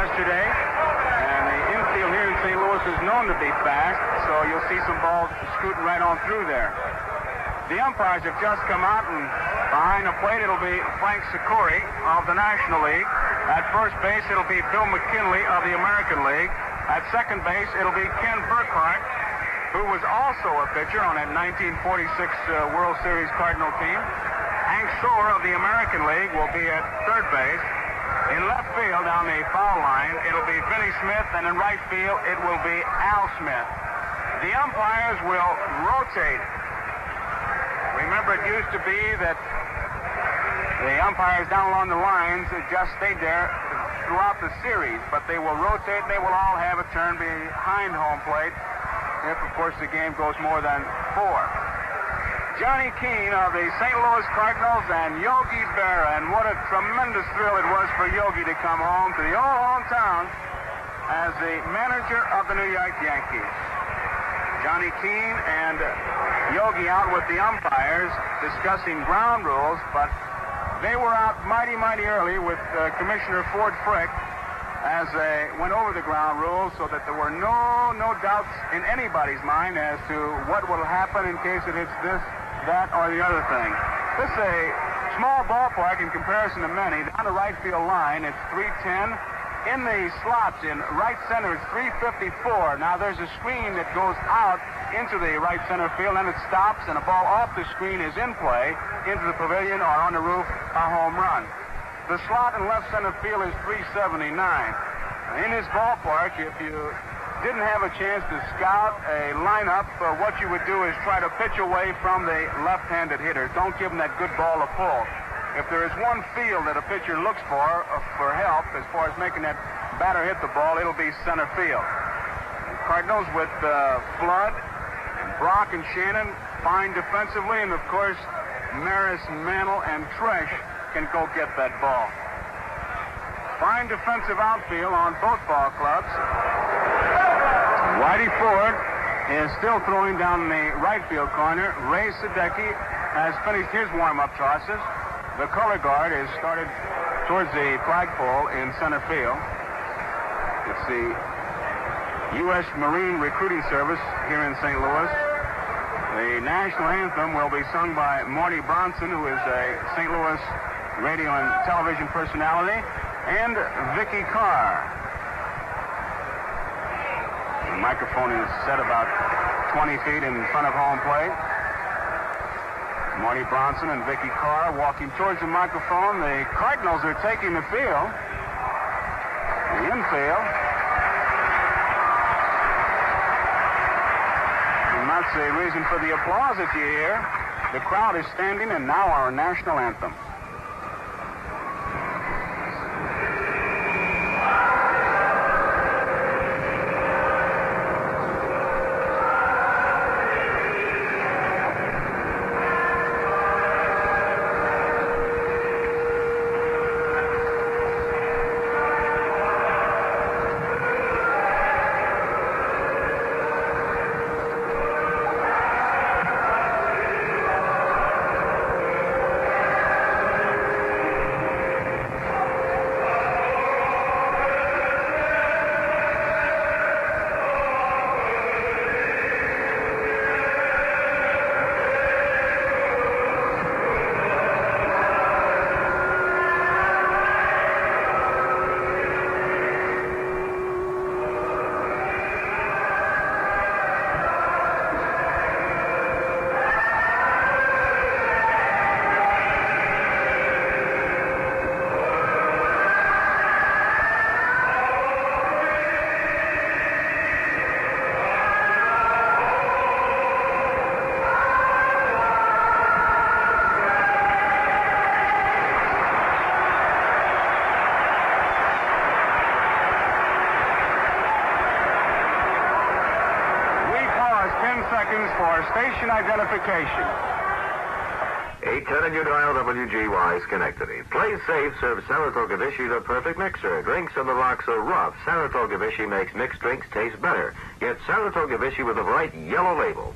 yesterday, and the infield here in St. Louis is known to be fast, so you'll see some balls scooting right on through there. The umpires have just come out, and behind the plate it'll be Frank Sikori of the National League. At first base it'll be Bill McKinley of the American League. At second base it'll be Ken Burkhart, who was also a pitcher on that 1946 World Series Cardinal team. Hank Shore of the American League will be at third base. In left field down the foul line, it'll be Vinnie Smith, and in right field, it will be Al Smith. The umpires will rotate. Remember, it used to be that the umpires down along the lines just stayed there throughout the series, but they will rotate. They will all have a turn behind home plate if, of course, the game goes more than 4. Johnny Keane of the St. Louis Cardinals and Yogi Berra, and what a tremendous thrill it was for Yogi to come home to the old hometown as the manager of the New York Yankees. Johnny Keane and Yogi out with the umpires discussing ground rules, but they were out mighty early with Commissioner Ford Frick as they went over the ground rules so that there were no doubts in anybody's mind as to what will happen in case it hits this, that, or the other thing. This is a small ballpark in comparison to many. Down the right field line, it's 310. In the slots in right center, it's 354. Now, there's a screen that goes out into the right center field, and it stops, and a ball off the screen is in play into the pavilion or on the roof, a home run. The slot in left center field is 379. In this ballpark, if you didn't have a chance to scout a lineup, what you would do is try to pitch away from the left-handed hitter. Don't give him that good ball to pull. If there is one field that a pitcher looks for help as far as making that batter hit the ball, it'll be center field. The Cardinals with Flood, and Brock and Shannon fine defensively, and of course Maris, Mantle, and Tresh can go get that ball. Fine defensive outfield on both ball clubs. Whitey Ford is still throwing down the right field corner. Ray Sadecki has finished his warm-up tosses. The color guard is started towards the flagpole in center field. It's the U.S. Marine Recruiting Service here in St. Louis. The national anthem will be sung by Marty Bronson, who is a St. Louis radio and television personality, and Vicky Carr. The microphone is set about 20 feet in front of home plate. Marty Bronson and Vicky Carr walking towards the microphone. The Cardinals are taking the field. The infield. And that's the reason for the applause that you hear. The crowd is standing, and now our national anthem. For station identification. 810 and you dial WGY Schenectady. Play Safe serves Saratoga Vichy, the perfect mixer. Drinks in the rocks are rough. Saratoga Vichy makes mixed drinks taste better. Get Saratoga Vichy with a bright yellow label.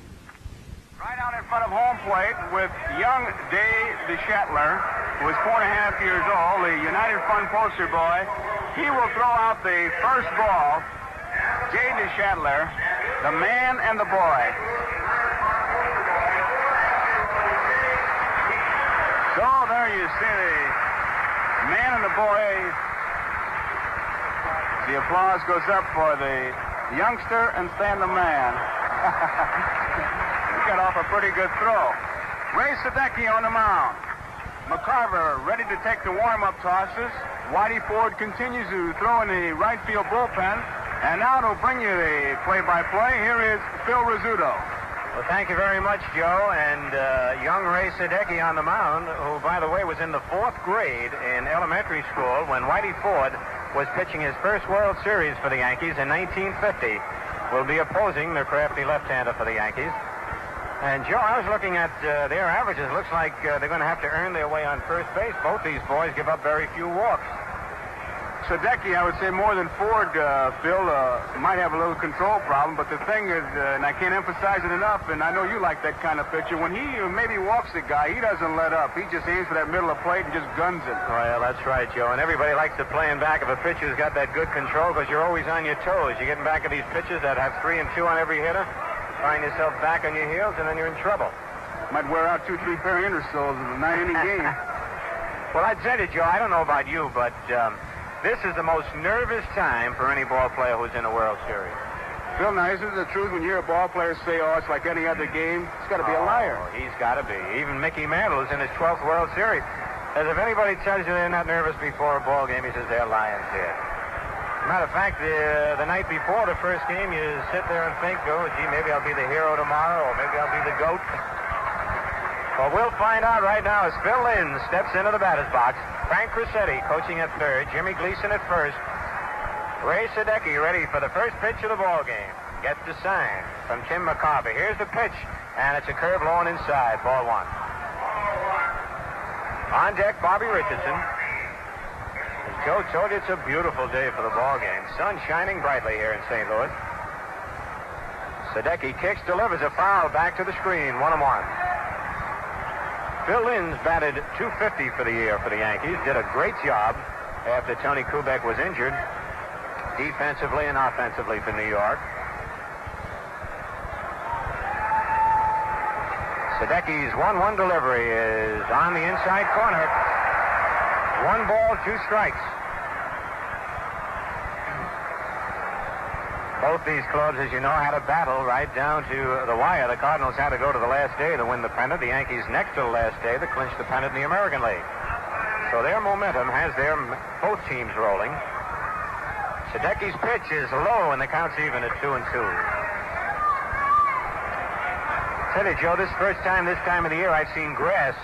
Right out in front of home plate with young Dave DeShetler, who is 4.5 years old, the United Front poster boy. He will throw out the first ball. Jay DeShatler, the man and the boy. So there you see the man and the boy. The applause goes up for the youngster and Stan the man. He got off a pretty good throw. Ray Sadecki on the mound. McCarver ready to take the warm-up tosses. Whitey Ford continues to throw in the right field bullpen. And now to bring you the play-by-play, here is Phil Rizzuto. Well, thank you very much, Joe. And young Ray Sadecki on the mound, who, by the way, was in the 4th grade in elementary school when Whitey Ford was pitching his first World Series for the Yankees in 1950, will be opposing the crafty left-hander for the Yankees. And, Joe, I was looking at their averages. Looks like they're going to have to earn their way on first base. Both these boys give up very few walks. Sadecki, I would say more than Ford, Phil, might have a little control problem, but the thing is, and I can't emphasize it enough, and I know you like that kind of pitcher, when he maybe walks the guy, he doesn't let up. He just aims for that middle of the plate and just guns it. Well, that's right, Joe, and everybody likes to play in back of a pitcher who's got that good control because you're always on your toes. You're getting back of these pitchers that have 3 and 2 on every hitter, find yourself back on your heels, and then you're in trouble. Might wear out 2-3 pair of Ingersolls in a 9-inning game. Well, I'd say to Joe, I don't know about you, but this is the most nervous time for any ball player who's in a World Series. Phil, now, isn't it the truth when you hear a ball player say, oh, it's like any other game? It's got to be a liar. He's got to be. Even Mickey Mantle is in his 12th World Series. As if anybody tells you they're not nervous before a ball game, he says they're lying to you. Matter of fact, the night before the first game, you sit there and think, oh, gee, maybe I'll be the hero tomorrow, or maybe I'll be the GOAT. Well, we'll find out right now as Phil Lynn steps into the batter's box. Frank Crissetti coaching at third. Jimmy Gleason at first. Ray Sadecki ready for the first pitch of the ball game. Gets the sign from Tim McCarver. Here's the pitch, and it's a curve low and inside. Ball 1. On deck, Bobby Richardson. As Joe told you, it's a beautiful day for the ball game. Sun shining brightly here in St. Louis. Sadecki kicks, delivers a foul back to the screen. 1-1. Phil Lynn's batted .250 for the year for the Yankees. Did a great job after Tony Kubek was injured, defensively and offensively for New York. Sadecki's 1-1 delivery is on the inside corner. 1 ball, 2 strikes. Both these clubs, as you know, had a battle right down to the wire. The Cardinals had to go to the last day to win the pennant. The Yankees next to the last day to clinch the pennant in the American League. So their momentum has both teams rolling. Sadecki's pitch is low and the count's even at 2-2. Tell you, Joe, this first time this time of the year I've seen grass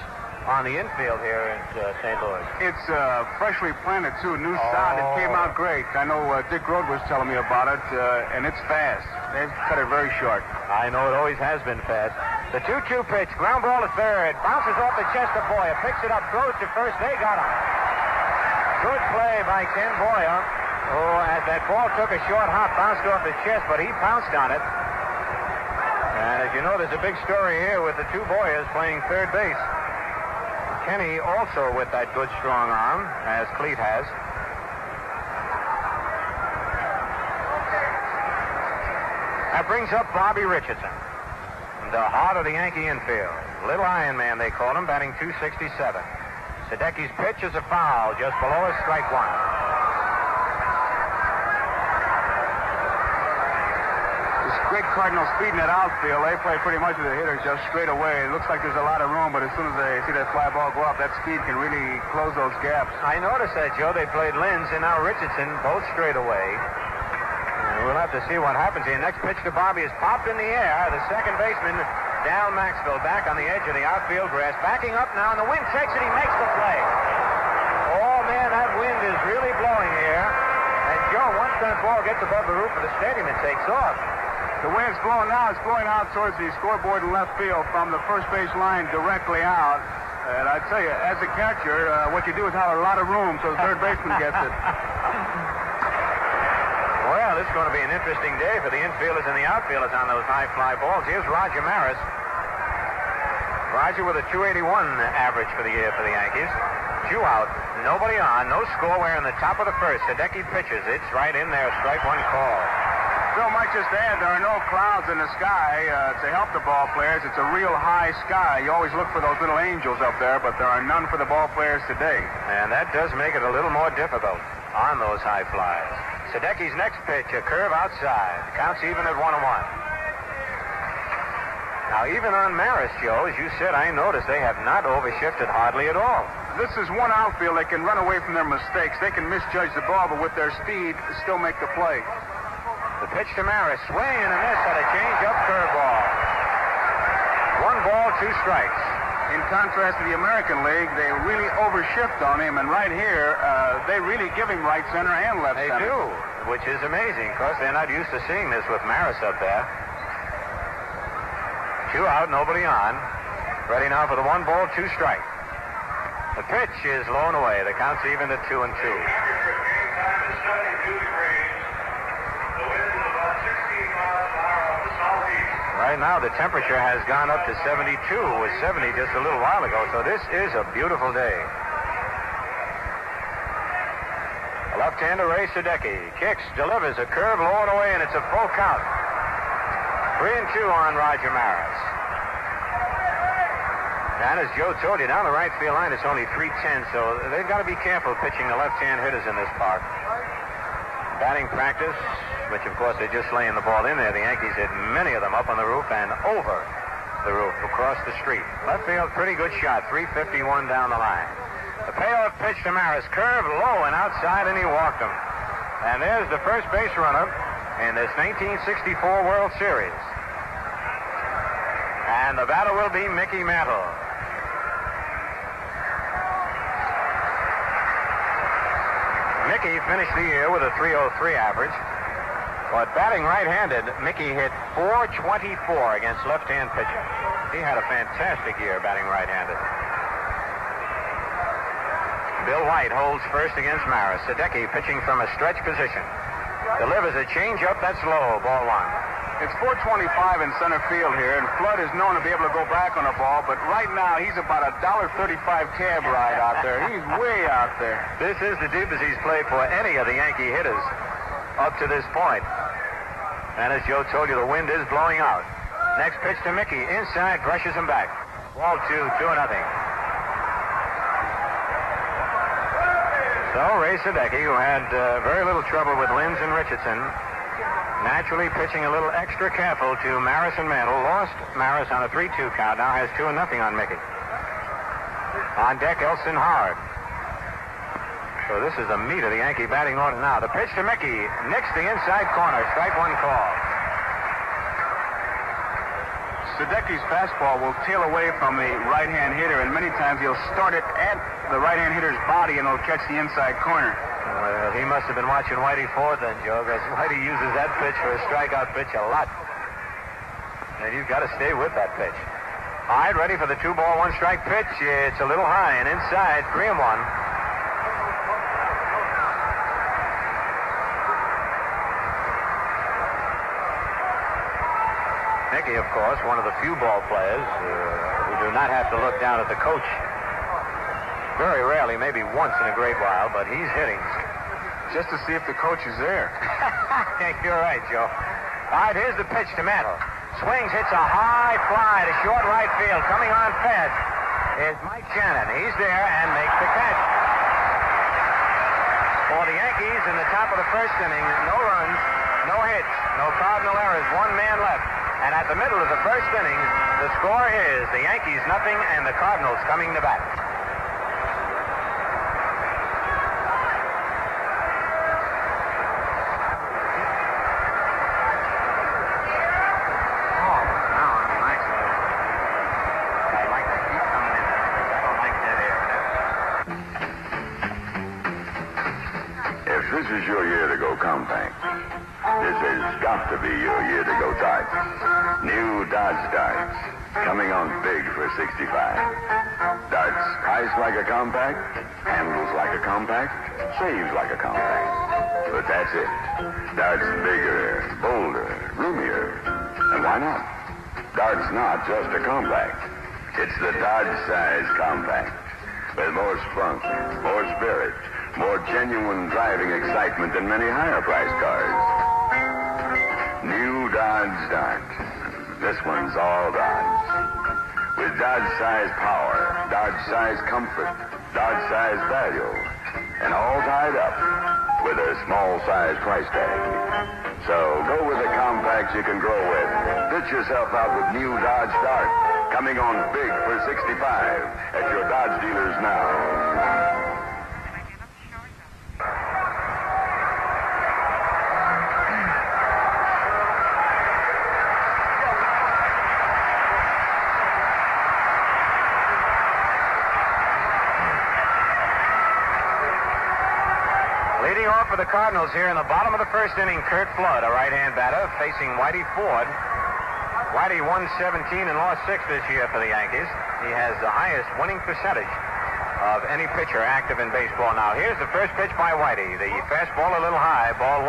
on the infield here in St. Louis. It's freshly planted, too. New sod. It came out great. I know Dick Rode was telling me about it, and it's fast. They've cut it very short. I know it always has been fast. The 2-2 pitch, ground ball to third, bounces off the chest of Boyer, picks it up, throws to first. They got him. Good play by Ken Boyer, who, as that ball took a short hop, bounced off his chest, but he pounced on it. And as you know, there's a big story here with the 2 Boyers playing third base. Kenny also with that good strong arm, as Cleat has. That brings up Bobby Richardson, the heart of the Yankee infield. Little Iron Man, they call him, batting .267. Sadecki's pitch is a foul, just below a strike 1. Great Cardinal speed in that outfield. They play pretty much with the hitters just straight away. It looks like there's a lot of room, but as soon as they see that fly ball go up, that speed can really close those gaps. I noticed that, Joe. They played Linz and now Richardson, both straight away. And we'll have to see what happens here. Next pitch to Bobby is popped in the air. The second baseman, Dal Maxwell, back on the edge of the outfield grass. Backing up now, and the wind takes it. He makes the play. Oh, man, that wind is really blowing here. And, Joe, once that ball gets above the roof of the stadium, it takes off. The way it's blowing now, it's blowing out towards the scoreboard in left field from the first base line directly out. And I tell you, as a catcher, what you do is have a lot of room so the third baseman gets it. Well, this is going to be an interesting day for the infielders and the outfielders on those high fly balls. Here's Roger Maris. Roger with a .281 average for the year for the Yankees. 2 out, nobody on. No score. We're in the top of the first. Hideki pitches. It's right in there. Strike one call. Phil might just add, there are no clouds in the sky to help the ball players. It's a real high sky. You always look for those little angels up there, but there are none for the ball players today. And that does make it a little more difficult on those high flies. Hideki's next pitch, a curve outside. Counts even at 1-1. Now, even on Maris, Joe, as you said, I noticed they have not overshifted hardly at all. This is one outfield. They can run away from their mistakes. They can misjudge the ball, but with their speed, still make the play. The pitch to Maris, swing and a miss on a change-up curveball. 1 ball, 2 strikes. In contrast to the American League, they really overshift on him, and right here, they really give him right center and left center. They do, which is amazing. Of course, they're not used to seeing this with Maris up there. 2 out, nobody on. Ready now for the 1 ball, 2 strikes. The pitch is low and away. The count's even at 2-2. Right now, the temperature has gone up to 72. It was 70 just a little while ago, so this is a beautiful day. Left-hander Ray Hideki kicks, delivers a curve low and away, and it's a full count. 3-2 on Roger Maris. And as Joe told you, down the right field line, it's only 310, so they've got to be careful pitching the left-hand hitters in this park. Batting practice, which of course they're just laying the ball in there. The Yankees hit many of them up on the roof and over the roof across the street. Left field, pretty good shot, 351 down the line. The payoff pitch to Maris, curve low and outside, and he walked him. And there's the first base runner in this 1964 World Series. And the batter will be Mickey Mantle. Mickey finished the year with a 303 average. But batting right-handed, Mickey hit .424 against left-hand pitching. He had a fantastic year batting right-handed. Bill White holds first against Maris. Hideki pitching from a stretch position. Delivers a changeup that's low, ball 1. It's .425 in center field here, and Flood is known to be able to go back on a ball, but right now he's about a $1.35 cab ride out there. He's way out there. This is the deepest he's played for any of the Yankee hitters up to this point. And as Joe told you, the wind is blowing out. Next pitch to Mickey. Inside, brushes him back. Ball 2-0. So Ray Hideki, who had very little trouble with Linz and Richardson, naturally pitching a little extra careful to Maris and Mantle, lost Maris on a 3-2 count, now has 2-0 on Mickey. On deck, Elston Howard. So this is the meat of the Yankee batting order now. The pitch to Mickey, nicks the inside corner, strike 1 call. Hideki's fastball will tail away from the right-hand hitter, and many times he'll start it at the right-hand hitter's body, and it'll catch the inside corner. Well, he must have been watching Whitey Ford then, Joe, because Whitey uses that pitch for a strikeout pitch a lot. And you've got to stay with that pitch. All right, ready for the 2-ball, 1-strike pitch. It's a little high and inside, 3-1. Mickey, of course, one of the few ball players who do not have to look down at the coach. Very rarely, maybe once in a great while, but he's hitting. Just to see if the coach is there. You're right, Joe. All right, here's the pitch to Mantle. Swings, hits a high fly to short right field. Coming on fast is Mike Shannon. He's there and makes the catch. For the Yankees in the top of the first inning, no runs, no hits, no cardinal errors, 1 man left. And at the middle of the first inning, the score is the Yankees nothing and the Cardinals coming to bat. This is your year to go compact. This has got to be your year to go tight. New Dodge darts, coming on big for 65. Darts priced like a compact, handles like a compact, saves like a compact. But that's it. Darts bigger, bolder, roomier. And why not? Dart's not just a compact. It's the Dodge size compact. with more spunk, more spirit, more genuine driving excitement than many higher-priced cars. New Dodge Dart. This one's all Dodge. With Dodge-size power, Dodge-size comfort, Dodge-size value, and all tied up with a small-size price tag. So go with the compacts you can grow with. Fit yourself out with new Dodge Dart, coming on big for 65 at your Dodge dealers now. Leading off for the Cardinals here in the bottom of the first inning, Curt Flood, a right-hand batter, facing Whitey Ford. Whitey won 17 and lost 6 this year for the Yankees. He has the highest winning percentage of any pitcher active in baseball now. Here's the first pitch by Whitey. The fastball a little high, ball 1.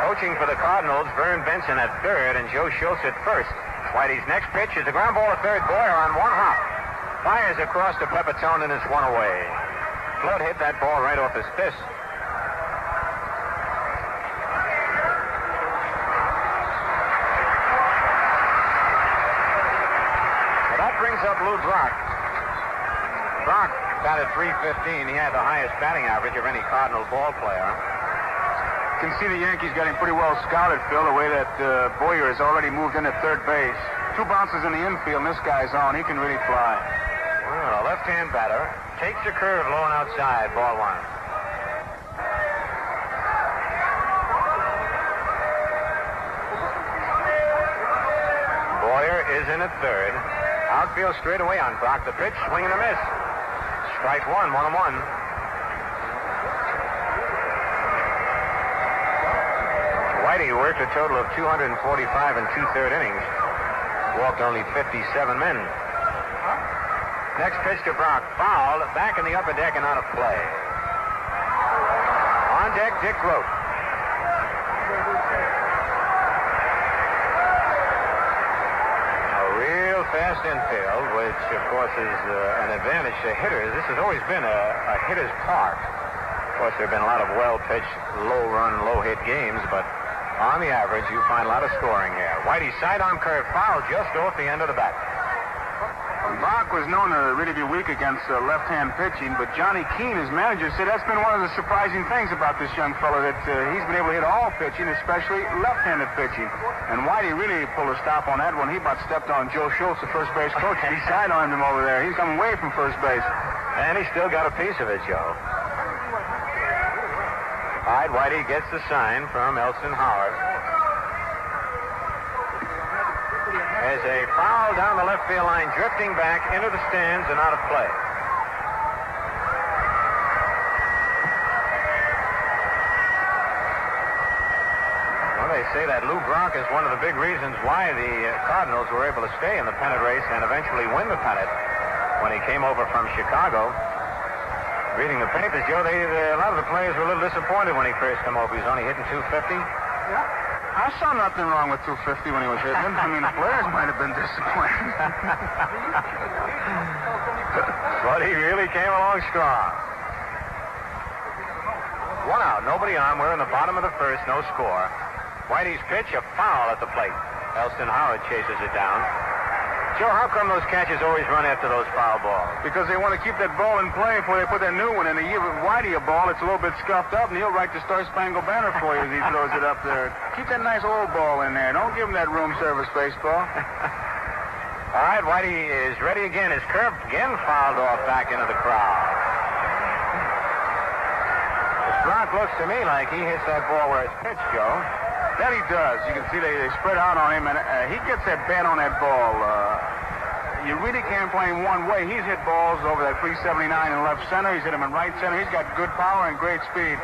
Coaching for the Cardinals, Vern Benson at third and Joe Schultz at first. Whitey's next pitch is a ground ball to third. Boyer on one hop. Fires across to Pepitone and it's one away. Flood hit that ball right off his fist. Well, that brings up Lou Brock. Brock batted .315. He had the highest batting average of any Cardinal ball player. You can see the Yankees got him pretty well scouted, Phil, the way that Boyer has already moved in at third base. 2 bounces in the infield, and this guy's on. He can really fly. Well, a left-hand batter takes a curve low and outside, ball 1. Boyer is in at third. Outfield straight away on Brock. The pitch, swing and a miss. Strike 1, 1-1. Whitey worked a total of 245 and 2/3 innings. Walked only 57 men. Next pitch to Brock. Fouled. Back in the upper deck and out of play. On deck, Dick Grote. A real fast infield, which, of course, is an advantage to hitters. This has always been a hitter's park. Of course, there have been a lot of well-pitched, low-run, low-hit games, but on the average, you find a lot of scoring here. Whitey's sidearm curve foul just off the end of the bat. Brock was known to really be weak against left-hand pitching, but Johnny Keane, his manager, said that's been one of the surprising things about this young fellow, that he's been able to hit all pitching, especially left-handed pitching. And Whitey really pulled a stop on that one. He about stepped on Joe Schultz, the first base coach. He sidearmed him over there. He's coming away from first base. And he still got a piece of it, Joe. All right, Whitey gets the sign from Elston Howard. There's a foul down the left field line, drifting back into the stands and out of play. Well, they say that Lou Brock is one of the big reasons why the Cardinals were able to stay in the pennant race and eventually win the pennant when he came over from Chicago. Reading the papers, Joe, a lot of the players were a little disappointed when he first came over. He was only hitting .250. Yeah. I saw nothing wrong with .250 when he was hitting him. I mean, the players might have been disappointed. But he really came along strong. 1 out, nobody on. We're in the bottom of the first, no score. Whitey's pitch, a foul at the plate. Elston Howard chases it down. Joe, how come those catchers always run after those foul balls? Because they want to keep that ball in play before they put that new one in. They give Whitey a ball, it's a little bit scuffed up, and he'll write the Star Spangled Banner for you as he throws it up there. Keep that nice old ball in there. Don't give him that room service baseball. All right, Whitey is ready again. His curve again fouled off back into the crowd. Brock looks to me like he hits that ball where it's pitched, Joe. That he does. You can see they spread out on him, and he gets that bat on that ball. You really can't play him one way. He's hit balls over that 379 in left center. He's hit him in right center. He's got good power and great speed.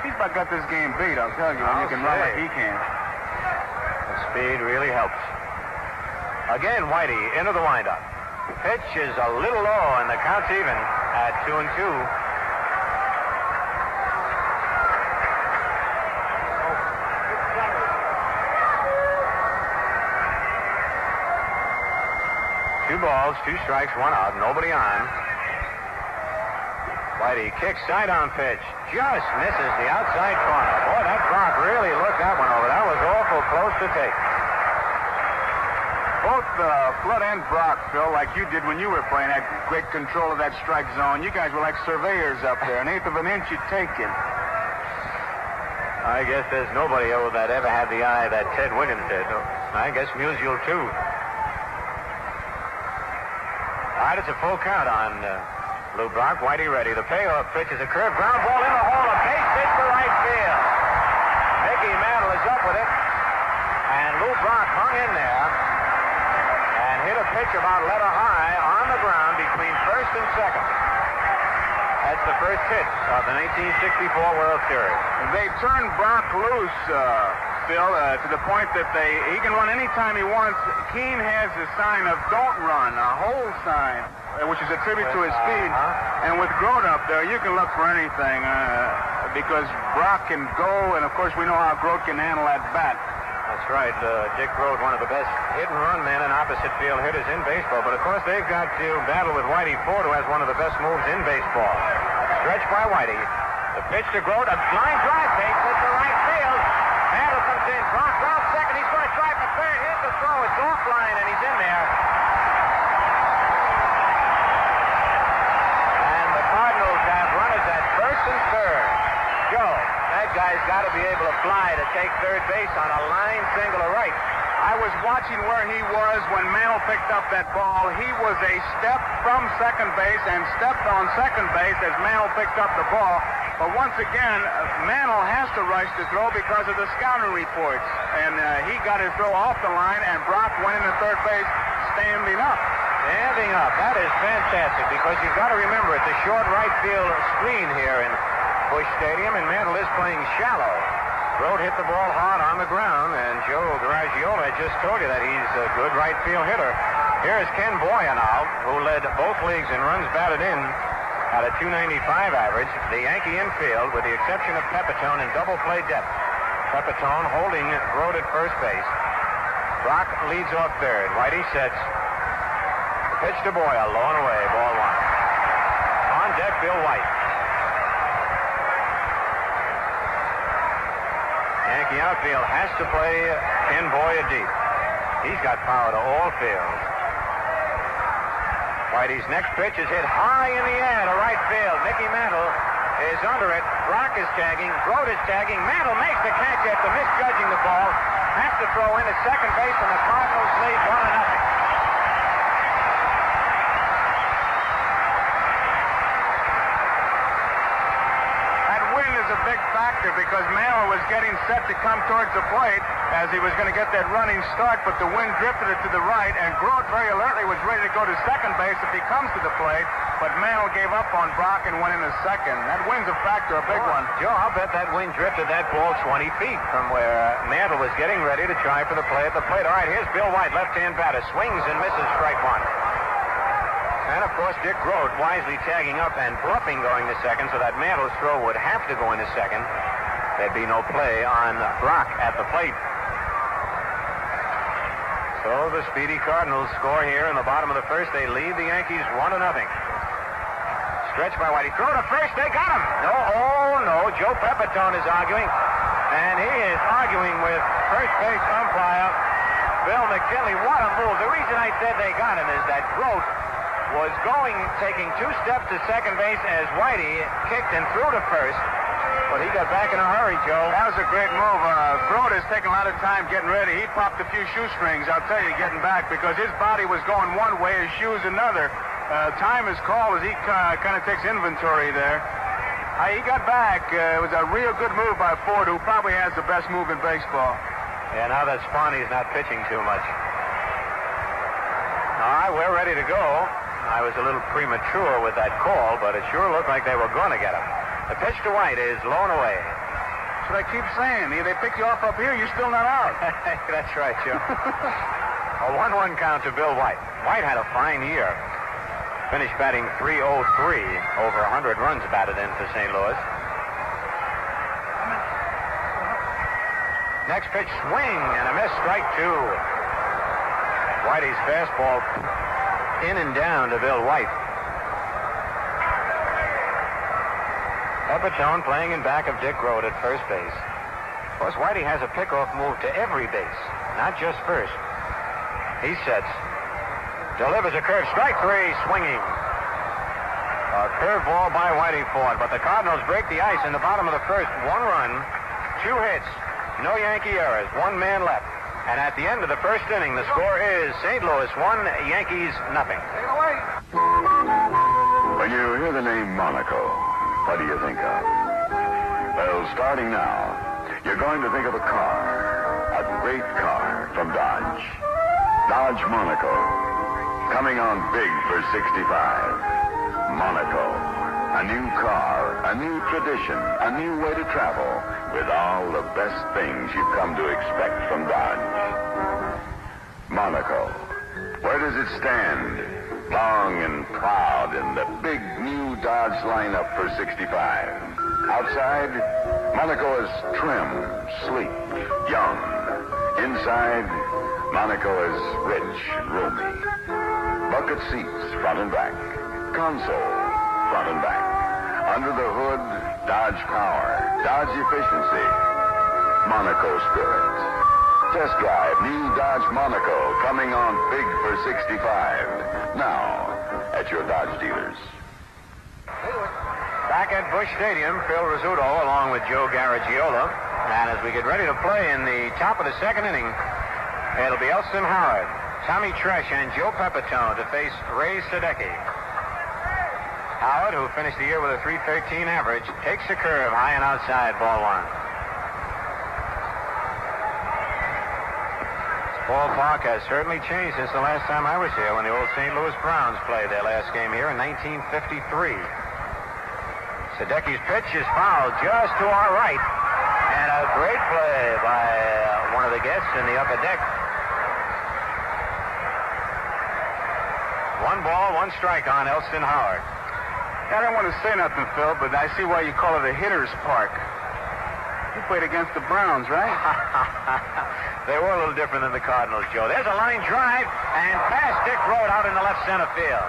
He's about got this game beat, I'll tell you, when you can run like he can. The speed really helps. Again, Whitey into the windup. Pitch is a little low, and the count's even at 2-2. balls, 2 strikes, 1 out, nobody on. Whitey kicks, side-on pitch. Just misses the outside corner. Boy, that Brock really looked that one over. That was awful close to take. Both Flood and Brock, Phil, like you did when you were playing, had great control of that strike zone. You guys were like surveyors up there. An eighth of an inch you'd take it. I guess there's nobody that ever had the eye that Ted Williams did. I guess Musial, too. All right, it's a full count on Lou Brock. Whitey ready. The payoff pitch is a curve ground ball in the hole. A base hit to right field. Mickey Mantle is up with it. And Lou Brock hung in there and hit a pitch about letter high on the ground between first and second. That's the first hit of the 1964 World Series. They turned Brock loose, Phil, to the point that he can run anytime he wants. Keene has the sign of don't run, a hold sign, which is a tribute to his speed. And with Grote up there, you can look for anything because Brock can go, and of course we know how Grote can handle that bat. That's right. Dick Grote, one of the best hit-and-run men and opposite field hitters in baseball. But, of course, they've got to battle with Whitey Ford, who has one of the best moves in baseball. Stretched by Whitey. The pitch to Grote. A line drive takes it to right field. Mantle comes in. Brock round second. He's going to try for third. Here's the throw. It's offline, and he's in there. And the Cardinals have runners at first and third. Joe, that guy's got to be able to fly to take third base on a line single to right. I was watching where he was when Mantle picked up that ball. He was a step from second base and stepped on second base as Mantle picked up the ball. But once again, Mantle has to rush the throw because of the scouting reports. And he got his throw off the line, and Brock went into third base standing up. Standing up. That is fantastic because you've got to remember it's a short right field screen here in Busch Stadium, and Mantle is playing shallow. Grote hit the ball hard on the ground, and Joe Garagiola just told you that he's a good right field hitter. Here is Ken Boyer now, who led both leagues in runs batted in at a .295 average. The Yankee infield, with the exception of Pepitone in double play depth. Pepitone holding Grote at first base. Brock leads off third. Whitey sets. Pitch to Boyer, low and away, ball 1. On deck, Bill White. Yankee outfield has to play Ken Boyer deep. He's got power to all fields. Whitey's next pitch is hit high in the air to right field. Mickey Mantle is under it. Brock is tagging. Grote is tagging. Mantle makes the catch after misjudging the ball. Has to throw in at second base, and the Cardinals lead 1-0. A big factor because Mantle was getting set to come towards the plate as he was going to get that running start, but the wind drifted it to the right, and Grote very alertly was ready to go to second base if he comes to the plate, but Mantle gave up on Brock and went into second. That wind's a factor, a big one. Joe, I'll bet that wind drifted that ball 20 feet from where Mantle was getting ready to try for the play at the plate. All right, here's Bill White, left-hand batter, swings and misses, strike 1. And, of course, Dick Grote wisely tagging up and bluffing going to second so that Mantle's throw would have to go into second. There'd be no play on Brock at the plate. So the speedy Cardinals score here in the bottom of the first. They lead the Yankees 1-0. Stretch by Whitey. Throw to first. They got him. No, oh, no. Joe Pepitone is arguing. And he is arguing with first base umpire Bill McKinley. What a move. The reason I said they got him is that Grote was taking 2 steps to second base as Whitey kicked and threw to first. But he got back in a hurry, Joe. That was a great move. Grote is taking a lot of time getting ready. He popped a few shoestrings, I'll tell you, getting back, because his body was going one way, his shoes another. Time is called as he kind of takes inventory there. He got back. It was a real good move by Ford, who probably has the best move in baseball. Yeah, now that Sponey's not pitching too much. All right, we're ready to go. I was a little premature with that call, but it sure looked like they were going to get him. The pitch to White is low and away. That's what I keep saying. They pick you off up here, you're still not out. That's right, Joe. A 1-1 count to Bill White. White had a fine year. Finished batting .303, over 100 runs batted in for St. Louis. Next pitch, swing and a miss, strike 2. Whitey's fastball in and down to Bill White. Pepitone playing in back of Dick Grote at first base. Of course, Whitey has a pickoff move to every base, not just first. He sets. Delivers a curve. Strike three. Swinging. A curveball by Whitey Ford. But the Cardinals break the ice in the bottom of the first. 1 run, 2 hits, no Yankee errors, 1 man left. And at the end of the first inning, the score is St. Louis 1, Yankees nothing. When you hear the name Monaco, what do you think of? Well, starting now, you're going to think of a car, a great car from Dodge. Dodge Monaco, coming on big for 65. Monaco, a new car, a new tradition, a new way to travel, with all the best things you've come to expect from Dodge. Monaco, where does it stand? Long and proud in the big new Dodge lineup for 65. Outside, Monaco is trim, sleek, young. Inside, Monaco is rich and roomy. Bucket seats, front and back. Console, front and back. Under the hood, Dodge power, Dodge efficiency, Monaco spirit. Test drive new Dodge Monaco coming on big for 65. Now, at your Dodge dealers. Back at Busch Stadium, Phil Rizzuto along with Joe Garagiola. And as we get ready to play in the top of the second inning, it'll be Elston Howard, Tommy Tresh, and Joe Pepitone to face Ray Sadecki. Howard, who finished the year with a .313 average, takes the curve high and outside, ball 1. Ballpark has certainly changed since the last time I was here when the old St. Louis Browns played their last game here in 1953. Sadecki's pitch is fouled just to our right. And a great play by one of the guests in the upper deck. 1 ball, 1 strike on Elston Howard. I don't want to say nothing, Phil, but I see why you call it a hitter's park. You played against the Browns, right? They were a little different than the Cardinals, Joe. There's a line drive, and past Dick Grote out in the left center field.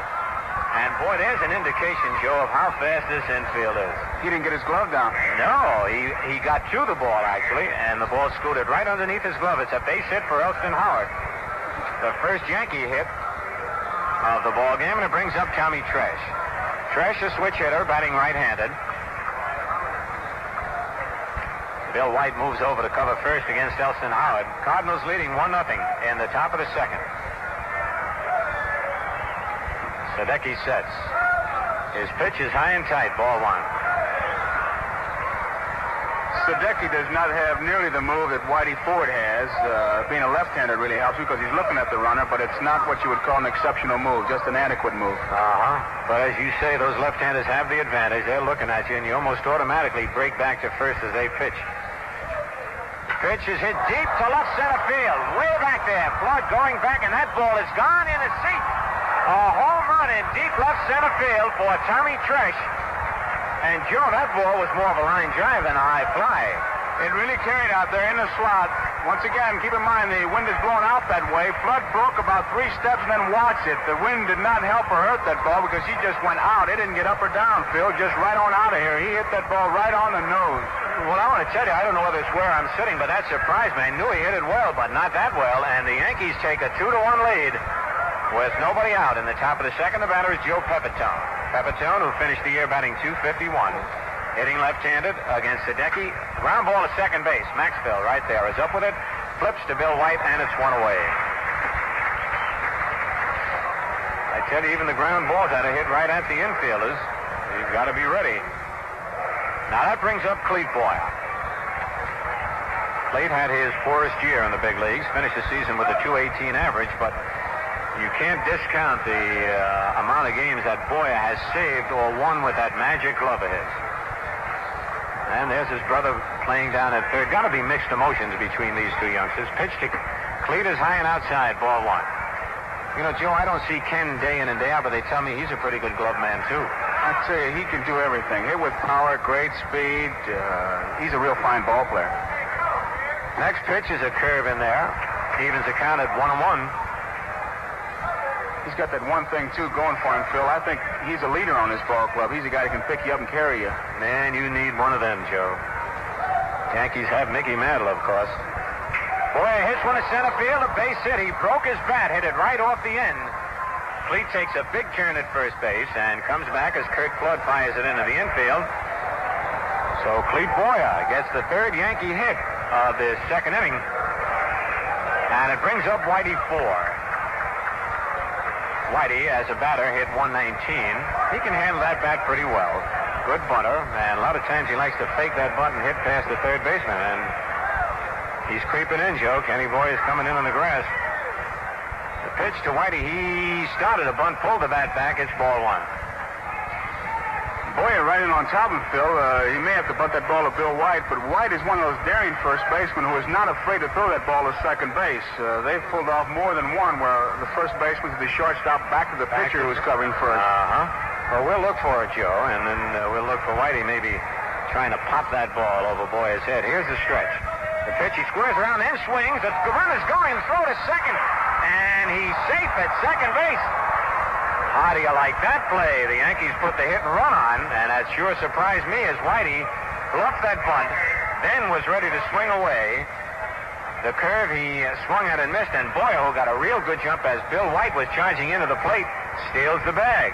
And, boy, there's an indication, Joe, of how fast this infield is. He didn't get his glove down. No, he got to the ball, actually, and the ball scooted right underneath his glove. It's a base hit for Elston Howard. The first Yankee hit of the ball game, and it brings up Tommy Tresh. Tresh, a switch hitter, batting right-handed. Bill White moves over to cover first against Elston Howard. Cardinals leading 1-0 in the top of the second. Sadecki sets. His pitch is high and tight, ball 1. Sadecki does not have nearly the move that Whitey Ford has. Being a left-hander really helps because he's looking at the runner, but it's not what you would call an exceptional move, just an adequate move. But as you say, those left-handers have the advantage. They're looking at you, and you almost automatically break back to first as they pitch. Pitch is hit deep to left center field. Way back there. Flood going back, and that ball is gone in the seat. A home run in deep left center field for Tommy Tresh. And, Joe, that ball was more of a line drive than a high fly. It really carried out there in the slot. Once again, keep in mind the wind is blowing out that way. Flood broke about 3 steps and then watched it. The wind did not help or hurt that ball because he just went out. It didn't get up or down, Phil. Just right on out of here. He hit that ball right on the nose. Well, I want to tell you, I don't know whether it's where I'm sitting, but that surprised me. I knew he hit it well, but not that well. And the Yankees take a 2-1 lead with nobody out. In the top of the second, the batter is Joe Pepitone. Pepitone, who finished the year batting .251. Hitting left-handed against Sadecki. Ground ball to second base. Maxfield right there is up with it. Flips to Bill White, and it's 1 away. I tell you, even the ground balls had a hit right at the infielders. You've got to be ready. Now that brings up Clete Boyer. Clete had his poorest year in the big leagues. Finished the season with a .218 average, but you can't discount the amount of games that Boyer has saved or won with that magic glove of his. And there's his brother playing down at third. Got to be mixed emotions between these two youngsters. Pitch to Clete is high and outside, ball 1. You know, Joe, I don't see Ken day in and day out, but they tell me he's a pretty good glove man, too. I'd say he can do everything. Hit with power, great speed. He's a real fine ball player. Next pitch is a curve in there. Evens the count at 1-1. He's got that one thing, too, going for him, Phil. I think he's a leader on this ball club. He's a guy who can pick you up and carry you. Man, you need one of them, Joe. Yankees have Mickey Mantle, of course. Boy, hits one to center field, a base hit. He broke his bat, hit it right off the end. Cleat takes a big turn at first base and comes back as Kurt Flood fires it into the infield. So Cleat Boyer gets the third Yankee hit of the second inning. And it brings up Whitey Ford. Whitey, as a batter, hit 119. He can handle that bat pretty well. Good bunter, and a lot of times he likes to fake that bunt and hit past the third baseman. And he's creeping in, Joe. Kenny Boy is coming in on the grass. The pitch to Whitey, he started a bunt, pulled the bat back. It's ball one. Boyer right in on top of him, Phil. He may have to bunt that ball to Bill White, but White is one of those daring first basemen who is not afraid to throw that ball to second base. They've pulled off more than one where the first baseman to the shortstop back to the pitcher who was covering first. Well, we'll look for it, Joe, and then we'll look for Whitey maybe trying to pop that ball over Boyer's head. Here's the stretch. The pitch, he squares around and swings. The runner's going to throw to second, and he's safe at second base. How do you like that play? The Yankees put the hit and run on, and that sure surprised me as Whitey bluffed that bunt, then was ready to swing away. The curve he swung at and missed, and Boyer, who got a real good jump as Bill White was charging into the plate, steals the bag.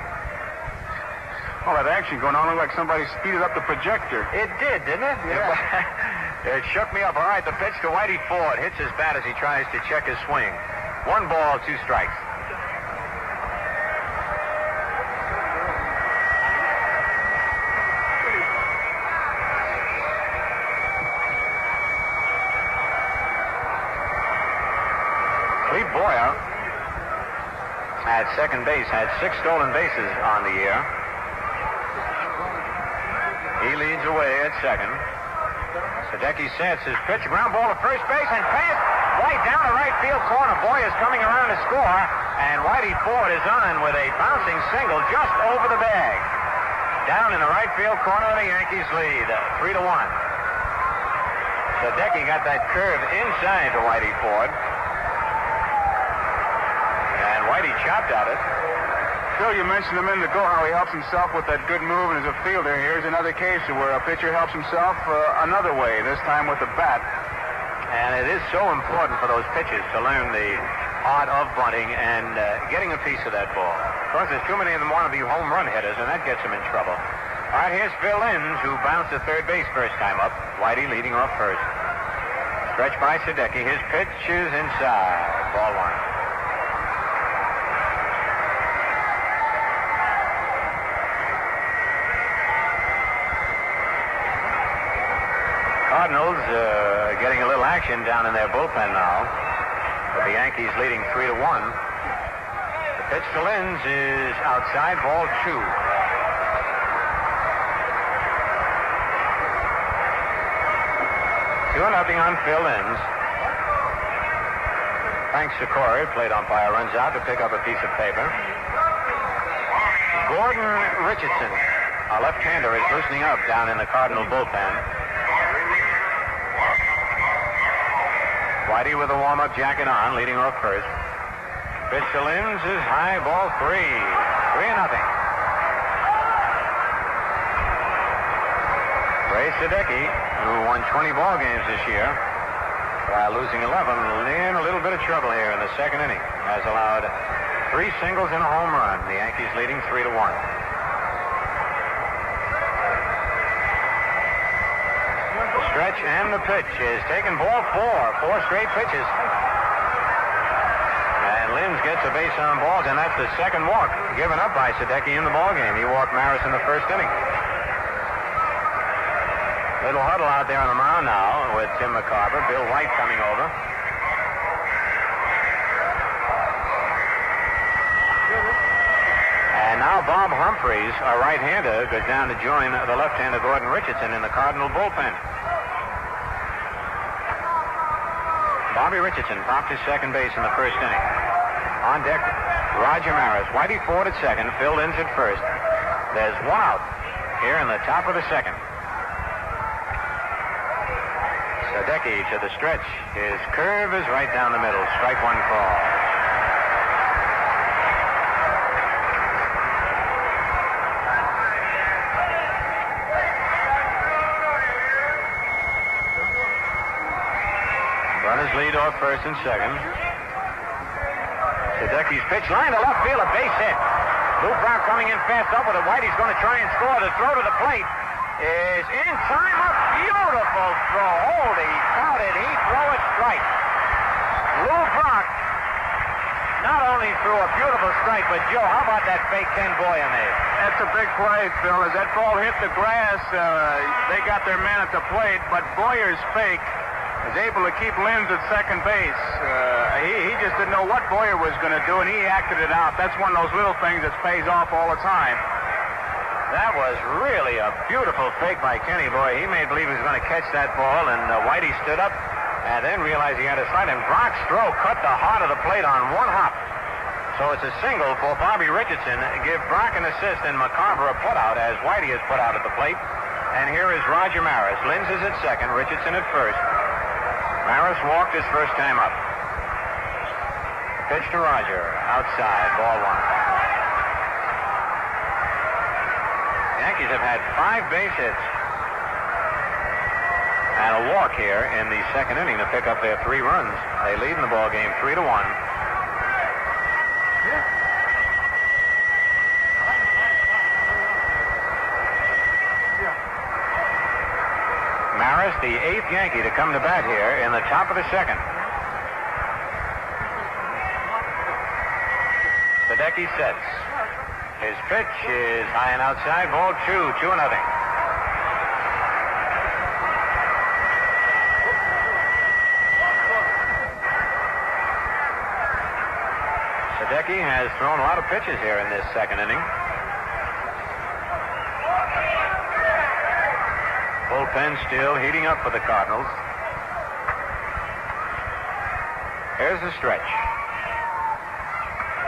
Oh, that action going on looked like somebody speeded up the projector. It did, didn't it? Yeah. It shook me up. All right, the pitch to Whitey Ford hits his bat as he tries to check his swing. 1 ball, 2 strikes. Cleve Boyer at second base had 6 stolen bases on the year. He leads away at second. Sadecki sets his pitch, ground ball to first base, and pass right down the right field corner. Boyer's coming around to score, and Whitey Ford is on with a bouncing single just over the bag. Down in the right field corner, the Yankees lead 3-1. Sadecki got that curve inside to Whitey Ford. Whitey chopped at it. Phil, you mentioned a minute ago how he helps himself with that good move and as a fielder. Here's another case where a pitcher helps himself another way, this time with the bat. And it is so important for those pitchers to learn the art of bunting and getting a piece of that ball. Of course, there's too many of them want to be home run hitters, and that gets them in trouble. All right, here's Phil Linz, who bounced to third base first time up. Whitey leading off first. Stretch by Sadecki. His pitch is inside. Ball one. Cardinals getting a little action down in their bullpen now. But the Yankees leading 3-1. The pitch to Linz is outside, ball 2. Nothing on Phil Linz. Frank Sikori, plate umpire, runs out to pick up a piece of paper. Gordon Richardson, a left-hander, is loosening up down in the Cardinal bullpen. Whitey with a warm-up jacket on, leading off first. Pitch to Linz is high, ball 3. 3-0. Ray Sadecki, who won 20 ball games this year, while losing 11, in a little bit of trouble here in the second inning, has allowed 3 singles and a home run. The Yankees leading 3-1. The stretch and the pitch is taking ball 4. 4 straight pitches. And Linz gets a base on balls, and that's the second walk given up by Sadecki in the ball game. He walked Maris in the first inning. Little huddle out there on the mound now with Tim McCarver, Bill White coming over. And now Bob Humphreys, a right-hander, goes down to join the left-hander Gordon Richardson in the Cardinal bullpen. Bobby Richardson popped his second base in the first inning. On deck, Roger Maris. Whitey Ford at second, Phil Linz at first. There's 1 out here in the top of the second. Sadecki to the stretch. His curve is right down the middle. Strike 1 call. first and second. Sadecki's pitch line to left field, a base hit. Lou Brock coming in fast up with it. Whitey's going to try and score. The throw to the plate is in time. A beautiful throw. Holy cow, did he throw it strike. Lou Brock not only threw a beautiful strike, but Joe, how about that fake Ken Boyer made? That's a big play, Phil. As that ball hit the grass, they got their man at the plate, but Boyer's fake was able to keep Linz at second base. He just didn't know what Boyer was going to do, and he acted it out. That's one of those little things that pays off all the time. That was really a beautiful fake by Kenny Boyer. He made believe he was going to catch that ball, and Whitey stood up and then realized he had a slide, and Brock's throw cut the heart of the plate on one hop. So it's a single for Bobby Richardson. Give Brock an assist and McCarver a putout as Whitey is put out at the plate. And here is Roger Maris. Linz is at second, Richardson at first. Maris walked his first time up. Pitch to Roger. Outside, ball one. Yankees have had 5 base hits and a walk here in the second inning to pick up their 3 runs. They lead in the ball game 3-1. Maris, the 8th Yankee to come to bat here in the top of the second. Sadecki sets. His pitch is high and outside, ball 2, 2-0. Sadecki has thrown a lot of pitches here in this second inning. Bullpen still heating up for the Cardinals. Here's the stretch.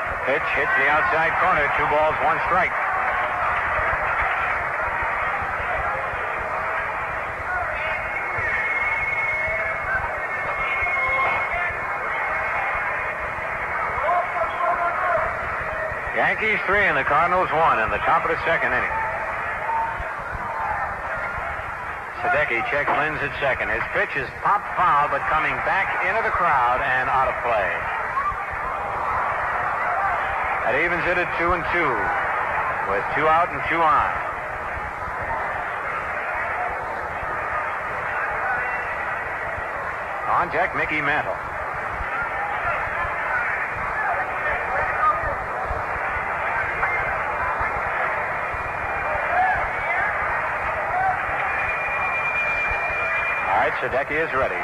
The pitch hits the outside corner. 2 balls, 1 strike. Yankees 3 and the Cardinals 1 in the top of the second inning. Sadecki checks Linz at second. His pitch is popped foul, but coming back into the crowd and out of play. That evens it at 2-2 with 2 out and 2 on. On deck, Mickey Mantle. Sadecki is ready.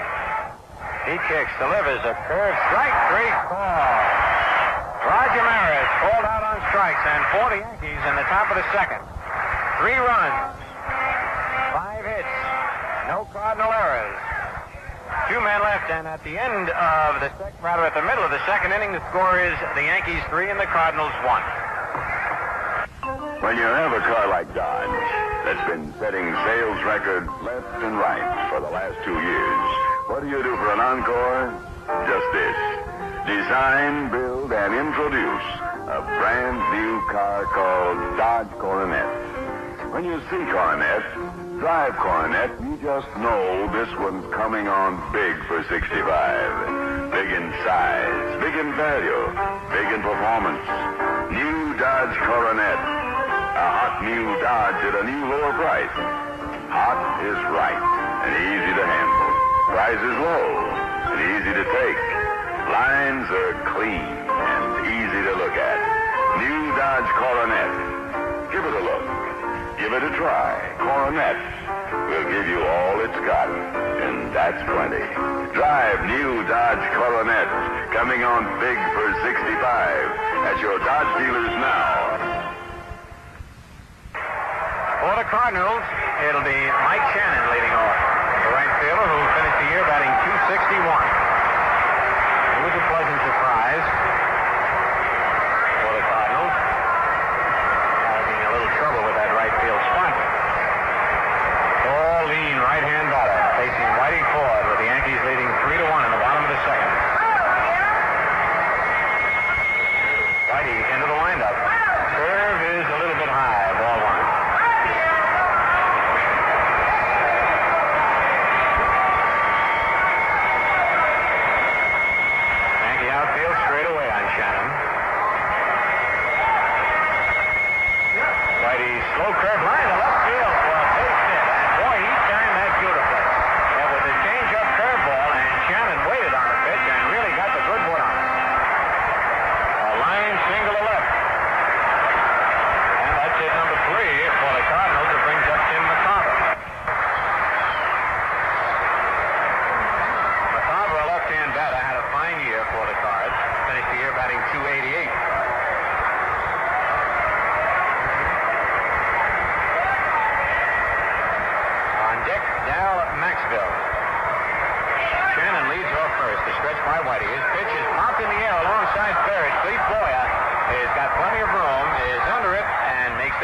He kicks, delivers a curve, strike 3 call. Roger Maris called out on strikes, and for the Yankees in the top of the second. 3 runs, 5 hits, no Cardinal errors. 2 men left, and at the end of the second, rather at the middle of the second inning, the score is the Yankees 3 and the Cardinals 1. When you have a car like Dodge that's been setting sales records left and right for the last 2 years, what do you do for an encore? Just this. Design, build, and introduce a brand new car called Dodge Coronet. When you see Coronet, drive Coronet, you just know this one's coming on big for 65. Big in size, big in value, big in performance. New Dodge Coronet. A hot new Dodge at a new lower price. Hot is right and easy to handle. Price is low and easy to take. Lines are clean and easy to look at. New Dodge Coronet. Give it a look. Give it a try. Coronet will give you all it's got, and that's plenty. Drive new Dodge Coronet, coming on big for 65 at your Dodge dealers now. For the Cardinals, it'll be Mike Shannon leading off. The right fielder who finished the year batting .261. It was a pleasant surprise for the Cardinals. Having a little trouble with that right field spot. Tall, lean right-hand batter facing Whitey Ford with the Yankees leading 3-1 in the bottom of the second. Whitey into the windup. Curve is a little bit high. Ball 1.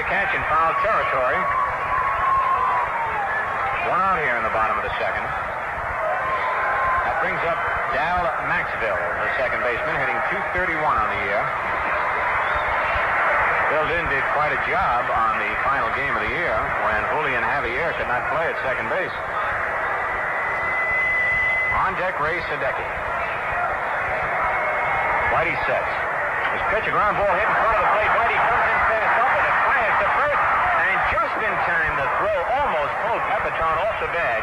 catch in foul territory. One out here in the bottom of the second. That brings up Dal Maxville, the second baseman, hitting .231 on the year. Bill Dinn did quite a job on the final game of the year when Julian Javier could not play at second base. On deck, Ray Sadecki. Whitey sets. His pitch, a ground ball hit in front of the plate. Whitey comes in fast up with a fire to first, and just in time the throw almost pulled Pepitone off the bag,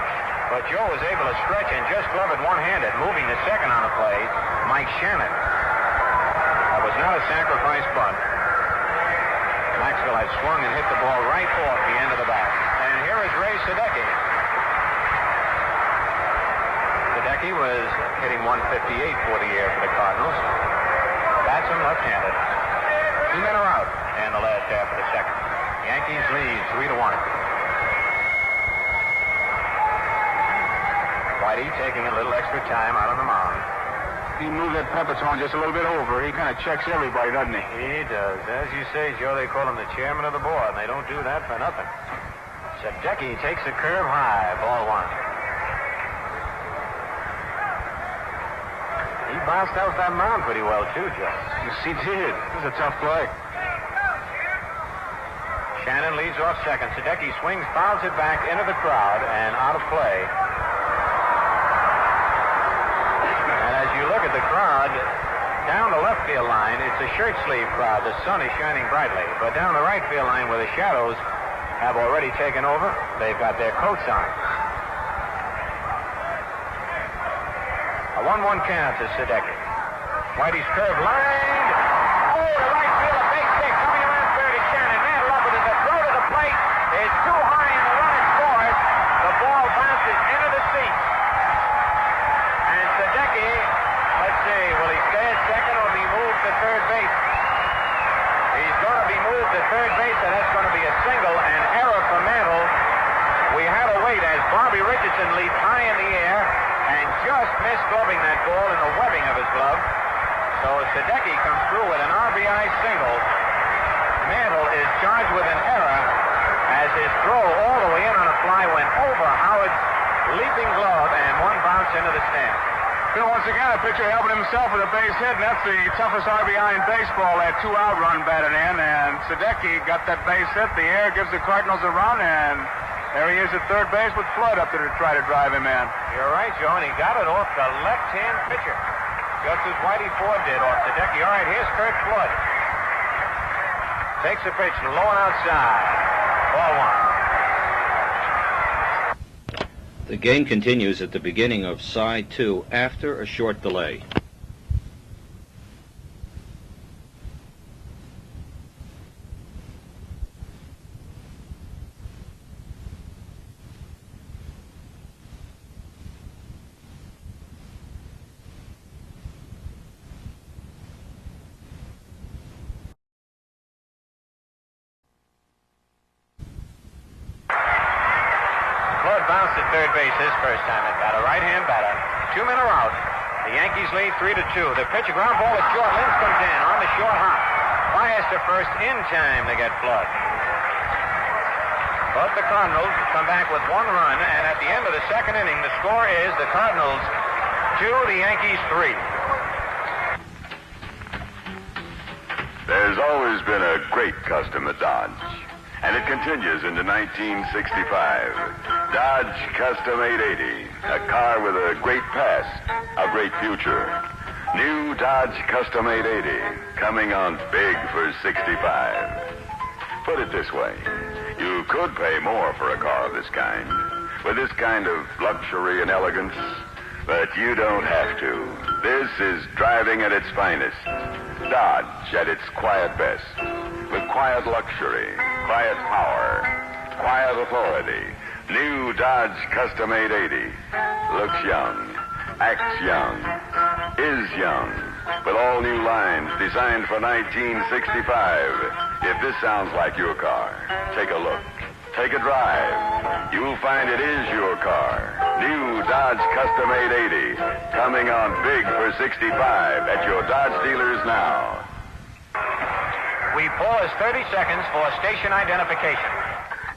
but Joe was able to stretch and just glove it one-handed, moving to second on the play, Mike Shannon. That was not a sacrifice bunt. Maxwell had swung and hit the ball right off the end of the bat. And here is Ray Sadecki. Sadecki was hitting .158 for the year for the Cardinals. Bats him left-handed. 2 men are out in the last half of the second. Yankees lead 3-1. Whitey taking a little extra time out on the mound. He moved that Pepitone just a little bit over. He kind of checks everybody, doesn't he? He does. As you say, Joe, they call him the chairman of the board, and they don't do that for nothing. Sadecki takes a curve high. Ball one. He bounced out that mound pretty well, too, Joe. Yes, he did. This is a tough play. Shannon leads off second. Sadecki swings, fouls it back into the crowd, and out of play. And as you look at the crowd, down the left field line, it's a shirt sleeve crowd. The sun is shining brightly. But down the right field line, where the shadows have already taken over, they've got their coats on. A 1-1 count to Sadecki. Whitey's curve lined. Oh, to right field, a big kick coming around third to Shannon. Man, love it. The throw to the plate is too high, and the runner scores. The ball bounces into the seats. And Sadecki, let's see, will he stay at second or be moved to third base? He's going to be moved to third base, and that's going to be a single, and error for Mantle. We had to wait as Bobby Richardson leaps high in the air and just missed gloving that ball in the webbing of his glove. So Sadecki comes through with an RBI single. Mantle is charged with an error as his throw all the way in on a fly went over Howard's leaping glove and one bounce into the stand. Bill, once again, a pitcher helping himself with a base hit, and that's the toughest RBI in baseball, that 2-out run batted in, and Sadecki got that base hit. The air gives the Cardinals a run, and there he is at third base with Flood up there to try to drive him in. You're right, Joe, and he got it off the left-hand pitcher, just as Whitey Ford did off Sadecki. All right, here's Kurt Flood. Takes a pitch low and outside. Ball one. The game continues at the beginning of side 2 after a short delay. Bounced at third base his first time at bat. A right-hand batter. 2 men are out. The Yankees lead 3-2. The pitch, a ground ball is short. Lynch comes in on the short hop. Fires to first in time to get Flood. But the Cardinals come back with 1 run, and at the end of the second inning, the score is the Cardinals 2, the Yankees 3. There's always been a great custom at Dodge, and it continues into 1965. Dodge Custom 880, a car with a great past, a great future. New Dodge Custom 880, coming on big for 65. Put it this way, you could pay more for a car of this kind, with this kind of luxury and elegance, but you don't have to. This is driving at its finest. Dodge at its quiet best, with quiet luxury, quiet power, quiet authority. New Dodge Custom 880 looks young, acts young, is young, with all new lines designed for 1965. If this sounds like your car, take a look, take a drive. You'll find it is your car. New Dodge Custom 880, coming on big for 65 at your Dodge dealers now. We pause 30 seconds for station identification.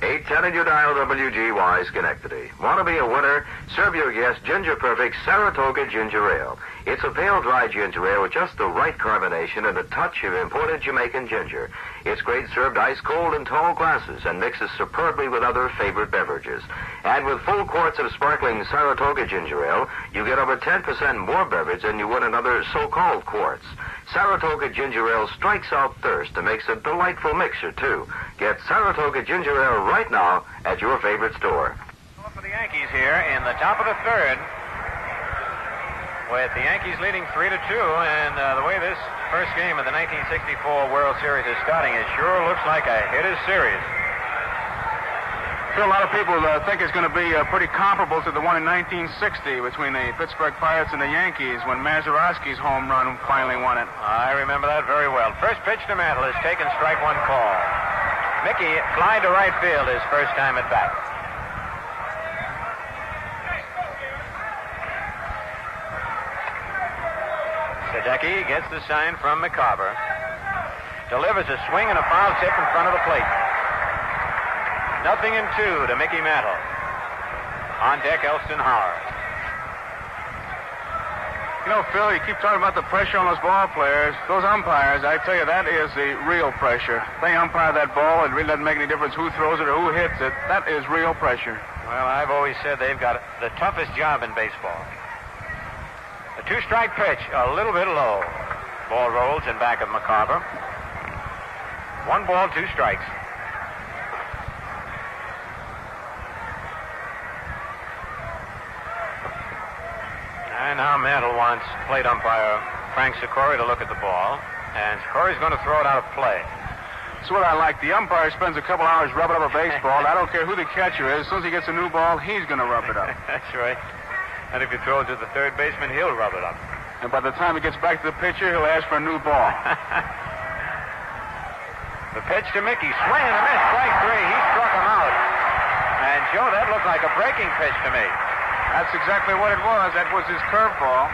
810 and you dial WGY Schenectady. Want to be a winner? Serve your guests Ginger Perfect Saratoga Ginger Ale. It's a pale, dry ginger ale with just the right carbonation and a touch of imported Jamaican ginger. It's great served ice cold in tall glasses and mixes superbly with other favorite beverages. And with full quarts of sparkling Saratoga Ginger Ale, you get over 10% more beverage than you would in other so-called quarts. Saratoga Ginger Ale strikes out thirst and makes a delightful mixture, too. Get Saratoga Ginger Ale right now at your favorite store. For the Yankees here in the top of the third, with the Yankees leading 3-2, and the way this first game of the 1964 World Series is starting, it sure looks like a hitter's series. A lot of people think it's going to be pretty comparable to the one in 1960 between the Pittsburgh Pirates and the Yankees when Mazeroski's home run finally won it. I remember that very well. First pitch to Mantle is taken, strike one call. Mickey flying to right field his first time at bat. Sadecki gets the sign from McCarver. Delivers a swing and a foul tip in front of the plate. 0-2 to Mickey Mantle. On deck, Elston Howard. You know, Phil, you keep talking about the pressure on those ball players. Those umpires, I tell you, that is the real pressure. They umpire that ball. It really doesn't make any difference who throws it or who hits it. That is real pressure. Well, I've always said they've got the toughest job in baseball. A two-strike pitch, a little bit low. Ball rolls in back of McCarver. 1 ball, 2 strikes. And now Mantle wants plate umpire Frank Sikori to look at the ball. And Sikori's going to throw it out of play. That's what I like. The umpire spends a couple hours rubbing up a baseball. I don't care who the catcher is. As soon as he gets a new ball, he's going to rub it up. That's right. And if you throw it to the third baseman, he'll rub it up. And by the time he gets back to the pitcher, he'll ask for a new ball. The pitch to Mickey. Swing and a miss. Strike 3. He struck him out. And, Joe, that looked like a breaking pitch to me. That's exactly what it was. That was his curveball.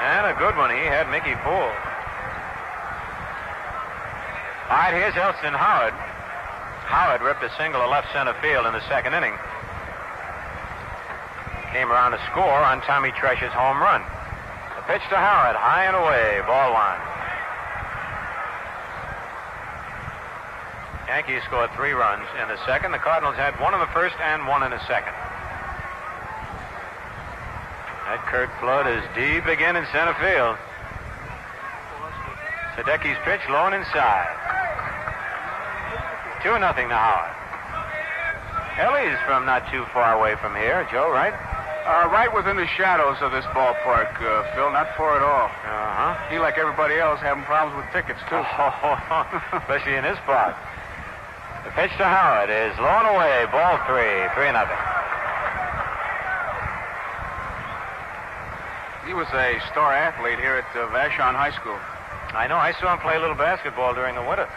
And a good one. He had Mickey fooled. All right, here's Elston Howard. Howard ripped a single to left center field in the second inning. Came around to score on Tommy Tresh's home run. The pitch to Howard, high and away, ball 1. Yankees scored 3 runs in the second. The Cardinals had 1 in the first and 1 in the second. That Kurt Flood is deep again in center field. Sadecki's pitch low and inside. 2-0 to Howard. Ellie's from not too far away from here, Joe, right? Right within the shadows of this ballpark, Phil. Not far at all. Uh-huh. He, like everybody else, having problems with tickets, too. Especially in this spot. The pitch to Howard is low and away. Ball 3. 3-0. He was a star athlete here at Vashon High School. I know. I saw him play a little basketball during the winter.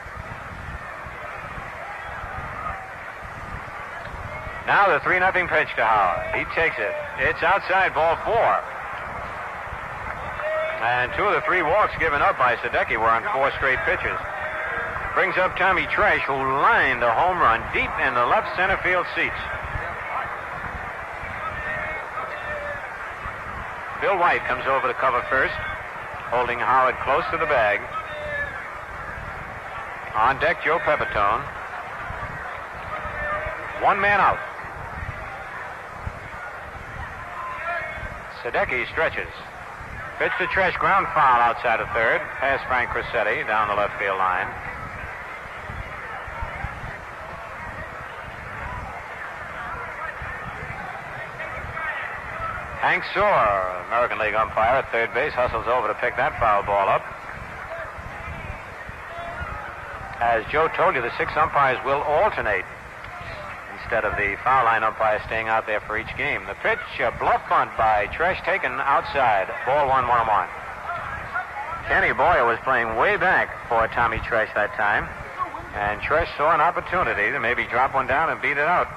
Now the 3-0 pitch to Howard. He takes it. It's outside, ball 4. And 2 of the 3 walks given up by Sadecki were on 4 straight pitches. Brings up Tommy Tresh, who lined a home run deep in the left center field seats. Bill White comes over to cover first, holding Howard close to the bag. On deck, Joe Pepitone. 1 man out. Sadecki stretches. Pitch to Tresh, ground foul outside of third. Past Frank Crissetti down the left field line. Hank Soar, American League umpire at third base, hustles over to pick that foul ball up. As Joe told you, the 6 umpires will alternate instead of the foul line umpire staying out there for each game. The pitch, a bluff bunt by Tresh, taken outside. Ball 1-1-1. Kenny Boyer was playing way back for Tommy Tresh that time, and Tresh saw an opportunity to maybe drop one down and beat it out.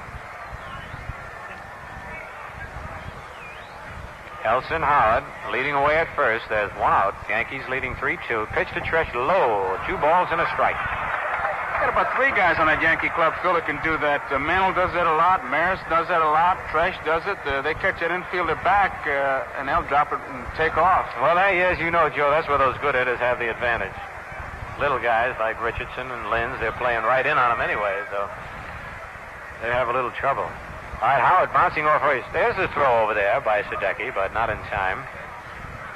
Elson Howard leading away at first. There's one out. Yankees leading 3-2. Pitch to Tresh low. 2 balls and a strike. Got about 3 guys on that Yankee club, Phil, that can do that. Mantle does that a lot. Maris does that a lot. Tresh does it. They catch that infielder back, and they'll drop it and take off. Well, as you know, Joe, that's where those good hitters have the advantage. Little guys like Richardson and Linz, they're playing right in on them anyway, so they have a little trouble. All right, Howard bouncing off first. There's a throw over there by Sadecki, but not in time.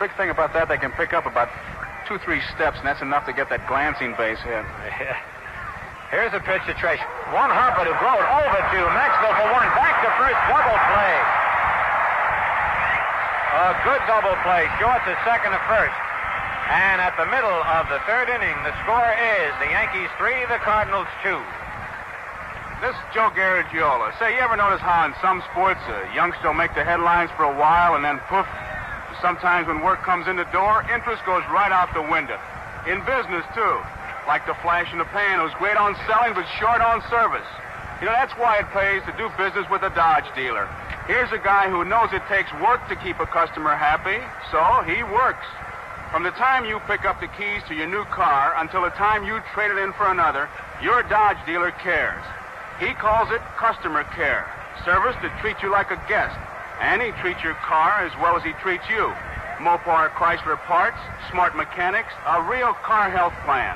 Big thing about that, they can pick up about 2-3 steps, and that's enough to get that glancing base hit. Yeah. Here's a pitch to Tresh. One hopper to Grote over to Maxwell for 1. Back to first, double play. A good double play, short to second to first. And at the middle of the 3rd inning, the score is the Yankees 3, the Cardinals 2. This is Joe Garagiola. Say, you ever notice how in some sports a youngster will make the headlines for a while and then poof, sometimes when work comes in the door, interest goes right out the window. In business, too. Like the flash in the pan, who's great on selling but short on service. You know, that's why it pays to do business with a Dodge dealer. Here's a guy who knows it takes work to keep a customer happy, so he works. From the time you pick up the keys to your new car until the time you trade it in for another, your Dodge dealer cares. He calls it customer care, service that treats you like a guest, and he treats your car as well as he treats you. Mopar Chrysler parts, smart mechanics, a real car health plan.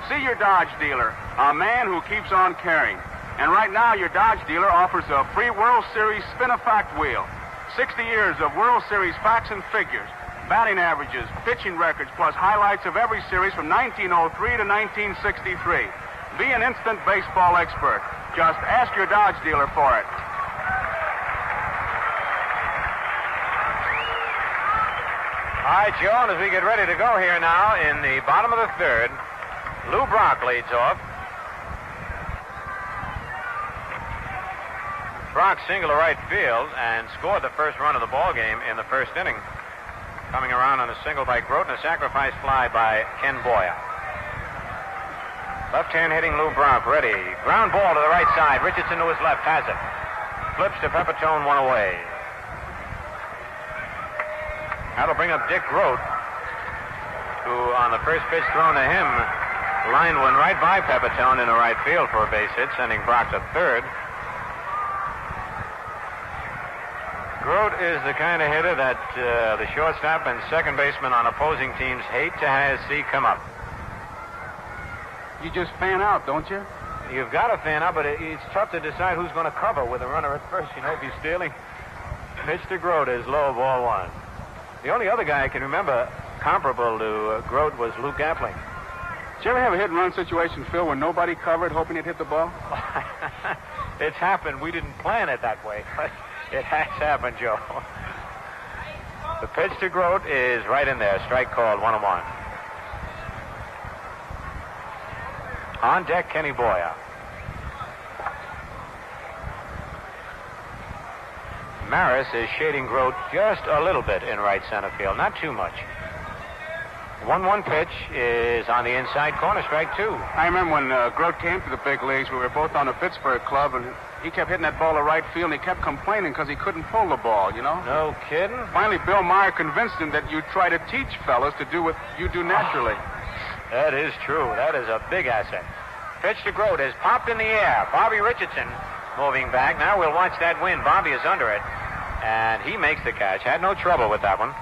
See your Dodge dealer, a man who keeps on caring. And right now, your Dodge dealer offers a free World Series spin-a-fact wheel. 60 years of World Series facts and figures, batting averages, pitching records, plus highlights of every series from 1903 to 1963. Be an instant baseball expert. Just ask your Dodge dealer for it. All right, Joe, and as we get ready to go here now in the bottom of the 3rd, Lou Brock leads off. Brock singled to right field and scored the first run of the ball game in the 1st inning. Coming around on a single by Grote and a sacrifice fly by Ken Boyer. Left-hand hitting Lou Brock, ready. Ground ball to the right side. Richardson to his left, has it. Flips to Pepitone, 1 away. That'll bring up Dick Grote, who on the first pitch thrown to him, lined one right by Pepitone into right field for a base hit, sending Brock to 3rd. Grote is the kind of hitter that the shortstop and second baseman on opposing teams hate to see come up. You just fan out, don't you? You've got to fan out, but it's tough to decide who's going to cover with a runner at first. You know, if he's stealing. Pitch to Grote is low, ball 1. The only other guy I can remember comparable to Grote was Luke Appling. Did you ever have a hit-and-run situation, Phil, where nobody covered, hoping he'd hit the ball? It's happened. We didn't plan it that way, but it has happened, Joe. The pitch to Grote is right in there. Strike called, 1-1. On deck, Kenny Boyer. Maris is shading Grote just a little bit in right center field. Not too much. 1-1 pitch is on the inside corner, strike 2. I remember when Grote came to the big leagues, we were both on the Pittsburgh club, and he kept hitting that ball to right field, and he kept complaining because he couldn't pull the ball, you know? No kidding? Finally, Bill Meyer convinced him that you try to teach fellas to do what you do naturally. That is true. That is a big asset. Pitch to Grote is popped in the air. Bobby Richardson moving back. Now we'll watch that win. Bobby is under it, and he makes the catch. Had no trouble with that one.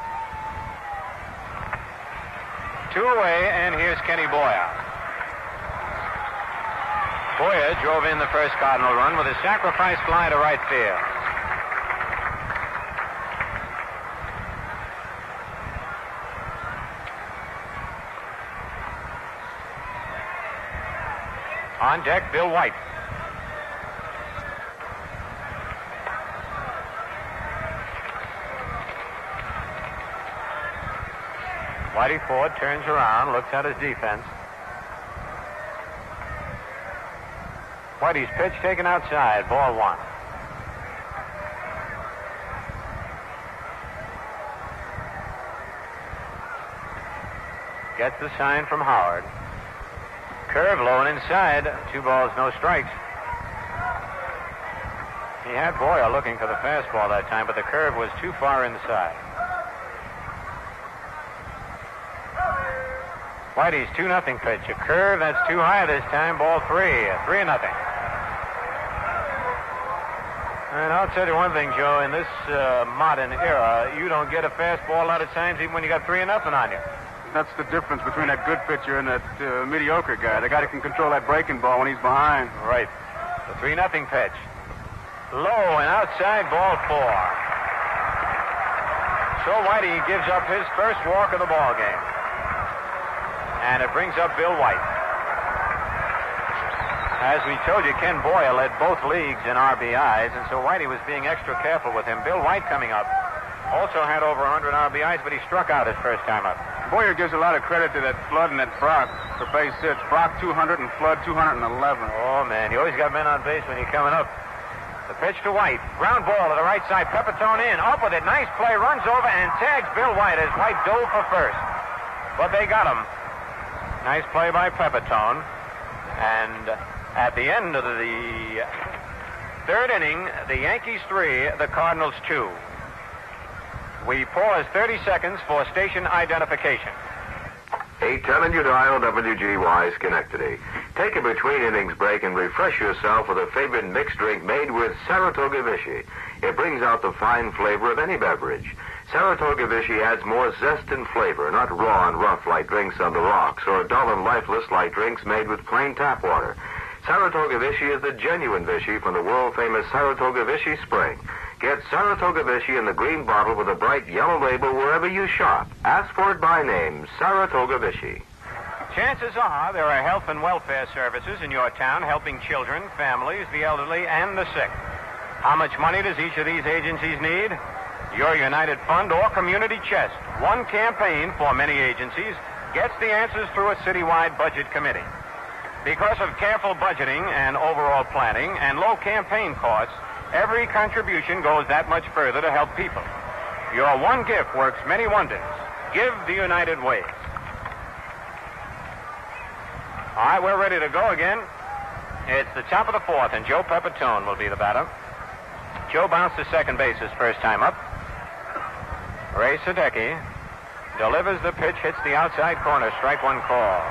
2 away, and here's Kenny Boyer. Boyer drove in the first Cardinal run with a sacrifice fly to right field. On deck, Bill White. Whitey Ford turns around, looks at his defense. Whitey's pitch taken outside, ball 1. Gets the sign from Howard. Curve low and inside. 2 balls, no strikes. He had Boyer looking for the fastball that time, but the curve was too far inside. Whitey's 2-0 pitch. A curve that's too high this time. Ball 3. 3-0. And I'll tell you one thing, Joe. In this modern era, you don't get a fastball a lot of times even when you got 3-0 on you. That's the difference between that good pitcher and that mediocre guy. The guy that can control that breaking ball when he's behind. Right. The 3-0 pitch. Low and outside, ball 4. So Whitey gives up his first walk of the ball game. And it brings up Bill White. As we told you, Ken Boyle led both leagues in RBIs, and so Whitey was being extra careful with him. Bill White coming up also had over 100 RBIs, but he struck out his first time up. Boyer gives a lot of credit to that Flood and that Brock for base hits. Brock 200 and Flood 211. Oh, man, you always got men on base when you're coming up. The pitch to White. Ground ball to the right side. Pepitone in. Up with it. Nice play. Runs over and tags Bill White as White dove for first. But they got him. Nice play by Pepitone. And at the end of the third inning, the Yankees 3, the Cardinals 2. We pause 30 seconds for station identification. 810 and you dial WGY Schenectady. Take a between innings break and refresh yourself with a favorite mixed drink made with Saratoga Vichy. It brings out the fine flavor of any beverage. Saratoga Vichy adds more zest and flavor, not raw and rough like drinks on the rocks or dull and lifeless like drinks made with plain tap water. Saratoga Vichy is the genuine Vichy from the world-famous Saratoga Vichy Spring. Get Saratoga Vichy in the green bottle with a bright yellow label wherever you shop. Ask for it by name, Saratoga Vichy. Chances are there are health and welfare services in your town helping children, families, the elderly, and the sick. How much money does each of these agencies need? Your United Fund or Community Chest. One campaign for many agencies gets the answers through a citywide budget committee. Because of careful budgeting and overall planning and low campaign costs, every contribution goes that much further to help people. Your one gift works many wonders. Give the United Way. All right, we're ready to go again. It's the top of the fourth, and Joe Pepitone will be the batter. Joe bounced to second base his first time up. Ray Sadecki delivers the pitch, hits the outside corner, strike one call.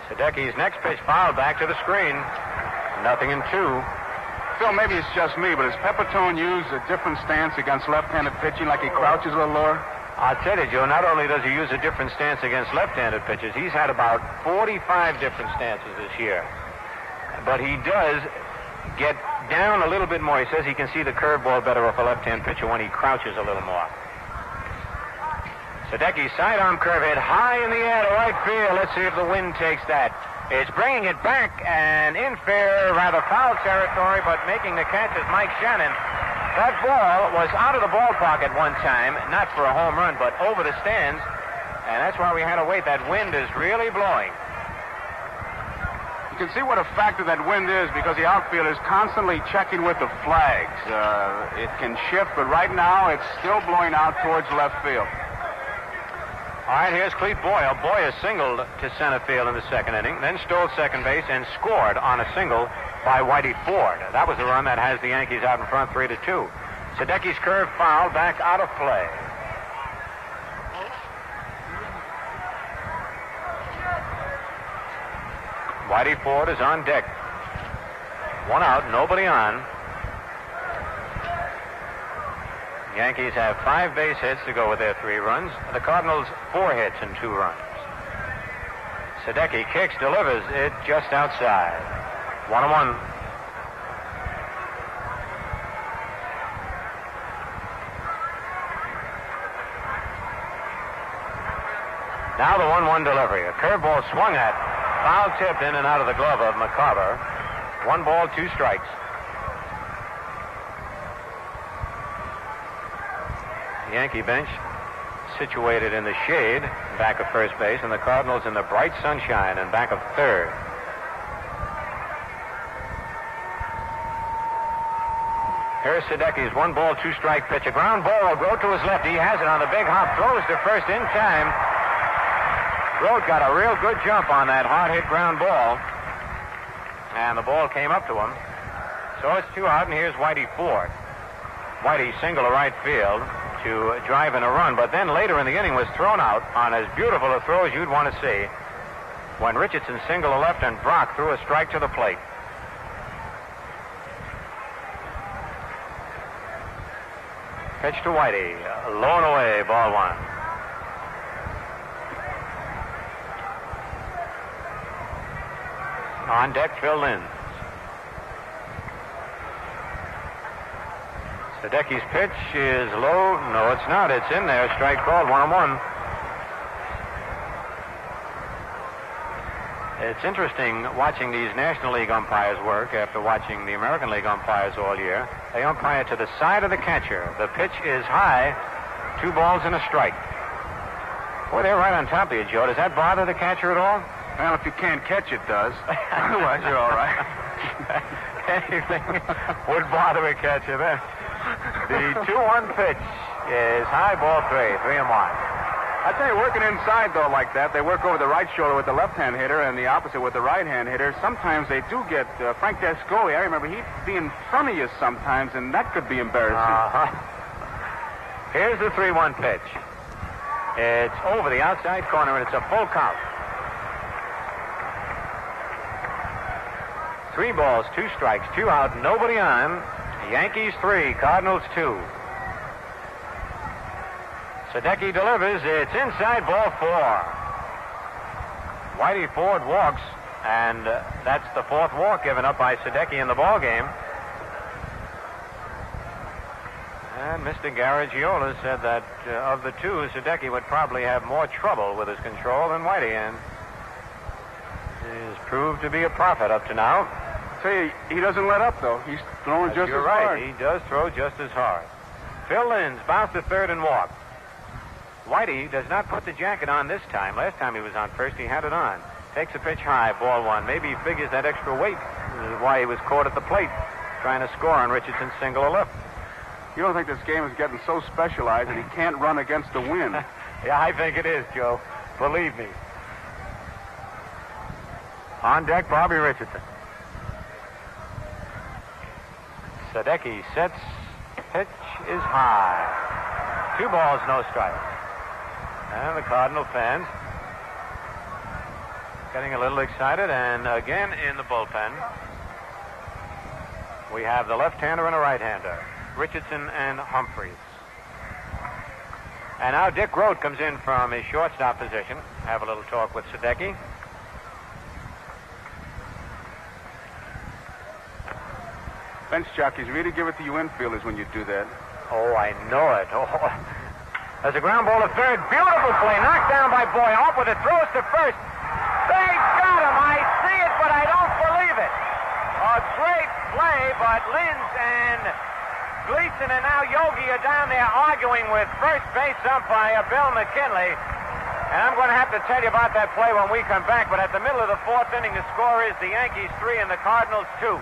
Sadecki's next pitch fouled back to the screen. 0-2. Phil, maybe it's just me, but has Pepitone used a different stance against left-handed pitching, like he crouches a little lower? I'll tell you, Joe, not only does he use a different stance against left-handed pitchers, he's had about 45 different stances this year. But he does get down a little bit more. He says he can see the curveball better off a left-hand pitcher when he crouches a little more. Sadecki's sidearm curve hit high in the air to right field. Let's see if the wind takes that. It's bringing it back and in fair, rather foul territory, but making the catch is Mike Shannon. That ball was out of the ballpark at one time, not for a home run, but over the stands, and that's why we had to wait. That wind is really blowing. You can see what a factor that wind is because the outfield is constantly checking with the flags. It can shift, but right now it's still blowing out towards left field. All right, here's Clete Boyle. Boyle singled to center field in the second inning, then stole second base and scored on a single by Whitey Ford. That was the run that has the Yankees out in front 3-2. Sadecki's curve foul back out of play. Whitey Ford is on deck. One out, nobody on. Yankees have 5 base hits to go with their 3 runs. The Cardinals 4 hits and 2 runs. Sadecki kicks, delivers it just outside. 1-1. Now the 1-1 delivery. A curveball swung at, foul tipped in and out of the glove of McCarver. 1 ball, 2 strikes. The Yankee bench situated in the shade back of first base, and the Cardinals in the bright sunshine in back of third. Here's Sadecki's 1 ball, 2 strike pitch. A ground ball will go to his left. He has it on the big hop. Throws to first in time. Grote got a real good jump on that hard hit ground ball. and the ball came up to him. So it's 2 out, and here's Whitey Ford. Whitey single to right field to drive in a run, but then later in the inning was thrown out on as beautiful a throw as you'd want to see when Richardson single to left and Brock threw a strike to the plate. Pitch to Whitey, low and away, ball 1. On deck, Phil Linz. Sadecki's pitch is low. No, it's not. It's in there. Strike called, 1-1. It's interesting watching these National League umpires work after watching the American League umpires all year. They umpire to the side of the catcher. The pitch is high, 2 balls and a strike. Boy, they're right on top of you, Joe. Does that bother the catcher at all? Well, if you can't catch it, does. Otherwise, you're all right. Anything would bother a catcher then. The 2-1 pitch is high, ball 3, 3-1. I tell you, working inside, though, like that, they work over the right shoulder with the left-hand hitter and the opposite with the right-hand hitter. Sometimes they do get Frank Descoli. I remember he'd be in front of you sometimes, and that could be embarrassing. Here's the 3-1 pitch. It's over the outside corner, and it's a full count. 3 balls, 2 strikes, 2 out, nobody on. Yankees 3, Cardinals 2. Sadecki delivers. It's inside, ball 4. Whitey Ford walks, and that's the 4th walk given up by Sadecki in the ball game. And Mr. Garagiola said that of the 2, Sadecki would probably have more trouble with his control than Whitey, and he's proved to be a prophet up to now. I tell you, he doesn't let up, though. He's throwing just as hard. He does throw just as hard. Phil Linz bounced to third and walked. Whitey does not put the jacket on this time. Last time he was on first, he had it on. Takes a pitch high, ball 1. Maybe he figures that extra weight is why he was caught at the plate trying to score on Richardson's single to left. You don't think this game is getting so specialized that he can't run against the wind? Yeah, I think it is, Joe. Believe me. On deck, Bobby Richardson. Sadecki sets. Pitch is high. 2 balls, no strikes. And the Cardinal fans getting a little excited. And again in the bullpen, we have the left-hander and a right-hander, Richardson and Humphreys. And now Dick Grote comes in from his shortstop position. Have a little talk with Sadecki. Bench jockeys really give it to you infielders when you do that. Oh, I know it. Oh. There's a ground ball to third. Beautiful play. Knocked down by Boy. Off with it. Throws to first. They got him. I see it, but I don't believe it. A great play, but Linz and Gleason and now Yogi are down there arguing with first base umpire Bill McKinley. And I'm going to have to tell you about that play when we come back. But at the middle of the 4th inning, the score is the Yankees 3 and the Cardinals 2.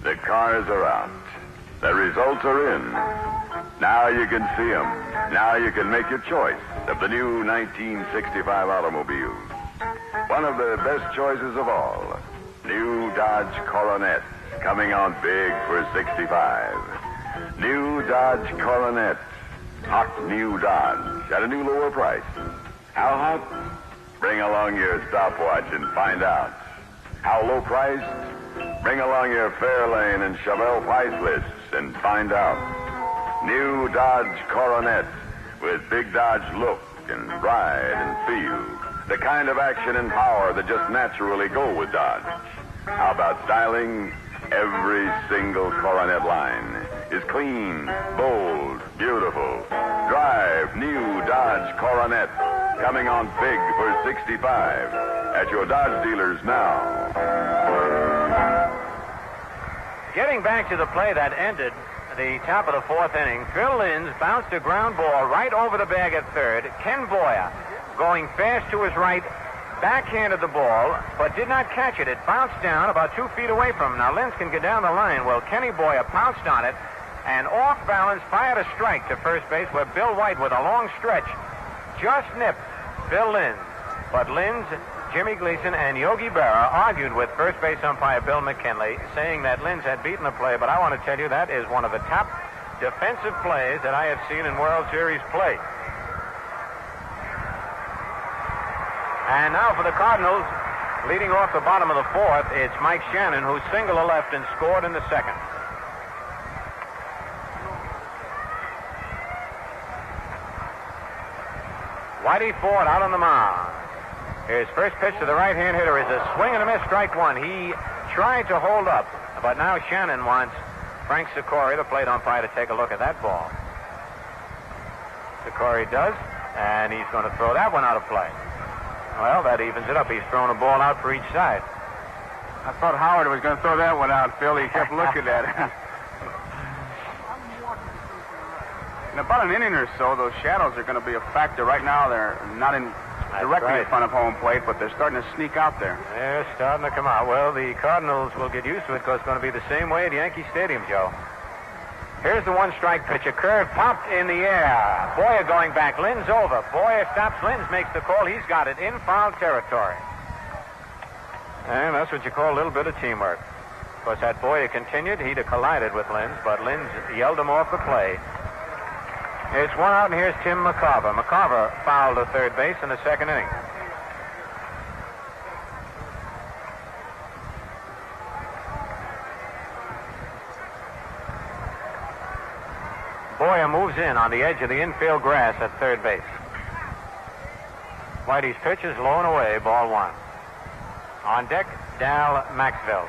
The cars are out. The results are in. Now you can see them. Now you can make your choice of the new 1965 automobiles. One of the best choices of all. New Dodge Coronet coming on big for 65. New Dodge Coronet. Hot new Dodge at a new lower price. How hot? Bring along your stopwatch and find out. How low priced? Bring along your Fairlane and Chevelle price lists and find out. New Dodge Coronet with big Dodge look and ride and feel. The kind of action and power that just naturally go with Dodge. How about styling? Every single Coronet line is clean, bold, beautiful. Drive new Dodge Coronet coming on big for 65 at your Dodge dealers now. Getting back to the play that ended the top of the 4th inning, Phil Linz bounced a ground ball right over the bag at third. Ken Boyer, going fast to his right, backhanded the ball, but did not catch it. It bounced down about 2 feet away from him. Now, Linz can get down the line. Well, Kenny Boyer pounced on it and off balance fired a strike to first base where Bill White, with a long stretch, just nipped Phil Linz. But Linz, Jimmy Gleason, and Yogi Berra argued with first base umpire Bill McKinley, saying that Linz had beaten the play. But I want to tell you that is one of the top defensive plays that I have seen in World Series play. And now for the Cardinals, leading off the bottom of the fourth, it's Mike Shannon, who singled to left and scored in the second. Whitey Ford out on the mound. His first pitch to the right-hand hitter is a swing and a miss, strike one. He tried to hold up, but now Shannon wants Frank Sikori, the plate umpire, to take a look at that ball. Sikori does, and he's going to throw that one out of play. Well, that evens it up. He's thrown a ball out for each side. I thought Howard was going to throw that one out, Phil. He kept looking at it. In about an inning or so, those shadows are going to be a factor. Right now, they're not directly in front of home plate, but they're starting to sneak out there. They're starting to come out. Well, the Cardinals will get used to it because it's going to be the same way at Yankee Stadium, Joe. Here's the one-strike pitch. A curve popped in the air. Boyer going back. Linz over. Boyer stops. Linz makes the call. He's got it in foul territory. And that's what you call a little bit of teamwork. Of course, had Boyer continued, he'd have collided with Linz, but Linz yelled him off the play. It's one out, and here's Tim McCarver. McCarver fouled to third base in the second inning. Boyer moves in on the edge of the infield grass at third base. Whitey's pitch is low and away, ball one. On deck, Dal Maxville.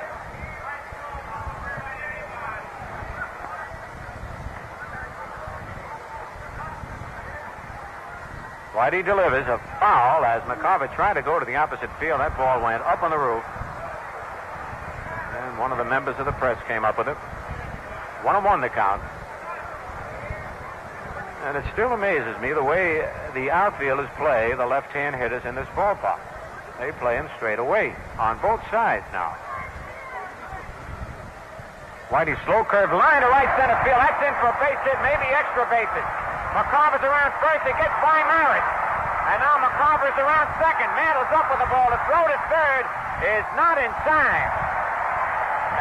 Whitey delivers a foul as McCarver tried to go to the opposite field. That ball went up on the roof. And one of the members of the press came up with it. 1-1 the count. And it still amazes me the way the outfielders play the left-hand hitters in this ballpark. They play them straight away on both sides now. Whitey slow curve line to right center field. That's in for a base hit, maybe extra bases. McCarver's around first. It gets by Maris. And now McCarver's around second. Mantle's up with the ball. The throw to third is not in time.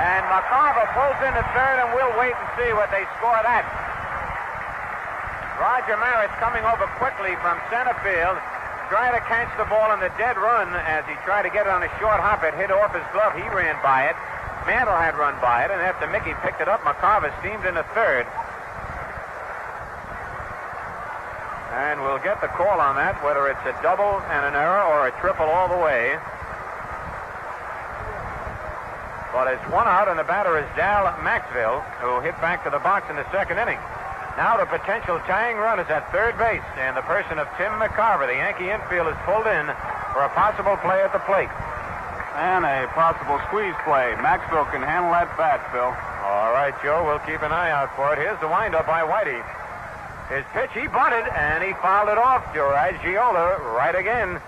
And McCarver pulls into third, and we'll wait and see what they score that. Roger Maris coming over quickly from center field, trying to catch the ball in the dead run as he tried to get it on a short hop. It hit off his glove. He ran by it. Mantle had run by it, and after Mickey picked it up, McCarver steamed into third. And we'll get the call on that, whether it's a double and an error or a triple all the way. But it's one out, and the batter is Dal Maxville, who hit back to the box in the second inning. Now the potential tying run is at third base, and the person of Tim McCarver, the Yankee infield, is pulled in for a possible play at the plate. And a possible squeeze play. Maxville can handle that bat, Phil. All right, Joe, we'll keep an eye out for it. Here's the windup by Whitey. His pitch, he bunted, and he fouled it off. Garagiola right again.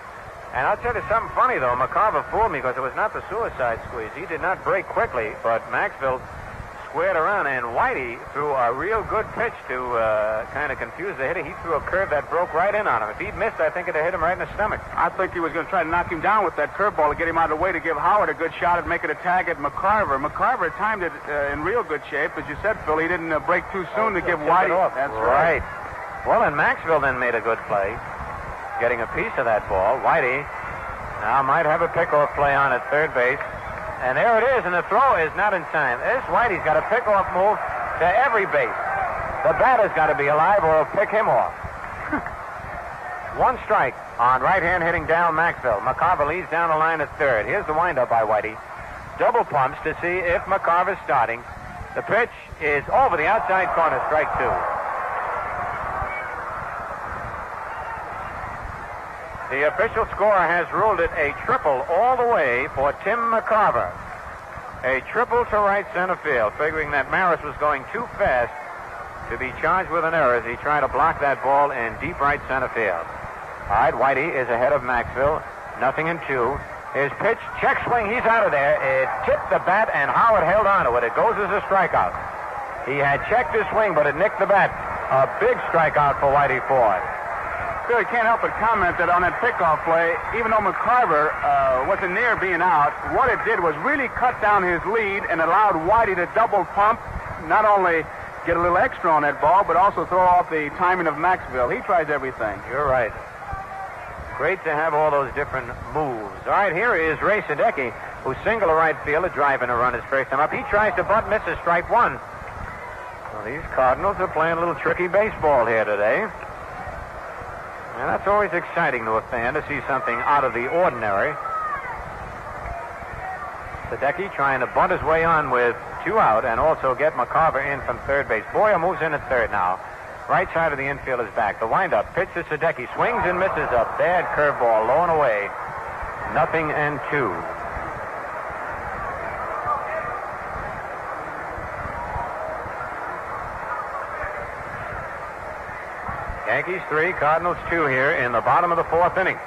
And I'll tell you something funny, though. McCarver fooled me because it was not the suicide squeeze. He did not break quickly, but Maxville squared around, and Whitey threw a real good pitch to kind of confuse the hitter. He threw a curve that broke right in on him. If he'd missed, I think it'd have hit him right in the stomach. I think he was going to try to knock him down with that curveball to get him out of the way to give Howard a good shot at making a tag at McCarver. McCarver timed it in real good shape. As you said, Phil, he didn't break too soon to give Whitey. That's right. Well, and Maxville then made a good play, getting a piece of that ball. Whitey now might have a pickoff play on at third base. And there it is, and the throw is not in time. This Whitey's got a pickoff move to every base. The batter's got to be alive or he'll pick him off. One strike on right-hand hitting down Maxville. McCarver leads down the line at third. Here's the windup by Whitey. Double pumps to see if McCarver's starting. The pitch is over the outside corner, strike two. The official scorer has ruled it a triple all the way for Tim McCarver. A triple to right center field, figuring that Maris was going too fast to be charged with an error as he tried to block that ball in deep right center field. All right, Whitey is ahead of Maxville. 0-2. His pitch, check swing, he's out of there. It tipped the bat, and Howard held on to it. It goes as a strikeout. He had checked his swing, but it nicked the bat. A big strikeout for Whitey Ford. Bill, you can't help but comment that on that pickoff play, even though McCarver wasn't near being out, what it did was really cut down his lead and allowed Whitey to double pump, not only get a little extra on that ball, but also throw off the timing of Maxville. He tries everything. You're right. Great to have all those different moves. All right, here is Ray Sadecki, who single to right field, driving a run his first time up. He tries to bunt, misses, strike one. Well, these Cardinals are playing a little tricky baseball here today. And that's always exciting to a fan to see something out of the ordinary. Sadecki trying to bunt his way on with 2 out and also get McCarver in from third base. Boyer moves in at third now. Right side of the infield is back. The windup, pitch to Sadecki, swings and misses a bad curveball, low and away. 0-2. Yankees 3, Cardinals 2 here in the bottom of the 4th inning.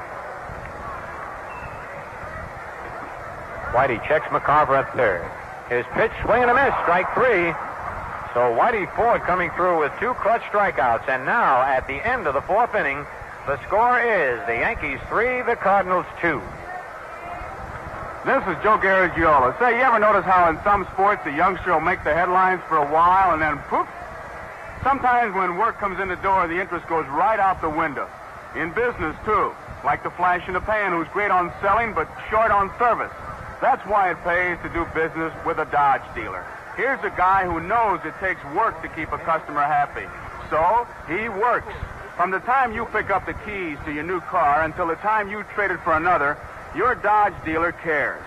Whitey checks McCarver at third. His pitch, swing and a miss, strike 3. So Whitey Ford coming through with 2 clutch strikeouts. And now at the end of the 4th inning, the score is the Yankees 3, the Cardinals 2. This is Joe Garagiola. Say, you ever notice how in some sports a youngster will make the headlines for a while and then poof? Sometimes when work comes in the door, the interest goes right out the window. In business, too. Like the flash in the pan who's great on selling but short on service. That's why it pays to do business with a Dodge dealer. Here's a guy who knows it takes work to keep a customer happy. So, he works. From the time you pick up the keys to your new car until the time you trade it for another, your Dodge dealer cares.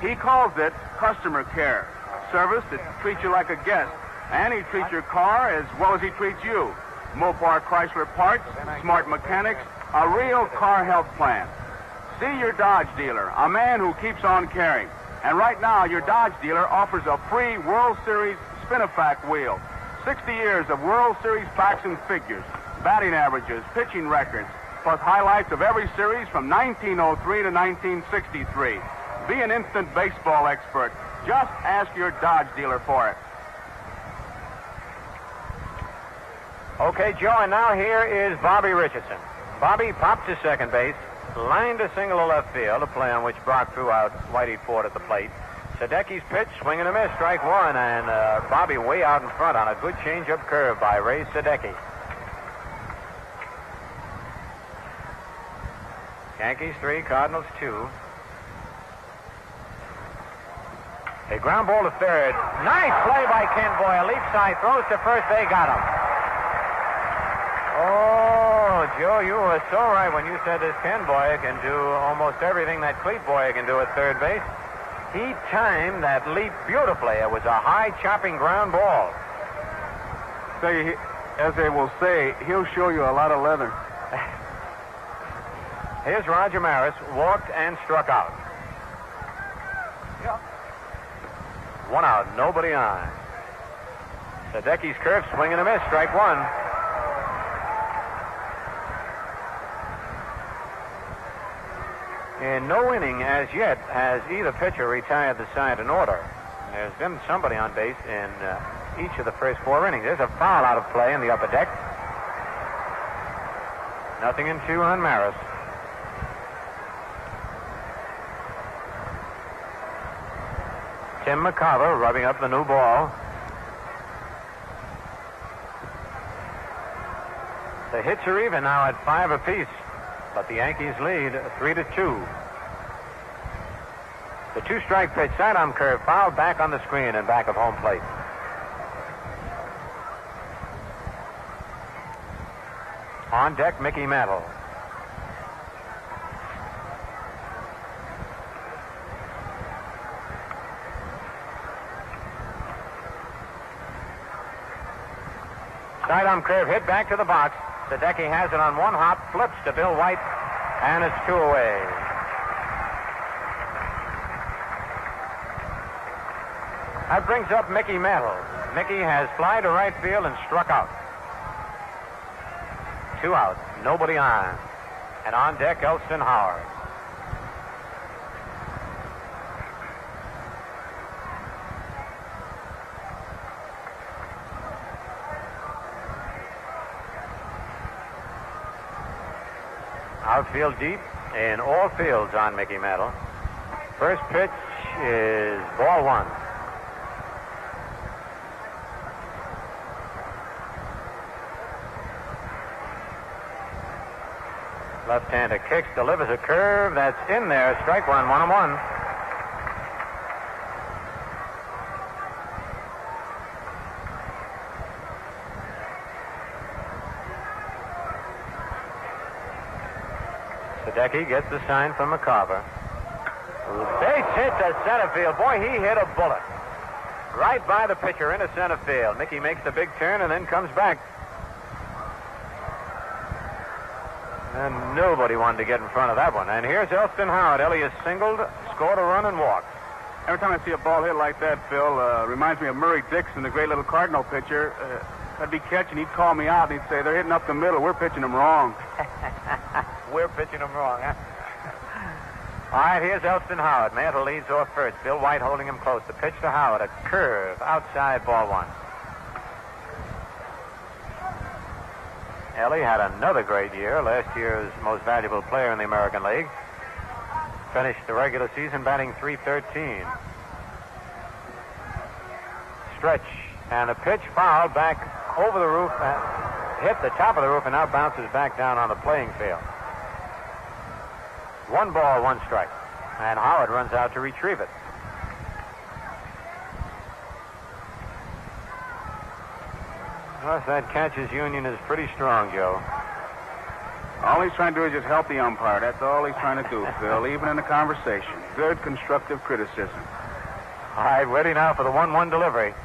He calls it customer care. Service that treats you like a guest. And he treats your car as well as he treats you. Mopar Chrysler parts, smart mechanics, a real car health plan. See your Dodge dealer, a man who keeps on caring. And right now, your Dodge dealer offers a free World Series Spin-a-Fact wheel. 60 years of World Series facts and figures, batting averages, pitching records, plus highlights of every series from 1903 to 1963. Be an instant baseball expert. Just ask your Dodge dealer for it. Okay, Joe, and now here is Bobby Richardson. Bobby popped to second base, lined a single to left field, a play on which Brock threw out Whitey Ford at the plate. Sadecki's pitch, swing and a miss, strike 1, and Bobby way out in front on a good change-up curve by Ray Sadecki. Yankees 3, Cardinals 2. A ground ball to third. Nice play by Ken Boyer. Leap side, throws to first. They got him. Oh, Joe, you were so right when you said this Ken Boyer can do almost everything that Clete Boyer can do at third base. He timed that leap beautifully. It was a high chopping ground ball. Say, as they will say, he'll show you a lot of leather. Here's Roger Maris, walked and struck out. Yeah. 1 out, nobody on. Sadecki's curve, swing and a miss, strike 1. In no inning as yet has either pitcher retired the side in order. There's been somebody on base in each of the first 4 innings. There's a foul out of play in the upper deck. 0-2 on Maris. Tim McCarver rubbing up the new ball. The hits are even now at 5 apiece, but the Yankees lead 3-2. The 2-strike pitch, sidearm curve, fouled back on the screen and back of home plate. On deck, Mickey Mantle. Sidearm curve hit back to the box. Sadecki has it on 1 hop, flips to Bill White, and it's 2 away. That brings up Mickey Mantle. Mickey has fly to right field and struck out. 2 out, nobody on. And on deck, Elston Howard. Outfield deep in all fields on Mickey Mantle. First pitch is ball one. Left-hander kicks, delivers a curve. That's in there. Strike one, 1-1. Sadecki gets the sign from McCarver. Base hit to center field. Boy, he hit a bullet. Right by the pitcher into center field. Mickey makes the big turn and then comes back. And nobody wanted to get in front of that one. And here's Elston Howard. Elliott singled, scored a run, and walked. Every time I see a ball hit like that, Phil, reminds me of Murray Dixon, the great little Cardinal pitcher. I'd be catching, he'd call me out, and he'd say, they're hitting up the middle. We're pitching them wrong. We're pitching them wrong, huh? All right, here's Elston Howard. Mantle leads off first. Bill White holding him close. The pitch to Howard, a curve outside, ball one. Ellie had another great year, last year's most valuable player in the American League. Finished the regular season batting .313. Stretch, and a pitch fouled back over the roof, hit the top of the roof, and now bounces back down on the playing field. 1 ball, 1 strike. And Howard runs out to retrieve it. Well, that catcher's union is pretty strong, Joe. All he's trying to do is just help the umpire. That's all he's trying to do, Phil, even in the conversation. Good constructive criticism. All right, ready now for the 1-1 delivery.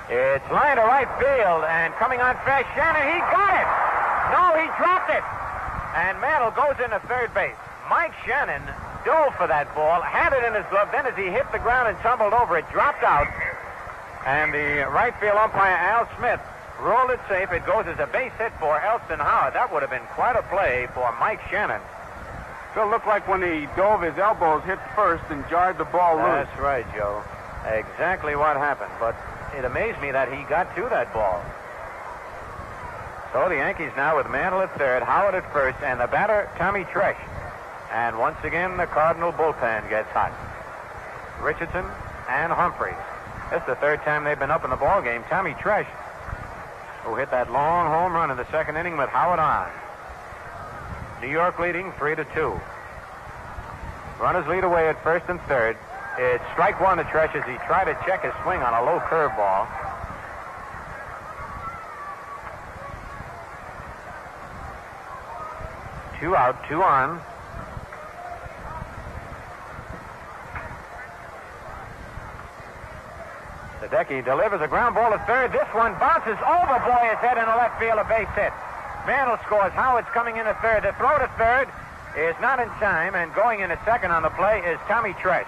It's line to right field, and coming on fast, Shannon, he got it! No, he dropped it! And Mantle goes into third base. Mike Shannon dove for that ball, had it in his glove, then as he hit the ground and tumbled over, it dropped out. And the right field umpire, Al Smith, ruled it safe. It goes as a base hit for Elston Howard. That would have been quite a play for Mike Shannon. Phil, looked like when he dove, his elbows hit first and jarred the ball loose. That's right, Joe. Exactly what happened. But it amazed me that he got to that ball. So the Yankees now with Mantle at third, Howard at first, and the batter, Tommy Tresh. And once again, the Cardinal bullpen gets hot. Richardson and Humphreys. That's the third time they've been up in the ball game. Tommy Tresh, who hit that long home run in the second inning with Howard on. New York leading 3-2. Runners lead away at first and third. It's strike one to Tresh as he tried to check his swing on a low curveball. Two out, 2 on. Sadecki delivers a ground ball to third. This one bounces over Boyer's head in the left field, a base hit. Mantle scores. Howard's coming into third. The throw to third is not in time, and going into second on the play is Tommy Tresh.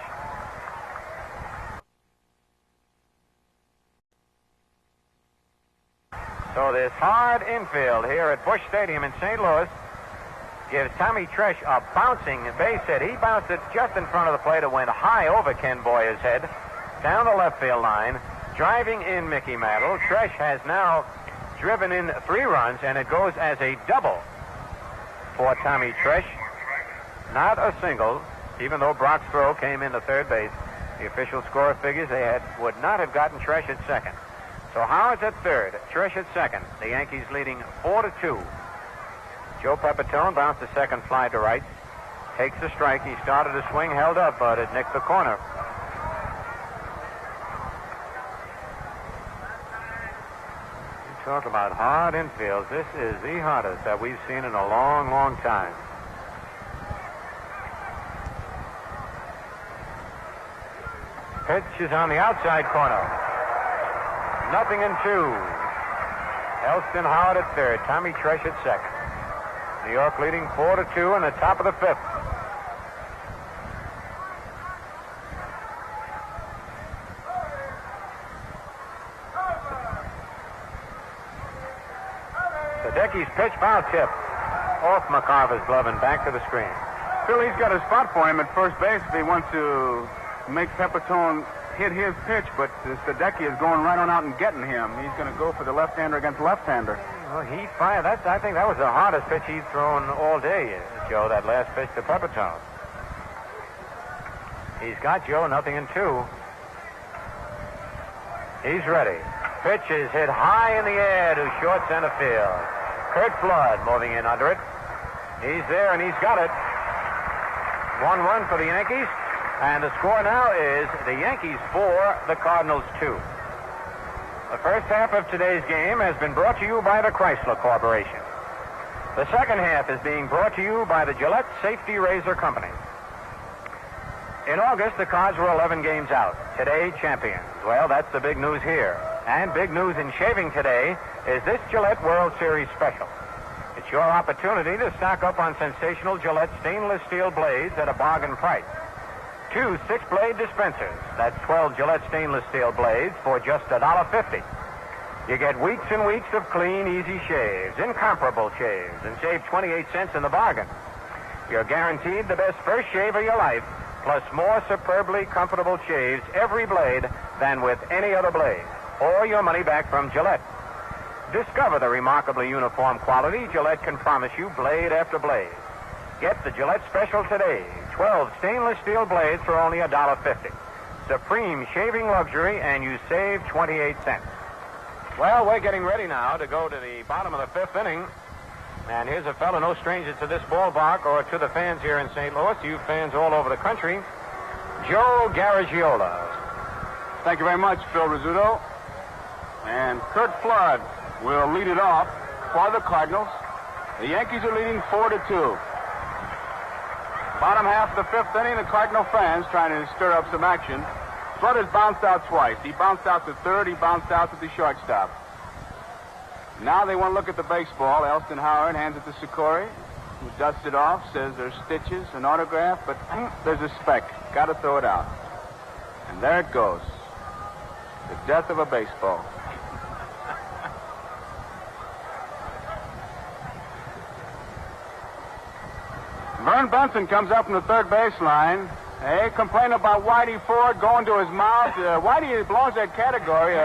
So this hard infield here at Busch Stadium in St. Louis gives Tommy Tresh a bouncing base hit. He bounced it just in front of the plate. It went high over Ken Boyer's head, down the left field line, driving in Mickey Mantle. Tresh has now driven in 3 runs, and it goes as a double for Tommy Tresh. Not a single, even though Brock's throw came into third base. The official score figures they would not have gotten Tresh at second. So Howard's at third, Tresh at second. The Yankees leading 4-2. Joe Pepitone bounced the second fly to right. Takes the strike. He started to swing, held up, but it nicked the corner. Talk about hard infields. This is the hottest that we've seen in a long, long time. Pitch is on the outside corner. 0-2. Elston Howard at third. Tommy Tresh at second. New York leading 4-2 in the top of the 5th. Sadecki's pitch, foul tip off McCarver's glove and back to the screen. Phil, he's got a spot for him at first base if he wants to make Pepitone hit his pitch, but Sadecki is going right on out and getting him. He's going to go for the left-hander against left-hander. Well, he fired. I think that was the hardest pitch he's thrown all day, Joe, that last pitch to Peppertone. He's got Joe 0-2. He's ready. Pitch is hit high in the air to short center field. Curt Flood moving in under it. He's there, and he's got it. 1-1 for the Yankees. And the score now is the Yankees 4, the Cardinals 2. The first half of today's game has been brought to you by the Chrysler Corporation. The second half is being brought to you by the Gillette Safety Razor Company. In August, the Cards were 11 games out. Today, champions. Well, that's the big news here. And big news in shaving today is this Gillette World Series special. It's your opportunity to stock up on sensational Gillette stainless steel blades at a bargain price. 2 6-blade dispensers. That's 12 Gillette stainless steel blades for just $1.50. You get weeks and weeks of clean, easy shaves, incomparable shaves, and save 28 cents in the bargain. You're guaranteed the best first shave of your life, plus more superbly comfortable shaves every blade than with any other blade, or your money back from Gillette. Discover the remarkably uniform quality Gillette can promise you blade after blade. Get the Gillette special today. 12 stainless steel blades for only $1.50. Supreme shaving luxury, and you save 28 cents. Well, we're getting ready now to go to the bottom of the fifth inning. And here's a fellow no stranger to this ballpark or to the fans here in St. Louis, you fans all over the country, Joe Garagiola. Thank you very much, Phil Rizzuto. And Curt Flood will lead it off for the Cardinals. The Yankees are leading 4-2. Bottom half of the fifth inning, the Cardinal fans trying to stir up some action. Flood has bounced out twice. He bounced out to third, he bounced out to the shortstop. Now they want to look at the baseball. Elston Howard hands it to Sikori, who dusts it off, says there's stitches, an autograph, but there's a speck. Got to throw it out. And there it goes. The death of a baseball. Vern Benson comes up from the third baseline. Hey, complaining about Whitey Ford going to his mouth. Whitey belongs to that category.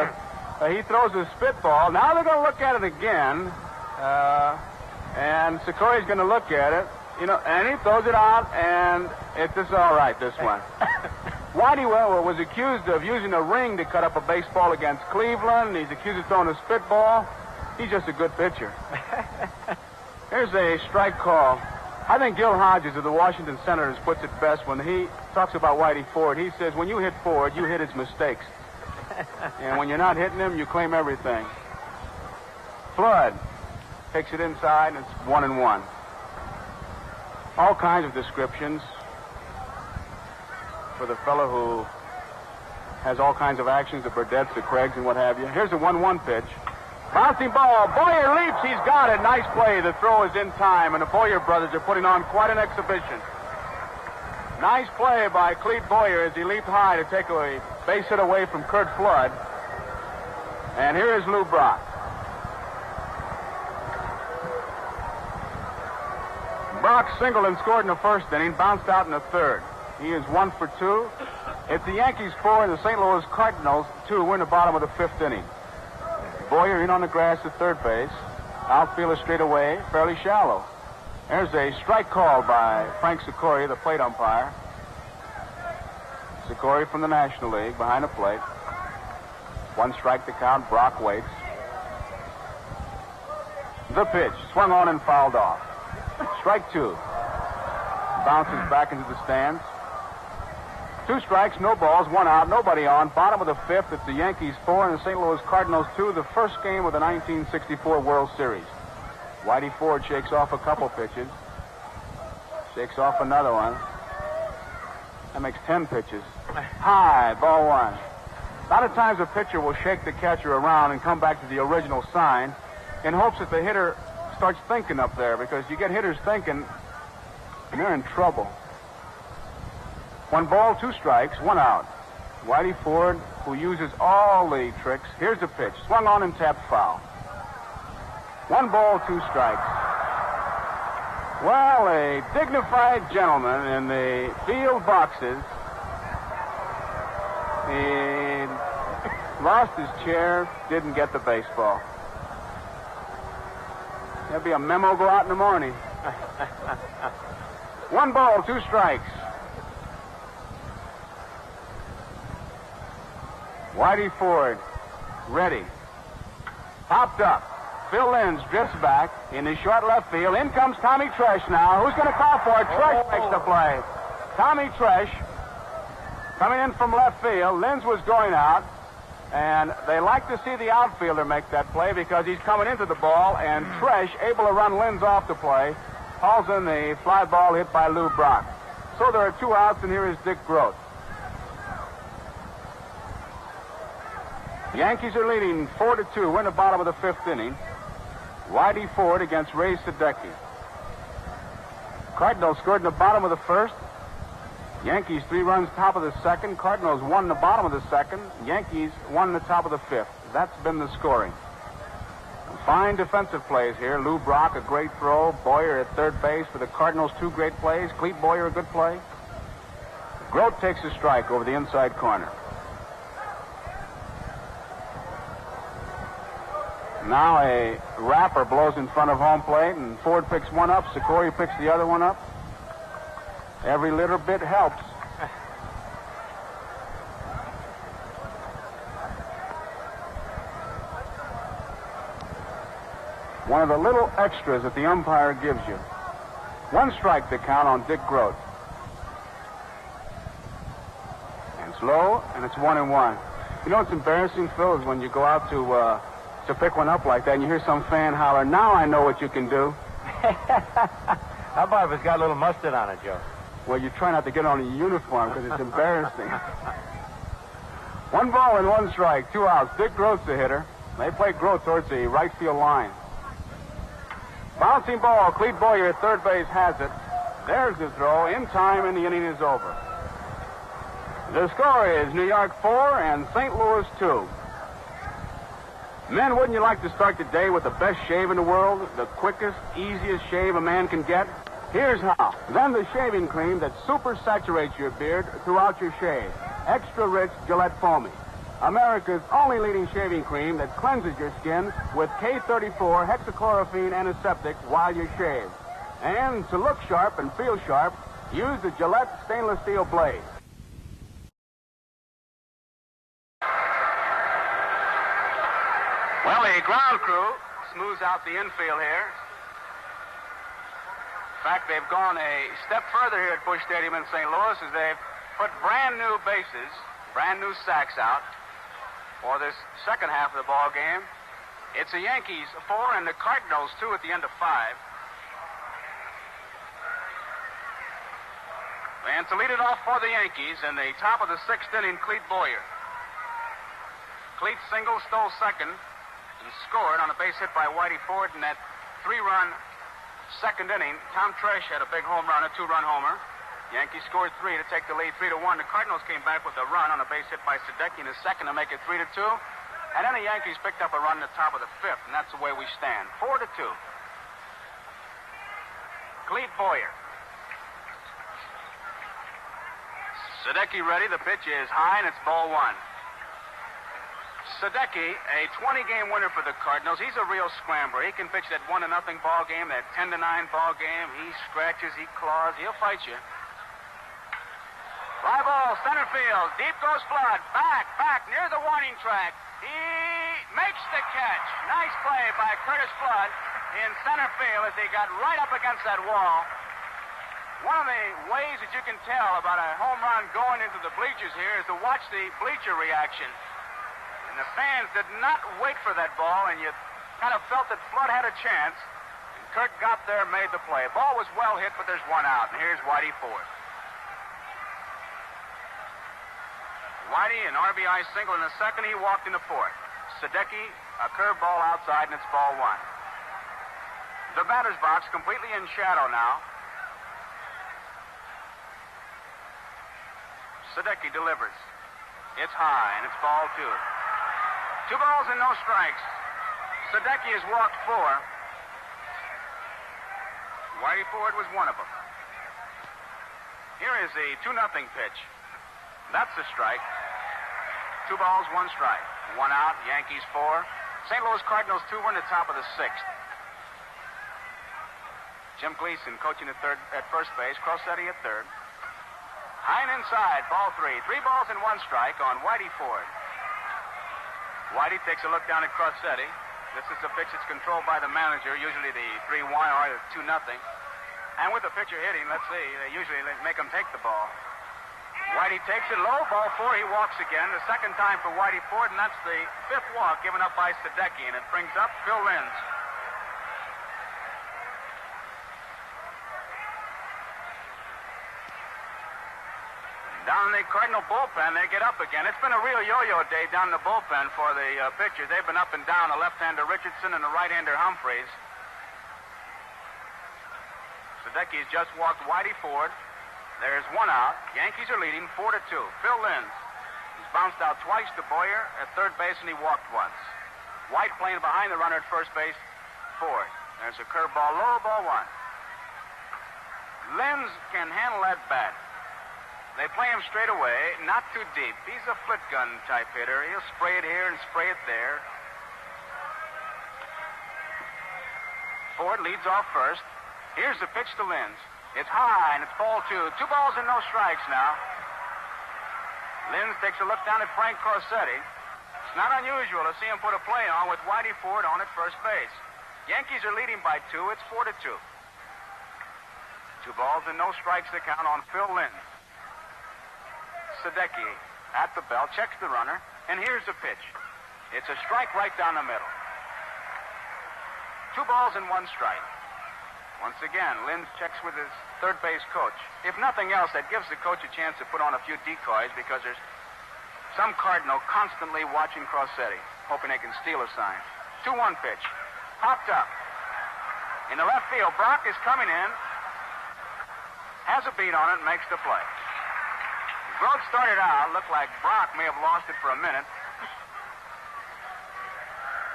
He throws a spitball. Now they're going to look at it again. And Sikori's going to look at it. You know, and he throws it out, and it's just all right, this one. Whitey was accused of using a ring to cut up a baseball against Cleveland. He's accused of throwing a spitball. He's just a good pitcher. Here's a strike call. I think Gil Hodges of the Washington Senators puts it best when he talks about Whitey Ford. He says, when you hit Ford, you hit his mistakes. And when you're not hitting him, you claim everything. Flood takes it inside, and it's 1-1. All kinds of descriptions for the fellow who has all kinds of actions, the Burdett's, the Craigs, and what have you. Here's a 1-1 pitch. Bouncing ball. Boyer leaps. He's got it. Nice play. The throw is in time, and the Boyer brothers are putting on quite an exhibition. Nice play by Clete Boyer as he leaped high to take a base hit away from Curt Flood. And here is Lou Brock. Brock singled and scored in the first inning, bounced out in the third. He is 1 for 2. It's the Yankees 4 and the St. Louis Cardinals 2. We're in the bottom of the fifth inning. Boyer in on the grass at third base. Outfielder straight away, fairly shallow. There's a strike call by Frank Sikori, the plate umpire. Sikori from the National League behind the plate. 1 strike to count. Brock waits. The pitch swung on and fouled off. Strike 2. Bounces back into the stands. 2 strikes, no balls, 1 out, nobody on. Bottom of the fifth, it's the Yankees 4 and the St. Louis Cardinals 2, the first game of the 1964 World Series. Whitey Ford shakes off a couple pitches. Shakes off another one. That makes 10 pitches. High, ball 1. A lot of times a pitcher will shake the catcher around and come back to the original sign in hopes that the hitter starts thinking up there, because you get hitters thinking and they're in trouble. 1 ball, 2 strikes, 1 out. Whitey Ford, who uses all the tricks. Here's the pitch. Swung on and tapped foul. 1 ball, 2 strikes. Well, a dignified gentleman in the field boxes. He lost his chair, didn't get the baseball. There'll be a memo go out in the morning. 1 ball, 2 strikes. Whitey Ford, ready. Popped up. Phil Linz drifts back in the short left field. In comes Tommy Tresh now. Who's going to call for it? Tresh makes the play. Tommy Tresh coming in from left field. Linz was going out. And they like to see the outfielder make that play because he's coming into the ball, and Tresh, able to run Linz off the play, hauls in the fly ball hit by Lou Brock. So there are 2 outs, and here is Dick Groth. The Yankees are leading 4-2. We're in the bottom of the 5th inning. Whitey Ford against Ray Sadecki. Cardinals scored in the bottom of the 1st. Yankees 3 runs top of the 2nd. Cardinals 1 in the bottom of the 2nd. Yankees 1 in the top of the 5th. That's been the scoring. Fine defensive plays here. Lou Brock, a great throw. Boyer at third base for the Cardinals, 2 great plays. Clete Boyer, a good play. Grote takes a strike over the inside corner. Now a wrapper blows in front of home plate, and Ford picks one up. Sikori picks the other one up. Every little bit helps. One of the little extras that the umpire gives you. 1 strike to count on Dick Grote. And it's low, and it's 1-1. You know what's embarrassing, Phil, is when you go out to pick one up like that, and you hear some fan holler, "Now I know what you can do." How about if it's got a little mustard on it, Joe? Well, you try not to get on a uniform because it's embarrassing. 1 ball and 1 strike, 2 outs. Dick Grote's the hitter. They play Grote towards the right field line. Bouncing ball. Clete Boyer at third base has it. There's the throw. In time, and the inning is over. The score is New York 4 and St. Louis 2. Men, wouldn't you like to start the day with the best shave in the world? The quickest, easiest shave a man can get? Here's how. Then the shaving cream that super saturates your beard throughout your shave. Extra rich Gillette Foamy. America's only leading shaving cream that cleanses your skin with K34 hexachlorophene antiseptic while you shave. And to look sharp and feel sharp, use the Gillette stainless steel blade. Well, the ground crew smooths out the infield here. In fact, they've gone a step further here at Busch Stadium in St. Louis as they've put brand new bases, brand new sacks out for this second half of the ball game. It's the Yankees 4 and the Cardinals 2 at the end of 5. And to lead it off for the Yankees in the top of the 6th inning, Clete Boyer. Clete single, stole second, and scored on a base hit by Whitey Ford in that 3-run second inning. Tom Tresh had a big home run, a 2-run homer. Yankees scored 3 to take the lead 3-1. The Cardinals came back with a run on a base hit by Sadecki in the second to make it 3-2. And then the Yankees picked up a run in the top of the 5th, and that's the way we stand. 4-2. Clete Boyer. Sadecki ready. The pitch is high, and it's ball 1. Sadecki, a 20-game winner for the Cardinals. He's a real scrambler. He can pitch that 1-0 ball game, that 10-9 ball game. He scratches, he claws, he'll fight you. Fly ball, center field. Deep goes Flood. Back, near the warning track. He makes the catch. Nice play by Curtis Flood in center field as he got right up against that wall. One of the ways that you can tell about a home run going into the bleachers here is to watch the bleacher reaction. And the fans did not wait for that ball, and you kind of felt that Flood had a chance. And Kurt got there, made the play. Ball was well hit, but there's 1 out. And here's Whitey Ford. Whitey, an RBI single in the second. He walked in the 4th. Sadecki, a curveball outside, and it's ball 1. The batter's box completely in shadow now. Sadecki delivers. It's high, and it's ball 2. 2 balls and no strikes. Sadecki has walked 4. Whitey Ford was one of them. Here is the 2-0 pitch. That's the strike. 2 balls, 1 strike. 1 out, Yankees 4. St. Louis Cardinals 2 were in the top of the 6th. Jim Gleason coaching at first base. Crossetti at third. Hine inside, ball 3. 3 balls and 1 strike on Whitey Ford. Whitey takes a look down at Crossetti. This is a pitch that's controlled by the manager, usually the 3-1 or the 2-0. And with the pitcher hitting, let's see, they usually make him take the ball. Whitey takes it low, ball 4, he walks again. The second time for Whitey Ford, and that's the 5th walk given up by Sadecki, and it brings up Phil Linz. Down in the Cardinal bullpen, they get up again. It's been a real yo-yo day down in the bullpen for the pitchers. They've been up and down, the left-hander Richardson and the right-hander Humphreys. Sadecki's just walked Whitey Ford. There's 1 out. Yankees are leading 4-2. Phil Linz. He's bounced out twice to Boyer at third base, and he walked once. White playing behind the runner at first base. Ford. There's a curveball low, ball 1. Linz can handle that bat. They play him straight away, not too deep. He's a flit gun type hitter. He'll spray it here and spray it there. Ford leads off first. Here's the pitch to Linz. It's high, and it's ball 2. 2 balls and no strikes now. Linz takes a look down at Frank Crossetti. It's not unusual to see him put a play on with Whitey Ford on at first base. Yankees are leading by 2. It's 4-2. 2 balls and no strikes to count on Phil Linz. Sadecki at the bell, checks the runner, and here's the pitch. It's a strike right down the middle. 2 balls and 1 strike. Once again, Linz checks with his third base coach. If nothing else, that gives the coach a chance to put on a few decoys because there's some Cardinal constantly watching Crossetti, hoping they can steal a sign. 2-1 pitch. Popped up. In the left field, Brock is coming in, has a beat on it, and makes the play. Grote started out. Looked like Brock may have lost it for a minute.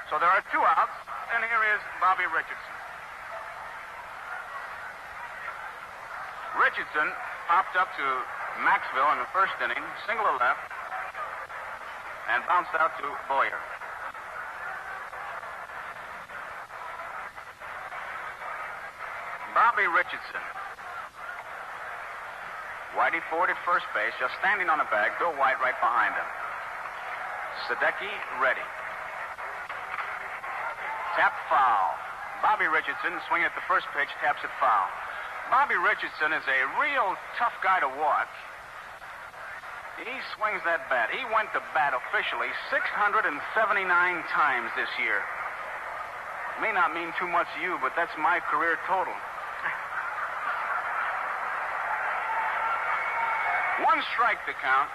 So there are 2 outs, and here is Bobby Richardson. Richardson popped up to Maxville in the first inning, single to left, and bounced out to Boyer. Bobby Richardson. Whitey Ford at first base, just standing on the bag. Bill White right behind him. Sadecki ready. Tap foul. Bobby Richardson swinging at the first pitch, taps it foul. Bobby Richardson is a real tough guy to watch. He swings that bat. He went to bat officially 679 times this year. May not mean too much to you, but that's my career total. 1 strike to count.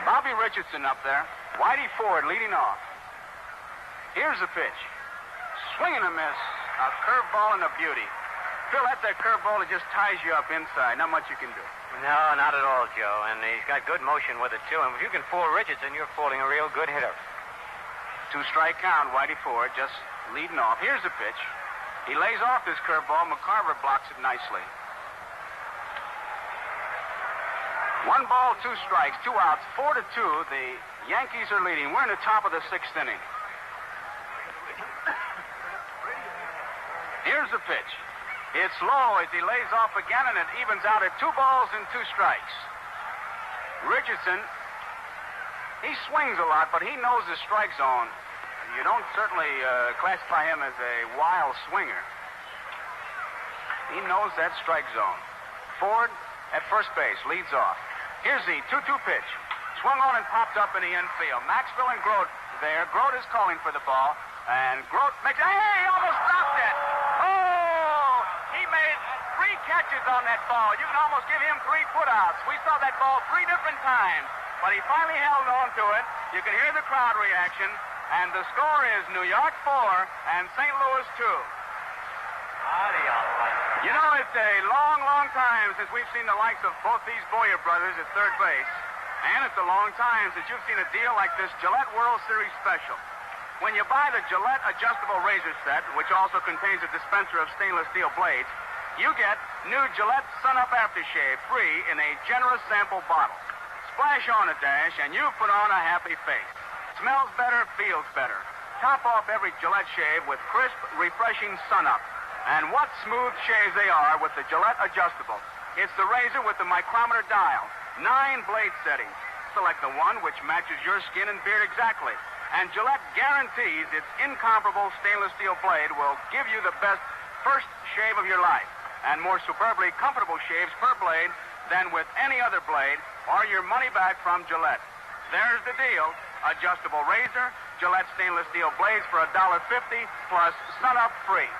Bobby Richardson up there. Whitey Ford leading off. Here's the pitch. Swing and a miss. A curveball and a beauty. Phil, that's that curveball that just ties you up inside. Not much you can do. No, not at all, Joe. And he's got good motion with it, too. And if you can fool Richardson, you're fooling a real good hitter. 2 strike count. Whitey Ford just leading off. Here's the pitch. He lays off this curveball. McCarver blocks it nicely. 1 ball, 2 strikes, 2 outs, 4-2. The Yankees are leading. We're in the top of the 6th inning. Here's the pitch. It's low as he lays off again, and it evens out at 2 balls and 2 strikes. Richardson, he swings a lot, but he knows the strike zone. You don't certainly classify him as a wild swinger. He knows that strike zone. Ford at first base, leads off. Here's the 2-2 pitch. Swung on and popped up in the infield. Maxville and Grote there. Grote is calling for the ball, and Grote makes... Hey, he almost dropped it! Oh! He made 3 catches on that ball. You can almost give him 3 putouts. We saw that ball 3 different times, but he finally held on to it. You can hear the crowd reaction, and the score is New York 4 and St. Louis 2. You know, it's a long, long time since we've seen the likes of both these Boyer brothers at third base. And it's a long time since you've seen a deal like this Gillette World Series special. When you buy the Gillette adjustable razor set, which also contains a dispenser of stainless steel blades, you get new Gillette Sun-Up Aftershave free in a generous sample bottle. Splash on a dash, and you put on a happy face. Smells better, feels better. Top off every Gillette shave with crisp, refreshing Sun-Up. And what smooth shaves they are with the Gillette Adjustable. It's the razor with the micrometer dial. 9 blade settings. Select the one which matches your skin and beard exactly. And Gillette guarantees its incomparable stainless steel blade will give you the best first shave of your life. And more superbly comfortable shaves per blade than with any other blade, or your money back from Gillette. There's the deal. Adjustable razor, Gillette stainless steel blades for $1.50 plus Sun-Up free.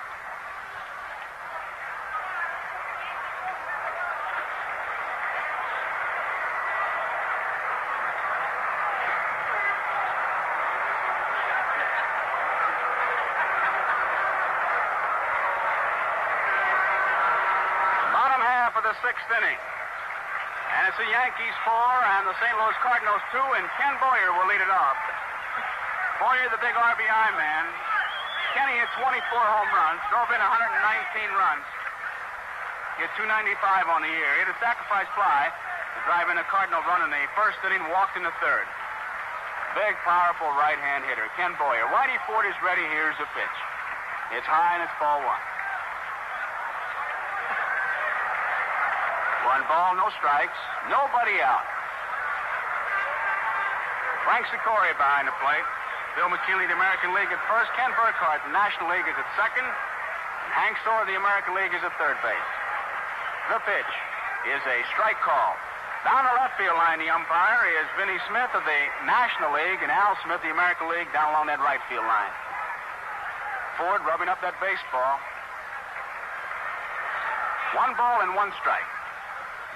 Bottom half of the 6th inning. And it's the Yankees 4 and the St. Louis Cardinals 2, and Ken Boyer will lead it off. Boyer, the big RBI man. Kenny hit 24 home runs, drove in 119 runs. He hit 295 on the year. He hit a sacrifice fly to drive in a Cardinal run in the 1st inning, walked in the 3rd. Big, powerful right-hand hitter, Ken Boyer. Whitey Ford is ready. Here's the pitch. It's high and it's ball 1. 1 ball, no strikes, nobody out. Frank Sikoria behind the plate. Bill McKinley, the American League at first. Ken Burkhardt, the National League, is at second. And Hank Soar, the American League, is at third base. The pitch is a strike call. Down the left field line, the umpire is Vinnie Smith of the National League, and Al Smith, the American League, down along that right field line. Ford rubbing up that baseball. 1 ball and 1 strike.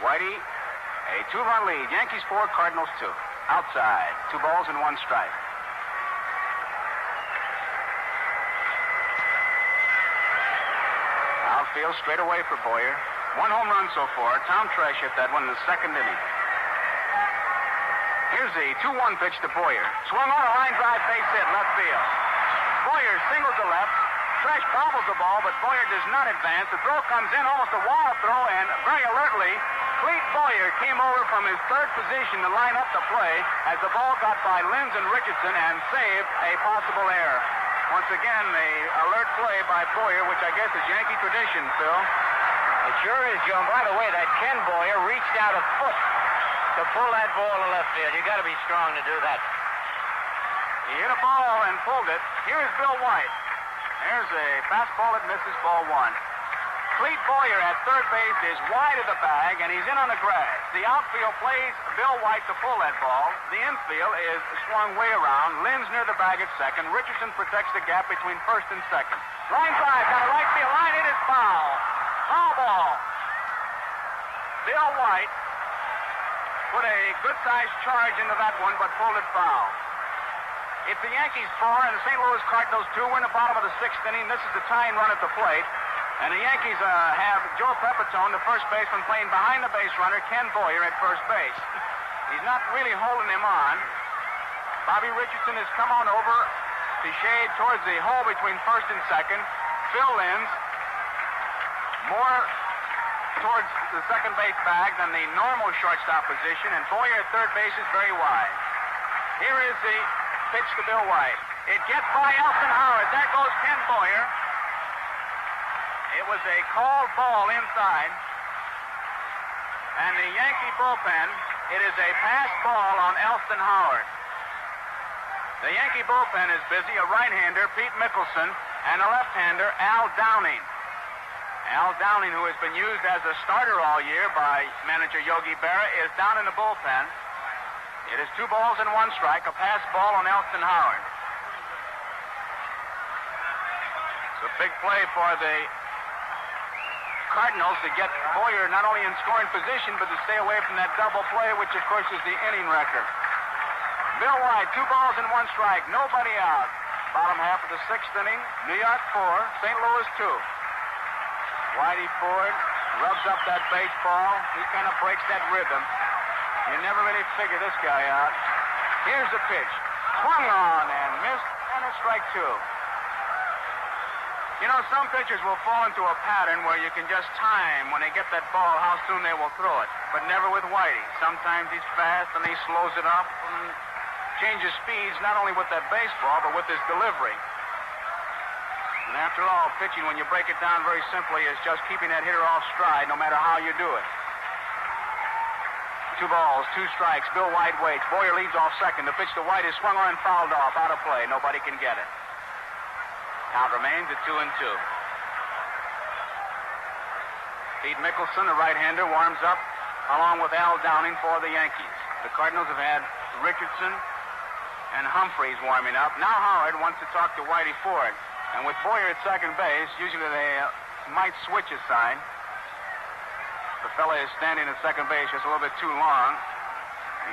Whitey, a 2-run lead. Yankees 4, Cardinals 2. Outside, 2 balls and 1 strike. Outfield straight away for Boyer. 1 home run so far. Tom Tresh hit that one in the 2nd inning. Here's the 2-1 pitch to Boyer. Swung on a line drive, base hit, left field. Boyer singles to left. Tresh bobbles the ball, but Boyer does not advance. The throw comes in, almost a wild throw, and very alertly, Clete Boyer came over from his 3rd position to line up the play as the ball got by Linz and Richardson and saved a possible error. Once again, the alert play by Boyer, which I guess is Yankee tradition, Phil. It sure is, Joe. And by the way, that Ken Boyer reached out a foot to pull that ball to left field. You got to be strong to do that. He hit a ball and pulled it. Here's Bill White. There's a fastball that misses, ball 1. Clete Boyer at third base is wide of the bag, and he's in on the grass. The outfield plays Bill White to pull that ball. The infield is swung way around. Lynn's near the bag at second. Richardson protects the gap between first and second. Line drive down the right field line. It is foul. Foul ball. Bill White put a good-sized charge into that one, but pulled it foul. It's the Yankees 4 and the St. Louis Cardinals 2. We're in the bottom of the 6th inning. This is the tying run at the plate. And the Yankees have Joe Pepitone, the first baseman, playing behind the base runner, Ken Boyer, at first base. He's not really holding him on. Bobby Richardson has come on over to shade towards the hole between first and second. Phil Linz more towards the second base bag than the normal shortstop position, and Boyer at third base is very wide. Here is the pitch to Bill White. It gets by Elson Howard. There goes Ken Boyer. It was a called ball inside. And the Yankee bullpen, it is a pass ball on Elston Howard. The Yankee bullpen is busy. A right-hander, Pete Mickelson, and a left-hander, Al Downing. Al Downing, who has been used as a starter all year by manager Yogi Berra, is down in the bullpen. It is 2 balls and 1 strike, a pass ball on Elston Howard. It's a big play for the Cardinals to get Boyer not only in scoring position, but to stay away from that double play, which, of course, is the inning record. Bill White, 2 balls and 1 strike, nobody out. Bottom half of the 6th inning, New York 4, St. Louis 2. Whitey Ford rubs up that baseball. He kind of breaks that rhythm. You never really figure this guy out. Here's the pitch. Swung on and missed, and a strike 2. You know, some pitchers will fall into a pattern where you can just time when they get that ball how soon they will throw it, but never with Whitey. Sometimes he's fast and he slows it up, and changes speeds not only with that baseball, but with his delivery. And after all, pitching, when you break it down very simply, is just keeping that hitter off stride no matter how you do it. 2 balls, 2 strikes. Bill White waits. Boyer leads off second. The pitch to White is swung on and fouled off. Out of play. Nobody can get it. Count remains at 2-2. Pete Mickelson, the right-hander, warms up along with Al Downing for the Yankees. The Cardinals have had Richardson and Humphreys warming up. Now Howard wants to talk to Whitey Ford. And with Boyer at second base, usually they might switch a side. The fella is standing at second base just a little bit too long.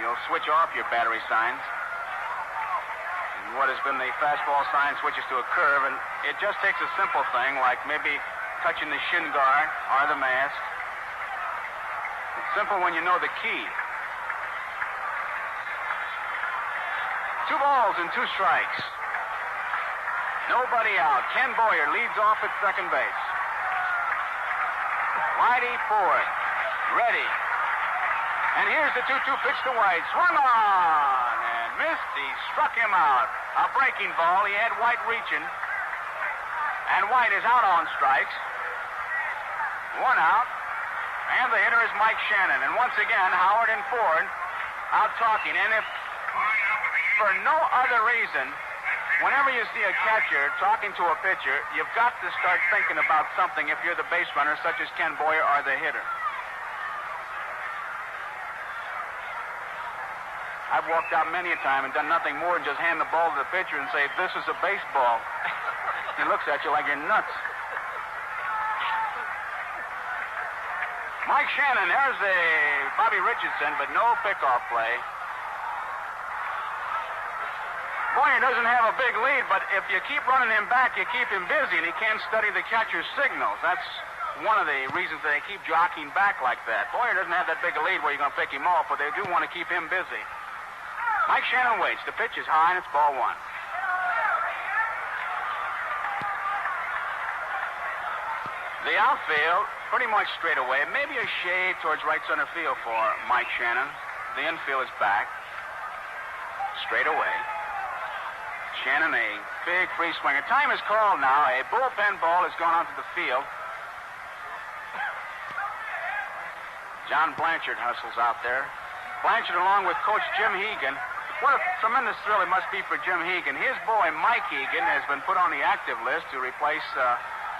You'll switch off your battery signs. And what has been the fastball sign switches to a curve, and it just takes a simple thing like maybe touching the shin guard or the mask. It's simple when you know the key. 2 balls and 2 strikes. Nobody out. Ken Boyer leads off at second base. Whitey Ford, ready. And here's the 2-2 pitch to White. Swung on and missed. He struck him out. A breaking ball. He had White reaching. And White is out on strikes. 1 out. And the hitter is Mike Shannon. And once again, Howard and Ford out talking. And if for no other reason, whenever you see a catcher talking to a pitcher, you've got to start thinking about something if you're the base runner, such as Ken Boyer or the hitter. I've walked out many a time and done nothing more than just hand the ball to the pitcher and say, "This is a baseball." He looks at you like you're nuts. Mike Shannon, there's a Bobby Richardson, but no pickoff play. Boyer doesn't have a big lead, but if you keep running him back, you keep him busy, and he can't study the catcher's signals. That's one of the reasons they keep jockeying back like that. Boyer doesn't have that big a lead where you're going to pick him off, but they do want to keep him busy. Mike Shannon waits. The pitch is high, and it's ball 1. The outfield, pretty much straight away, maybe a shade towards right center field for Mike Shannon. The infield is back. Straight away. Shannon, a big free swinger. Time is called now. A bullpen ball has gone onto the field. John Blanchard hustles out there. Blanchard along with Coach Jim Hegan. What a tremendous thrill it must be for Jim Hegan. His boy, Mike Hegan, has been put on the active list to replace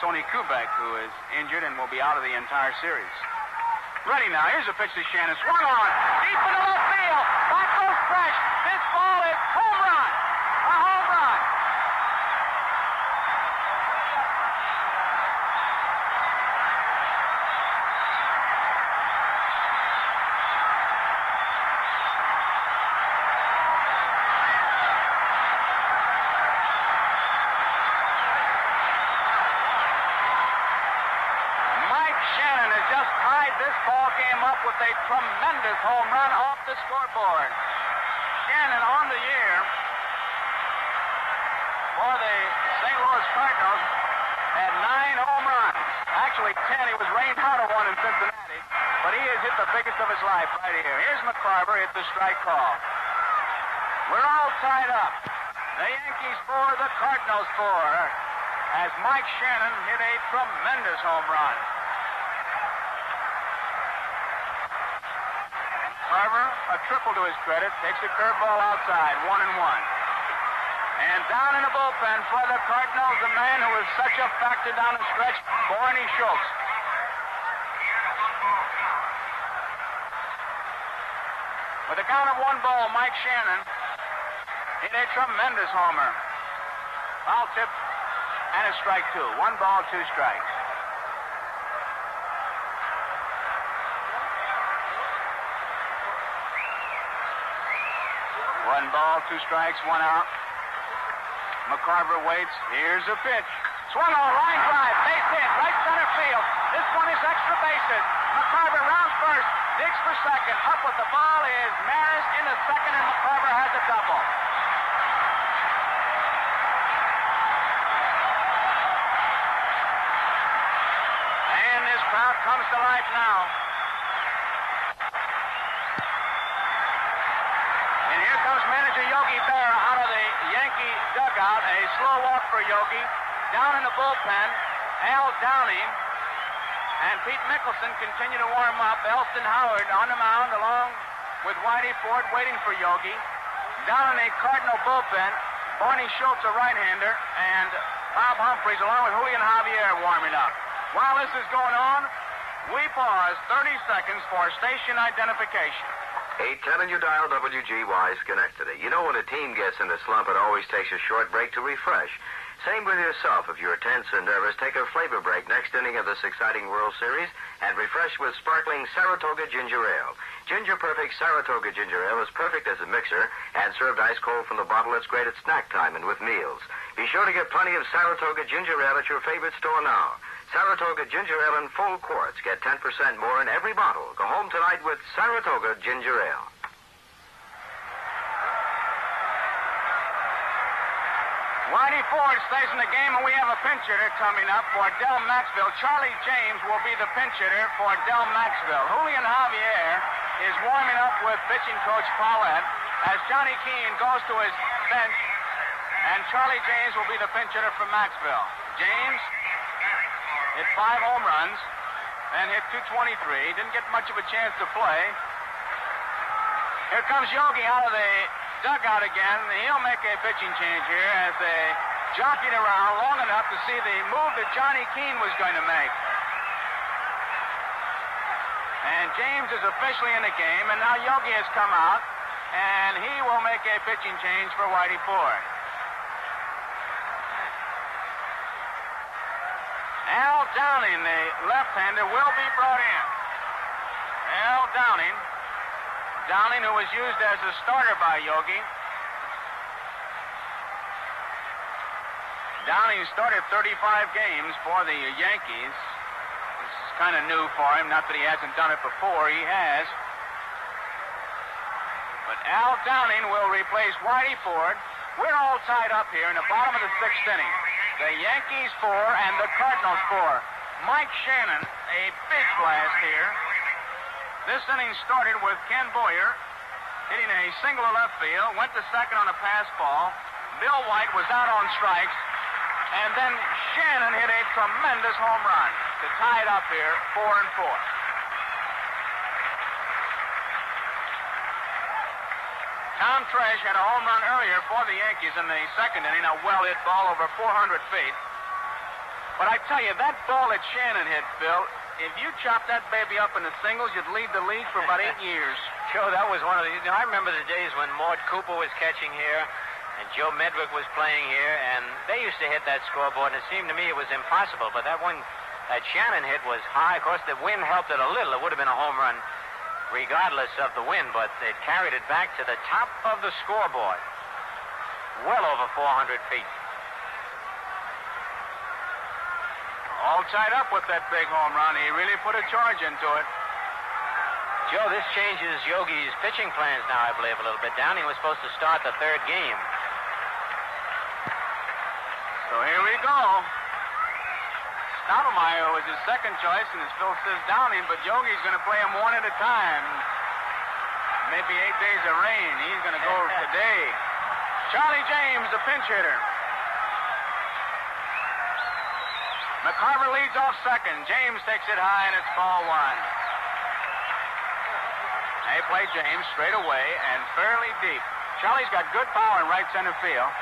Tony Kubek, who is injured and will be out of the entire series. Ready now. Here's a pitch to Shannon. Swung on. Deep into left field. Back goes Fresh. This ball is home run. A home run. With a tremendous home run off the scoreboard. Shannon on the year for the St. Louis Cardinals had 9 home runs. Actually 10. He was rained out of one in Cincinnati, but he has hit the biggest of his life right here. Here's McCarver at the strike call. We're all tied up. The Yankees 4, the Cardinals 4, as Mike Shannon hit a tremendous home run. Carver, a triple to his credit, takes the curveball outside, 1-1. And down in the bullpen for the Cardinals, the man who was such a factor down the stretch, Barney Schultz. With a count of 1 ball, Mike Shannon hit a tremendous homer. Foul tip and a strike 2. 1 ball, 2 strikes. 1 ball, 2 strikes, 1 out. McCarver waits. Here's a pitch. Swung on, line drive, base hit, right center field. This one is extra bases. McCarver rounds first, digs for second. Up with the ball is Maris into second, and McCarver has a double. And this crowd comes to life now. Manager Yogi dugout. A slow walk for Yogi. Down in the bullpen, Al Downing and Pete Mickelson continue to warm up. Elston Howard on the mound along with Whitey Ford waiting for Yogi. Down in the Cardinal bullpen, Barney Schultz, a right-hander, and Bob Humphreys along with Julian Javier warming up. While this is going on, we pause 30 seconds for station identification. 810 and you dial WGY Schenectady. You know when a team gets in a slump, it always takes a short break to refresh. Same with yourself. If you're tense and nervous, take a flavor break next inning of this exciting World Series and refresh with sparkling Saratoga Ginger Ale. Ginger Perfect Saratoga Ginger Ale is perfect as a mixer and served ice cold from the bottle. It's great at snack time and with meals. Be sure to get plenty of Saratoga Ginger Ale at your favorite store now. Saratoga Ginger Ale in full quarts. Get 10% more in every bottle. Go home tonight with Saratoga Ginger Ale. Whitey Ford stays in the game, and we have a pinch hitter coming up for Del Maxville. Charlie James will be the pinch hitter for Del Maxville. Julian Javier is warming up with pitching coach Paulette as Johnny Keene goes to his bench, and Charlie James will be the pinch hitter for Maxville. James hit 5 home runs and hit .223. Didn't get much of a chance to play. Here comes Yogi out of the dugout again. He'll make a pitching change here as they jockeyed around long enough to see the move that Johnny Keene was going to make. And James is officially in the game, and now Yogi has come out, and he will make a pitching change for Whitey Ford. Al Downing, the left-hander, will be brought in. Al Downing, who was used as a starter by Yogi. Downing started 35 games for the Yankees. This is kind of new for him. Not that he hasn't done it before. He has. But Al Downing will replace Whitey Ford. We're all tied up here in the bottom of the 6th inning. The Yankees 4 and the Cardinals 4. Mike Shannon, a big blast here. This inning started with Ken Boyer hitting a single to left field, went to second on a pass ball. Bill White was out on strikes, and then Shannon hit a tremendous home run to tie it up here, 4-4. Tom Tresh had a home run earlier for the Yankees in the 2nd inning, a well-hit ball over 400 feet. But I tell you, that ball that Shannon hit, Phil, if you chop that baby up into singles, you'd lead the league for about 8 years. Joe, that was one of the... I remember the days when Mort Cooper was catching here and Joe Medwick was playing here, and they used to hit that scoreboard, and it seemed to me it was impossible. But that one that Shannon hit was high. Of course, the wind helped it a little. It would have been a home run regardless of the wind, but it carried it back to the top of the scoreboard, well over 400 feet. All tied up with that big home run. He really put a charge into it. Joe, this changes Yogi's pitching plans now, I believe, a little bit. Downing was supposed to start the 3rd game. So here we go. Stoudemire was his 2nd choice, and as Phil says, Downing, but Yogi's going to play him one at a time. Maybe 8 days of rain. He's going to go today. Charlie James, the pinch hitter. McCarver leads off second. James takes it high, and it's ball 1. They play James straight away and fairly deep. Charlie's got good power in right center field.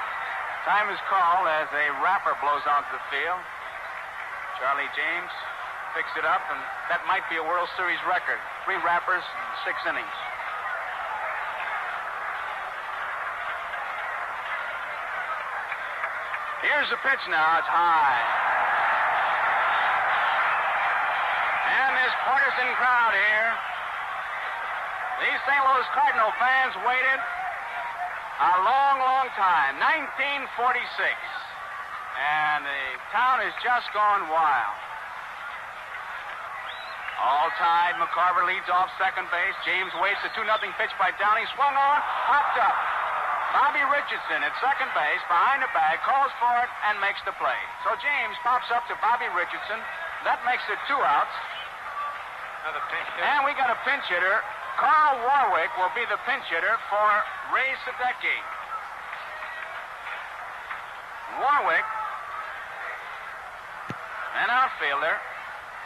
Time is called as a wrapper blows onto the field. Charlie James picks it up, and that might be a World Series record. 3 wrappers in 6 innings. Here's the pitch now. It's high. And this partisan crowd here. These St. Louis Cardinal fans waited a long, long time. 1946. And the town has just gone wild. All tied. McCarver leads off second base. James waits. A 2-0 pitch by Downing. Swung on. Popped up. Bobby Richardson at second base behind the bag calls for it and makes the play. So James pops up to Bobby Richardson. That makes it 2 outs. Another pinch hitter. And we got a pinch hitter. Carl Warwick will be the pinch hitter for Ray Sadecki. Warwick, an outfielder,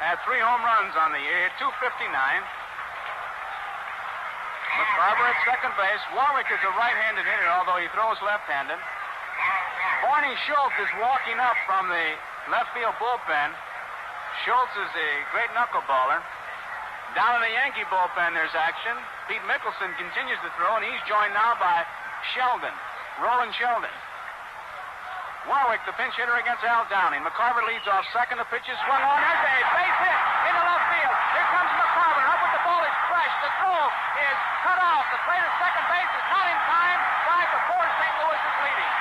had 3 home runs on the year, 259. McCarver at second base. Warwick is a right-handed hitter, although he throws left-handed. Barney Schultz is walking up from the left field bullpen. Schultz is a great knuckleballer. Down in the Yankee bullpen, there's action. Pete Mickelson continues to throw, and he's joined now by Sheldon, Roland Sheldon. Warwick, the pinch hitter against Al Downing. McCarver leads off second. The pitch is swung on. There's a base hit into left field. Here comes McCarver. Up with the ball is fresh. The throw is cut off. The plate at second base is not in time. 5-4, St. Louis is leading.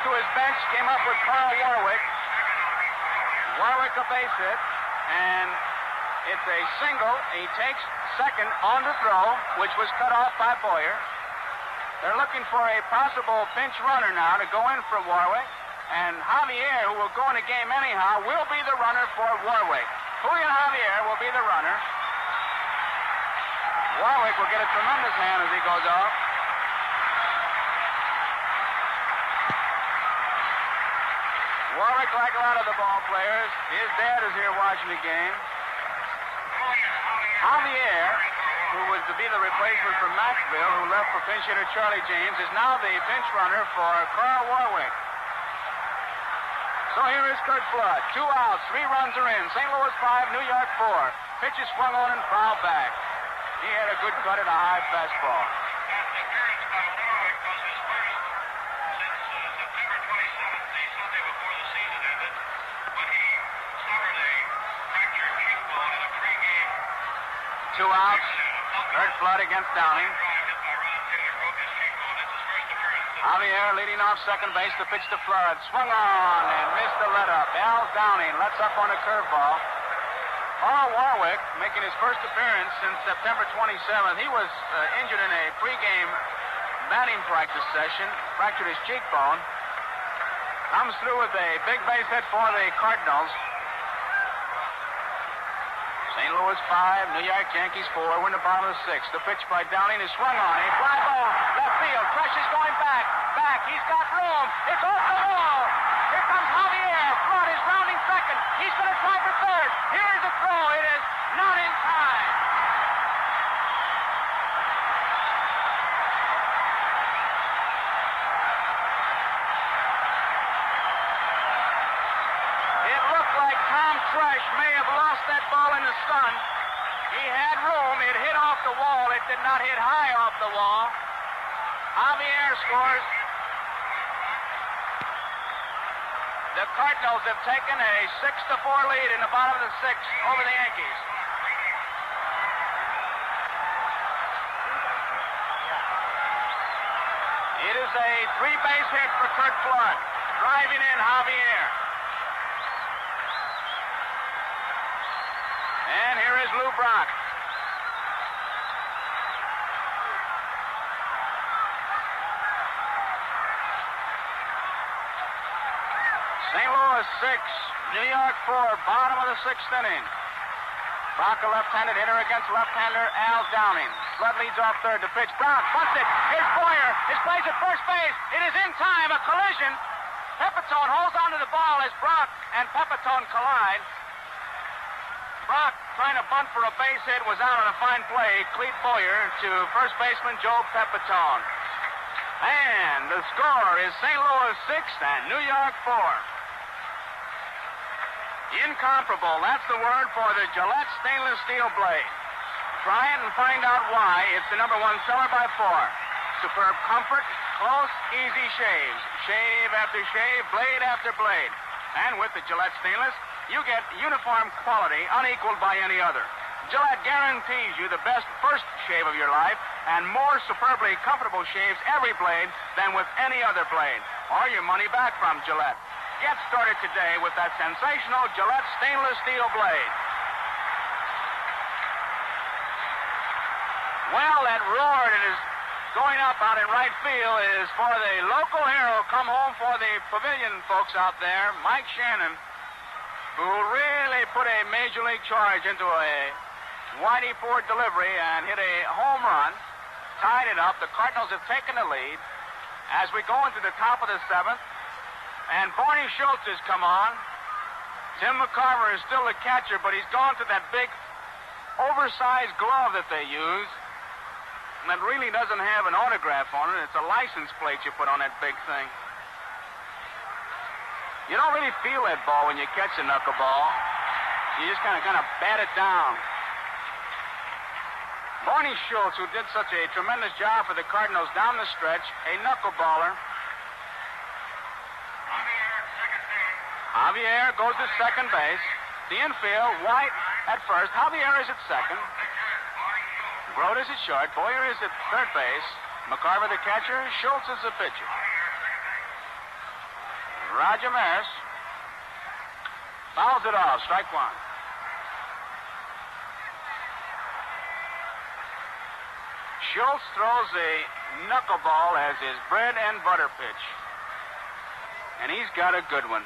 To his bench, came up with Carl Warwick. Warwick a base hit, and it's a single. He takes second on the throw, which was cut off by Boyer. They're looking for a possible pinch runner now to go in for Warwick, and Javier, who will go in the game anyhow, will be the runner for Warwick. Julian Javier will be the runner. Warwick will get a tremendous hand as he goes off. Warwick, like a lot of the ball players, his dad is here watching the game. Javier, who was to be the replacement for Maxville, who left for pinch hitter Charlie James, is now the pinch runner for Carl Warwick. So here is Kurt Flood. 2 outs, 3 runs are in. St. Louis 5, New York 4. Pitch is swung on and fouled back. He had a good cut at a high fastball. Two outs. Kurt Flood against Downing. Javier leading off second base. The pitch to Flood. Swung on and missed the let-up. Al Downing lets up on a curveball. Carl Warwick making his first appearance since September 27th. He was injured in a pregame batting practice session. Fractured his cheekbone. Comes through with a big base hit for the Cardinals. St. Louis 5, New York Yankees 4. We're in the bottom of the 6th. The pitch by Downing is swung on. A fly ball, left field. Fresh is going back. He's got room. It's off the wall. Here comes Javier. Flood is rounding second. He's going to try for third. Here is the throw. It is not in time. It looked like Tom Tresh may have lost that ball in the sun. He had room. It hit off the wall. It did not hit high off the wall. Javier scores. The Cardinals have taken a 6-4 lead in the bottom of the 6th over the Yankees. It is a 3-base hit for Kurt Flood. Driving in Javier. And here is Lou Brock. St. Louis 6, New York 4, bottom of the 6th inning. Brock, a left-handed hitter against left-hander Al Downing. Flood leads off third. The pitch. Brock bunts it. Here's Boyer. His plays at first base. It is in time. A collision. Pepitone holds onto the ball as Brock and Pepitone collide. Brock, trying to bunt for a base hit, was out on a fine play. Clete Boyer to first baseman Joe Pepitone. And the score is St. Louis 6 and New York 4. Incomparable, that's the word for the Gillette stainless steel blade. Try it and find out why. It's the #1 seller by 4. Superb comfort, close, easy shaves. Shave after shave, blade after blade. And with the Gillette stainless, you get uniform quality unequaled by any other. Gillette guarantees you the best first shave of your life and more superbly comfortable shaves every blade than with any other blade. Or your money back from Gillette. Get started today with that sensational Gillette stainless steel blade. ball that roared and is going up out in right field is for the local hero, come home for the pavilion folks out there, Mike Shannon, who really put a major league charge into a Whitey Ford delivery and hit a home run, tied it up. The Cardinals have taken the lead as we go into the top of the seventh, and Barney Schultz has come on. Tim McCarver is still the catcher, but he's gone to that big oversized glove that they use, and that really doesn't have an autograph on it. It's a license plate you put on that big thing. You don't really feel that ball when you catch a knuckleball. You just kind of bat it down. Barney Schultz, who did such a tremendous job for the Cardinals down the stretch, a knuckleballer. Javier goes to second base. The infield, White at first. Javier is at second. Grote is at short. Boyer is at third base. McCarver the catcher. Schultz is the pitcher. Roger Maris fouls it off. Strike one. Schultz throws a knuckleball as his bread and butter pitch. And he's got a good one.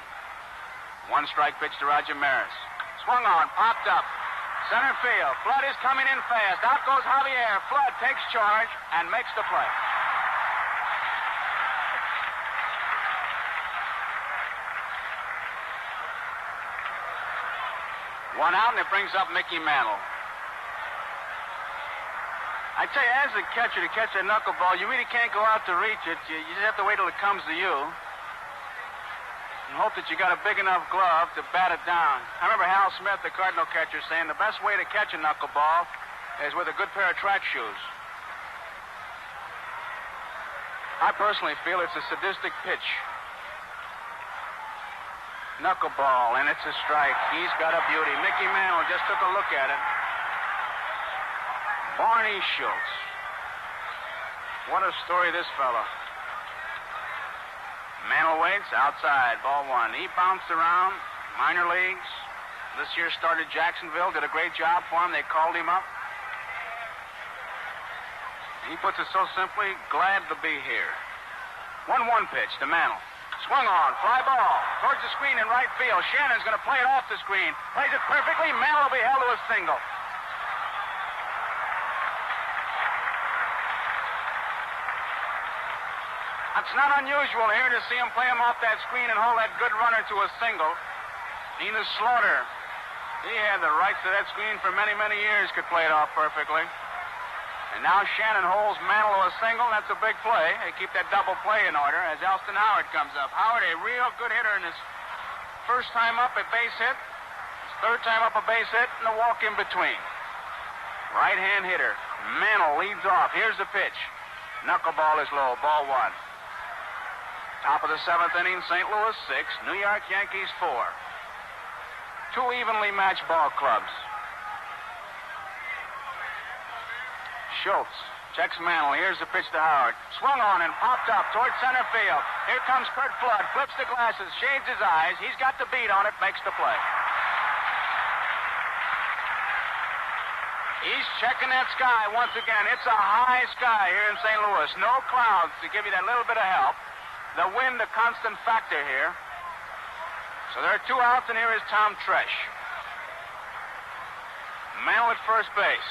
One strike pitch to Roger Maris. Swung on, popped up. Center field. Flood is coming in fast. Out goes Javier. Flood takes charge and makes the play. One out, and it brings up Mickey Mantle. I tell you, as a catcher, to catch a knuckleball, you really can't go out to reach it. You just have to wait till it comes to you and hope that you got a big enough glove to bat it down. I remember Hal Smith, the Cardinal catcher, saying the best way to catch a knuckleball is with a good pair of track shoes. I personally feel it's a sadistic pitch. Knuckleball, and it's a strike. He's got a beauty. Mickey Mantle just took a look at it. Barney Schultz. What a story, this fella. Mantle waits outside, ball one. He bounced around, minor leagues. This year started Jacksonville, did a great job for him. They called him up. He puts it so simply, glad to be here. 1-1 pitch to Mantle. Swung on, fly ball, towards the screen in right field. Shannon's going to play it off the screen. Plays it perfectly. Mantle will be held to a single. It's not unusual here to see him play him off that screen and hold that good runner to a single. Enos Slaughter, he had the rights to that screen for many, many years, could play it off perfectly. And now Shannon holds Mantle to a single. That's a big play. They keep that double play in order as Elston Howard comes up. Howard, a real good hitter in his first time up, a base hit. His third time up, a base hit, and a walk in between. Right-hand hitter. Mantle leads off. Here's the pitch. Knuckleball is low. Ball one. Top of the seventh inning, St. Louis 6, New York Yankees 4. Two evenly matched ball clubs. Schultz checks Mantle. Here's the pitch to Howard. Swung on and popped up towards center field. Here comes Kurt Flood. Flips the glasses, shades his eyes. He's got the beat on it, makes the play. He's checking that sky once again. It's a high sky here in St. Louis. No clouds to give you that little bit of help. The wind, a constant factor here. So there are two outs, and here is Tom Tresh. Mantle at first base.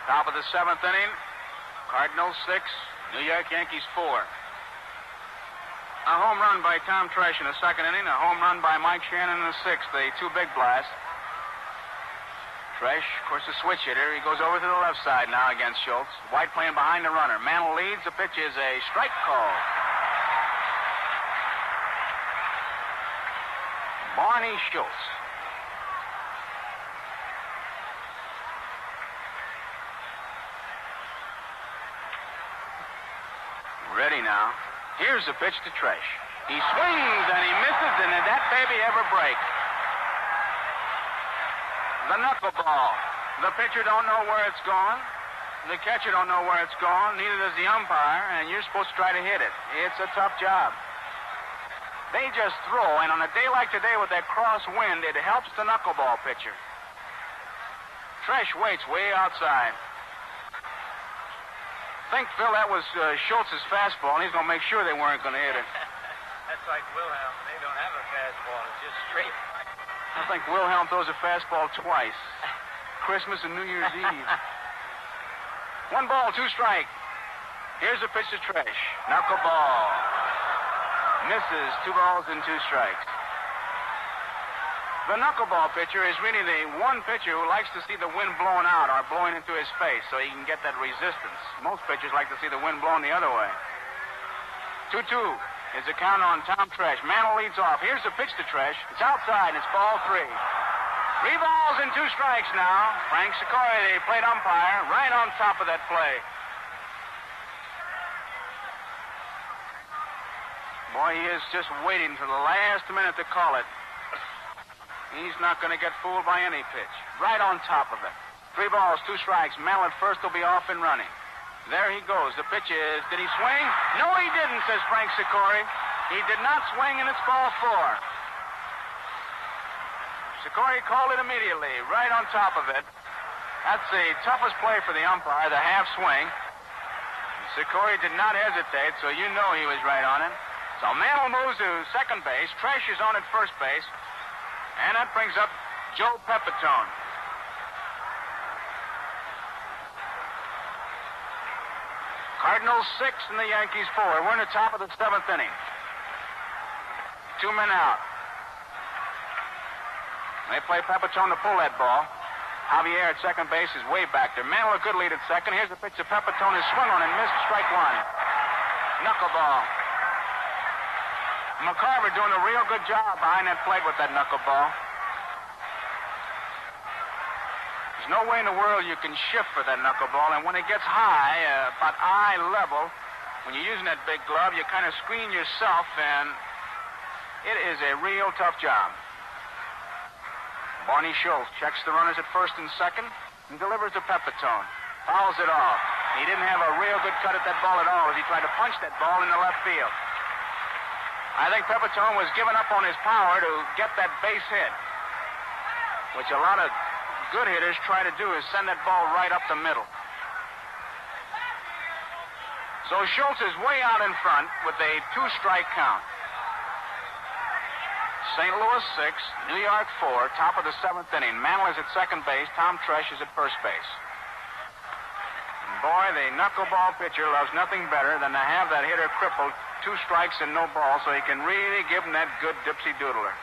Top of the seventh inning. Cardinals 6, New York Yankees 4. A home run by Tom Tresh in the second inning. A home run by Mike Shannon in the sixth. The two big blasts. Tresh, of course, a switch hitter. He goes over to the left side now against Schultz. White playing behind the runner. Mantle leads. The pitch is a strike call. Barney Schultz. Ready now. Here's the pitch to Tresh. He swings and he misses, and did that baby ever break? The knuckleball. The pitcher don't know where it's going. The catcher don't know where it's going. Neither does the umpire, and you're supposed to try to hit it. It's a tough job. They just throw, and on a day like today with that cross wind, it helps the knuckleball pitcher. Tresh waits way outside. think, Phil, that was Schultz's fastball, and he's going to make sure they weren't going to hit it. That's like Wilhelm. They don't have a fastball. It's just straight. I think Wilhelm throws a fastball twice. Christmas and New Year's Eve. 1 ball, 2 strike. Here's a pitch to Tresh. Knuckleball. Misses. 2 balls and 2 strikes. The knuckleball pitcher is really the one pitcher who likes to see the wind blowing out or blowing into his face so he can get that resistance. Most pitchers like to see the wind blowing the other way. 2-2 is the count on Tom Tresh. Mantle leads off. Here's the pitch to Tresh. It's outside, and it's ball 3. 3 balls and 2 strikes now. Frank Sikori, the plate umpire, right on top of that play. Boy, he is just waiting for the last minute to call it. He's not going to get fooled by any pitch. Right on top of it. 3 balls, 2 strikes. Mel at first will be off and running. There he goes. The pitch is, did he swing? No, he didn't, says Frank Sikori. He did not swing, and it's ball 4. Sikori called it immediately, right on top of it. That's the toughest play for the umpire, the half swing. Sikori did not hesitate, so you know he was right on it. So Mantle moves to second base. Tresh is on at first base. And that brings up Joe Pepitone. Cardinals 6 and the Yankees 4. We're in the top of the 7th inning. 2 men out. They play Pepitone to pull that ball. Javier at second base is way back there. Mantle a good lead at second. Here's the pitch to Pepitone. His swing on and missed. Strike 1. Knuckleball. McCarver doing a real good job behind that plate with that knuckleball. There's no way in the world you can shift for that knuckleball, and when it gets high, about eye level, when you're using that big glove, you kind of screen yourself, and it is a real tough job. Barney Schultz checks the runners at first and second and delivers to Pepitone. Fouls it off. He didn't have a real good cut at that ball at all as he tried to punch that ball into left field. I think Pepitone was giving up on his power to get that base hit, which a lot of good hitters try to do, is send that ball right up the middle. So Schultz is way out in front with a 2-strike count. St. Louis 6, New York 4, top of the 7th inning. Mantle is at second base. Tom Tresh is at first base. And boy, the knuckleball pitcher loves nothing better than to have that hitter crippled, 2 strikes and no ball, so he can really give him that good dipsy doodler.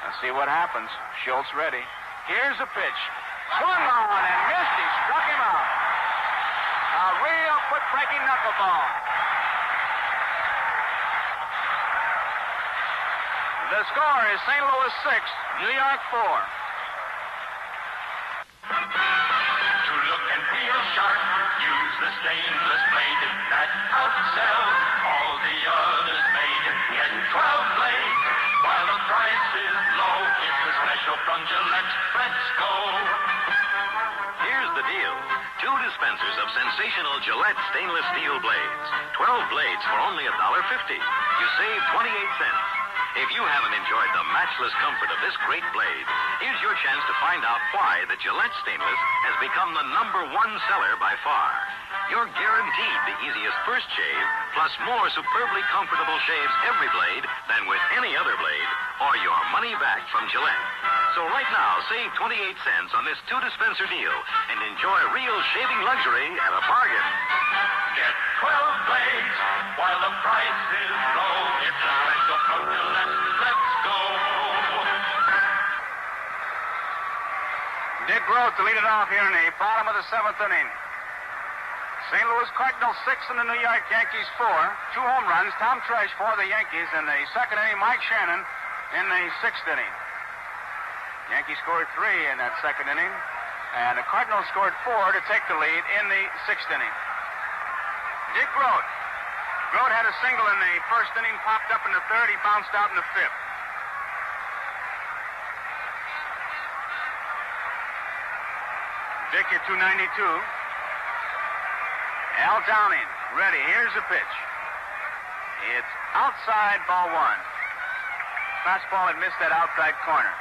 Let's see what happens. Schultz ready. Here's the pitch. Swung on and missed. He struck him out. A real foot-breaking knuckleball. The score is St. Louis 6, New York 4. To look and feel sharp, use the stainless blade that outsells all the others made. Get 12 blades while the price is low. It's a special from Gillette. Let's go. Here's the deal. 2 dispensers of sensational Gillette stainless steel blades. 12 blades for only $1.50. You save 28 cents. If you haven't enjoyed the matchless comfort of this great blade, here's your chance to find out why the Gillette Stainless has become the #1 seller by far. You're guaranteed the easiest first shave, plus more superbly comfortable shaves every blade than with any other blade, or your money back from Gillette. So right now, save 28 cents on this 2-dispenser deal and enjoy real shaving luxury at a bargain. Get 12 blades while the price is low. It's a special from Gillette. Let's go. Dick Groth to lead it off here in the bottom of the 7th inning. St. Louis Cardinals 6 and the New York Yankees 4. 2 home runs. Tom Tresh for the Yankees in the 2nd inning. Mike Shannon in the 6th inning. Yankees scored 3 in that 2nd inning, and the Cardinals scored 4 to take the lead in the 6th inning. Dick Groth. Groth had a single in the 1st inning, popped up in the 3rd. He bounced out in the 5th. Dick hit 292. Al Downing, ready. Here's the pitch. It's outside, ball 1. Fastball had missed that outside corner.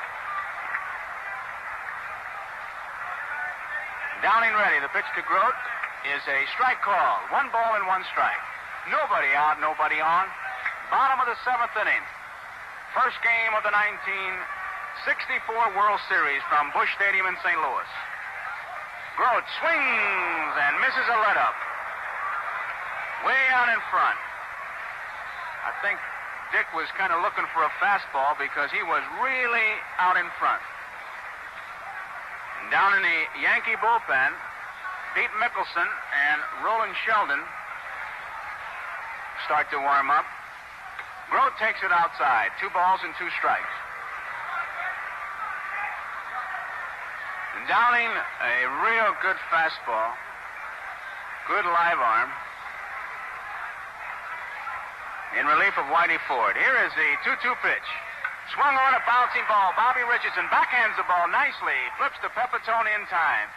Downing ready. The pitch to Groth is a strike call. 1 ball and 1 strike. Nobody out, nobody on. Bottom of the 7th inning. First game of the 1964 World Series from Busch Stadium in St. Louis. Grote swings and misses a let-up. Way out in front. I think Dick was kind of looking for a fastball because he was really out in front. And down in the Yankee bullpen, Pete Mickelson and Roland Sheldon start to warm up. Grote takes it outside. 2 balls and 2 strikes. And Downing, a real good fastball. Good live arm. In relief of Whitey Ford. Here is the 2-2 pitch. Swung on a bouncing ball. Bobby Richardson backhands the ball nicely. Flips to Pepitone in time.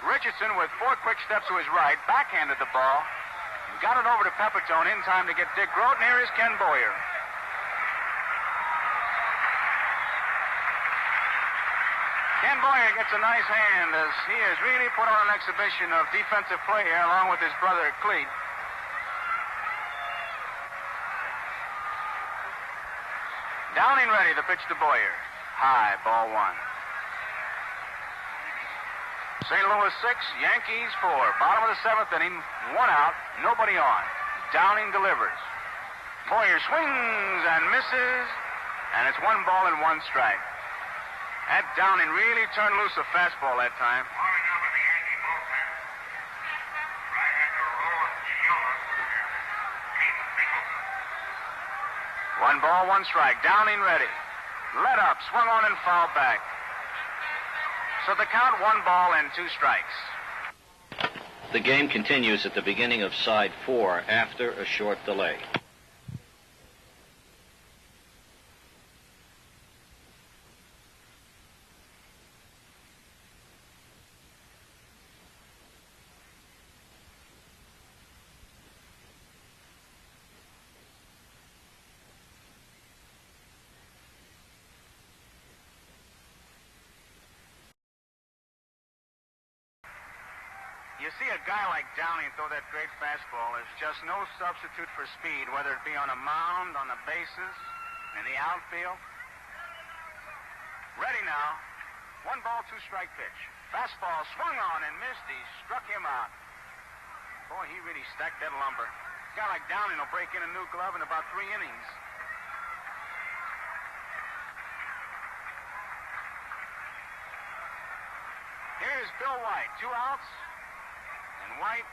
Richardson, with 4 quick steps to his right, backhanded the ball. Got it over to Pepitone in time to get Dick Grote. And here is Ken Boyer. Ken Boyer gets a nice hand as he has really put on an exhibition of defensive play here along with his brother Cleet. Downing ready, the pitch to Boyer. High, ball 1. St. Louis 6, Yankees 4. Bottom of the 7th inning, 1 out, nobody on. Downing delivers. Boyer swings and misses, and it's 1 ball and 1 strike. That Downing really turned loose a fastball that time. Warming up in the Yankee bullpen. Right-hander Roland Sheldon and Pete Mickelson. 1 ball, 1 strike. Downing ready. Let up, swung on and fouled back. So the count, 1 ball and 2 strikes. The game continues at the beginning of side 4 after a short delay. You see a guy like Downing throw that great fastball. There's just no substitute for speed, whether it be on a mound, on the bases, in the outfield. Ready now. 1 ball, 2 strike pitch. Fastball swung on and missed. He struck him out. Boy, he really stacked that lumber. A guy like Downing will break in a new glove in about 3 innings. Here's Bill White. 2 outs. And White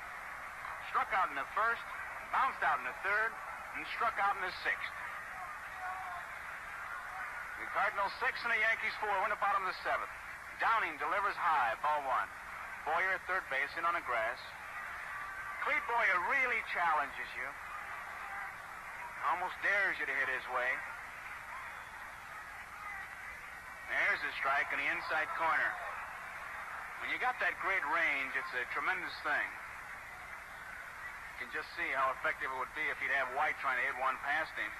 struck out in the 1st, bounced out in the 3rd, and struck out in the 6th. The Cardinals 6 and the Yankees 4 win the bottom of the 7th. Downing delivers high, ball 1. Boyer at third base, in on the grass. Cleet Boyer really challenges you. Almost dares you to hit his way. There's a strike in the inside corner. When you got that great range, it's a tremendous thing. You can just see how effective it would be if he'd have White trying to hit one past him.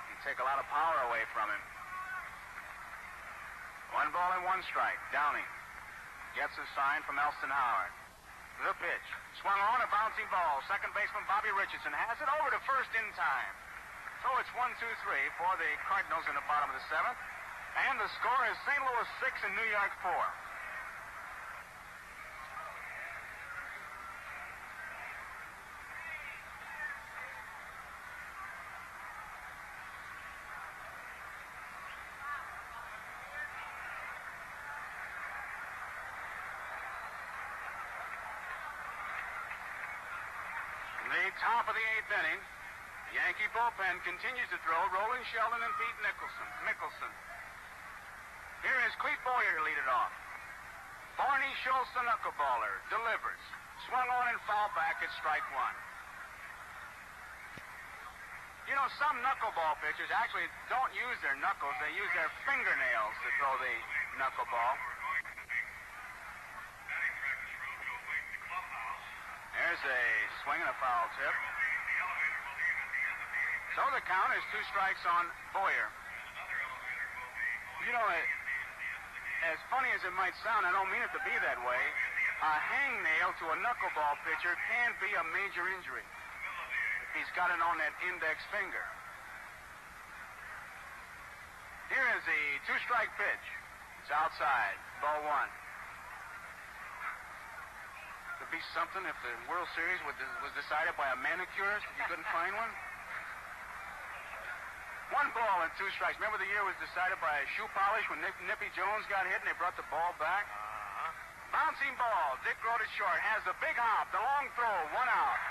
He'd take a lot of power away from him. 1 ball and 1 strike. Downing gets a sign from Elston Howard. The pitch. Swung on, a bouncing ball. Second baseman Bobby Richardson has it over to first in time. So it's 1-2-3 for the Cardinals in the bottom of the 7th. And the score is St. Louis 6 and New York 4. The top of the 8th inning. The Yankee bullpen continues to throw. Roland Sheldon and Pete Mickelson. Here is Cleet Boyer to lead it off. Barney Schultz, the knuckleballer, delivers. Swung on and fouled back at strike 1. You know, some knuckleball pitchers actually don't use their knuckles. They use their fingernails to throw the knuckleball. There's a swing and a foul tip. So the count is 2 strikes on Boyer. You know, as funny as it might sound, I don't mean it to be that way. a hangnail to a knuckleball pitcher can be a major injury if he's got it on that index finger. Here is the two-strike pitch. It's outside, ball one. Could be something if the World Series was decided by a manicurist, if you couldn't find one. 1 ball and 2 strikes. Remember the year was decided by a shoe polish when Nippy Jones got hit and they brought the ball back? Bouncing ball. Dick wrote it short. Has the big hop, the long throw, 1 out.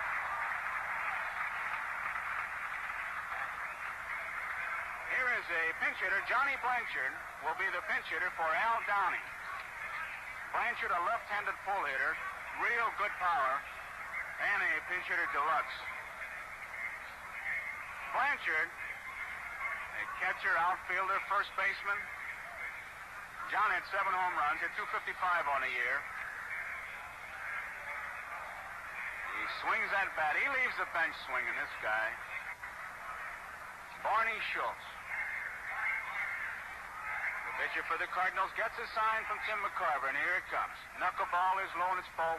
Here is a pinch hitter. Johnny Blanchard will be the pinch hitter for Al Downing. Blanchard, a left-handed pull hitter, real good power, and a pinch hitter deluxe. Blanchard, a catcher, outfielder, first baseman. John had 7 home runs, hit .255 on the year. He swings that bat. He leaves the bench swinging, this guy. Barney Schultz. The pitcher for the Cardinals gets a sign from Tim McCarver, and here it comes. Knuckleball is low, and it's ball 1.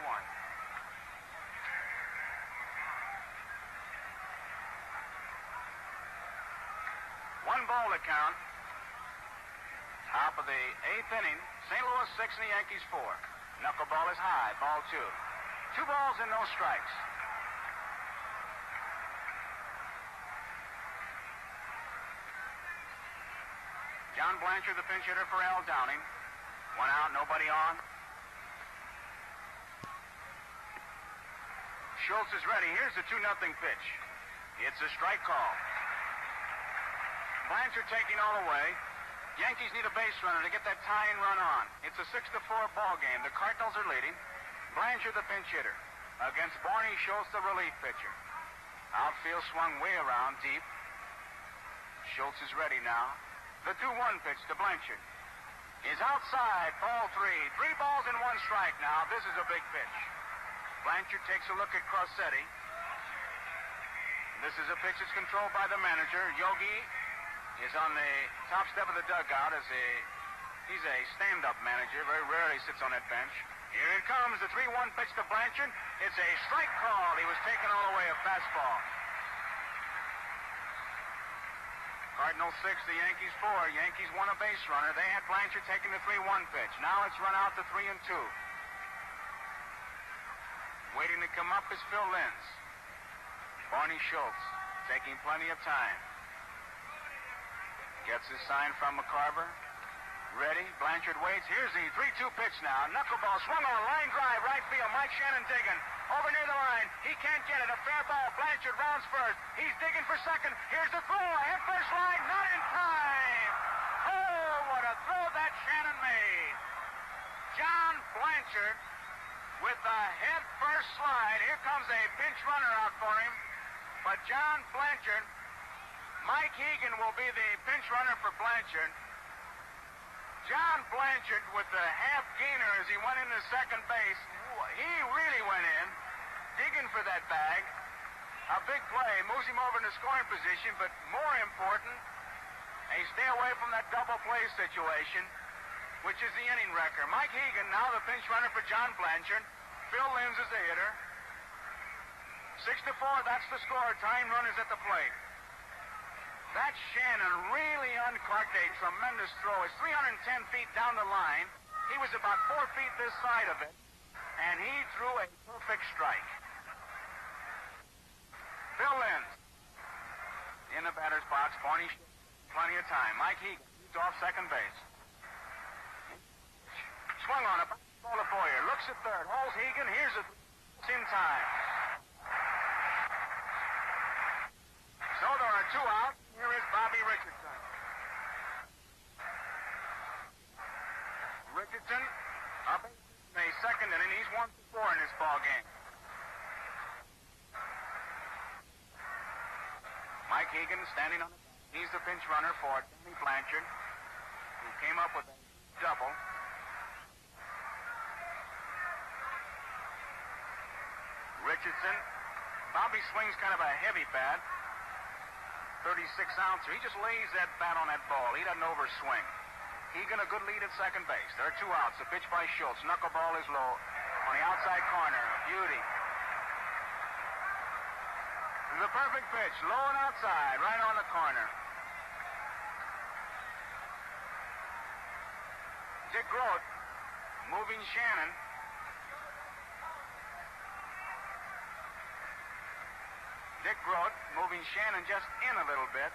1 ball to count. Top of the 8th inning. St. Louis 6 and the Yankees 4. Knuckleball is high. Ball 2. 2 balls and no strikes. John Blanchard, the pinch hitter for Al Downing. 1 out, nobody on. Schultz is ready. Here's the 2-0 pitch. It's a strike call. Blanchard taking all away. Yankees need a base runner to get that tying run on. It's a 6-4 ball game. The Cardinals are leading. Blanchard, the pinch hitter, against Barney Schultz, the relief pitcher. Outfield swung way around deep. Schultz is ready now. The 2-1 pitch to Blanchard is outside, ball 3. 3 balls and 1 strike now. This is a big pitch. Blanchard takes a look at Crossetti. This is a pitch that's controlled by the manager. Yogi is on the top step of the dugout as he's a stand-up manager. Very rarely sits on that bench. Here it comes, the 3-1 pitch to Blanchard. It's a strike call. He was taken all the way, a fastball. Cardinals 6, the Yankees 4. Yankees won a base runner. They had Blanchard taking the 3-1 pitch. Now it's run out to 3-2. Waiting to come up is Phil Linz. Barney Schultz taking plenty of time. Gets his sign from McCarver. Ready. Blanchard waits. Here's the 3-2 pitch now. Knuckleball swung on. Line drive. Right field. Mike Shannon digging. Over near the line. He can't get it. A fair ball. Blanchard rounds first. He's digging for second. Here's the throw. Head first line. Not in time. Oh, what a throw that Shannon made. John Blanchard with the head first slide. Here comes a pinch runner out for him. But John Blanchard, Mike Hegan will be the pinch runner for Blanchard. John Blanchard with the half gainer as he went into second base. He really went in, digging for that bag. A big play, moves him over in the scoring position, but more important, a stay away from that double play situation, which is the inning wrecker. Mike Hegan, now the pinch runner for John Blanchard. Phil Linz is the hitter. 6-4, that's the score. Tying runners at the plate. That Shannon really uncorked a tremendous throw. It's 310 feet down the line. He was about 4 feet this side of it, and he threw a perfect strike. Phil Linz in the batter's box. Barney, plenty of time. Mike Hegan leads off second base. Swung on it. Ball to Boyer. Looks at third. Holds Hegan. Here's a in time. So there are 2 out. Here is Bobby Richardson. Richardson up in a second inning. He's 1-4 in this ball game. Mike Hegan standing on the bench. He's the pinch runner for Danny Blanchard, who came up with a double. Richardson. Bobby swings kind of a heavy bat. 36-ouncer. He just lays that bat on that ball. He doesn't overswing. Hegan a good lead at second base. There are 2 outs. The pitch by Schultz. Knuckleball is low on the outside corner. Beauty. The perfect pitch, low and outside, right on the corner. Dick Grote moving Shannon. Dick Grote moving Shannon just in a little bit.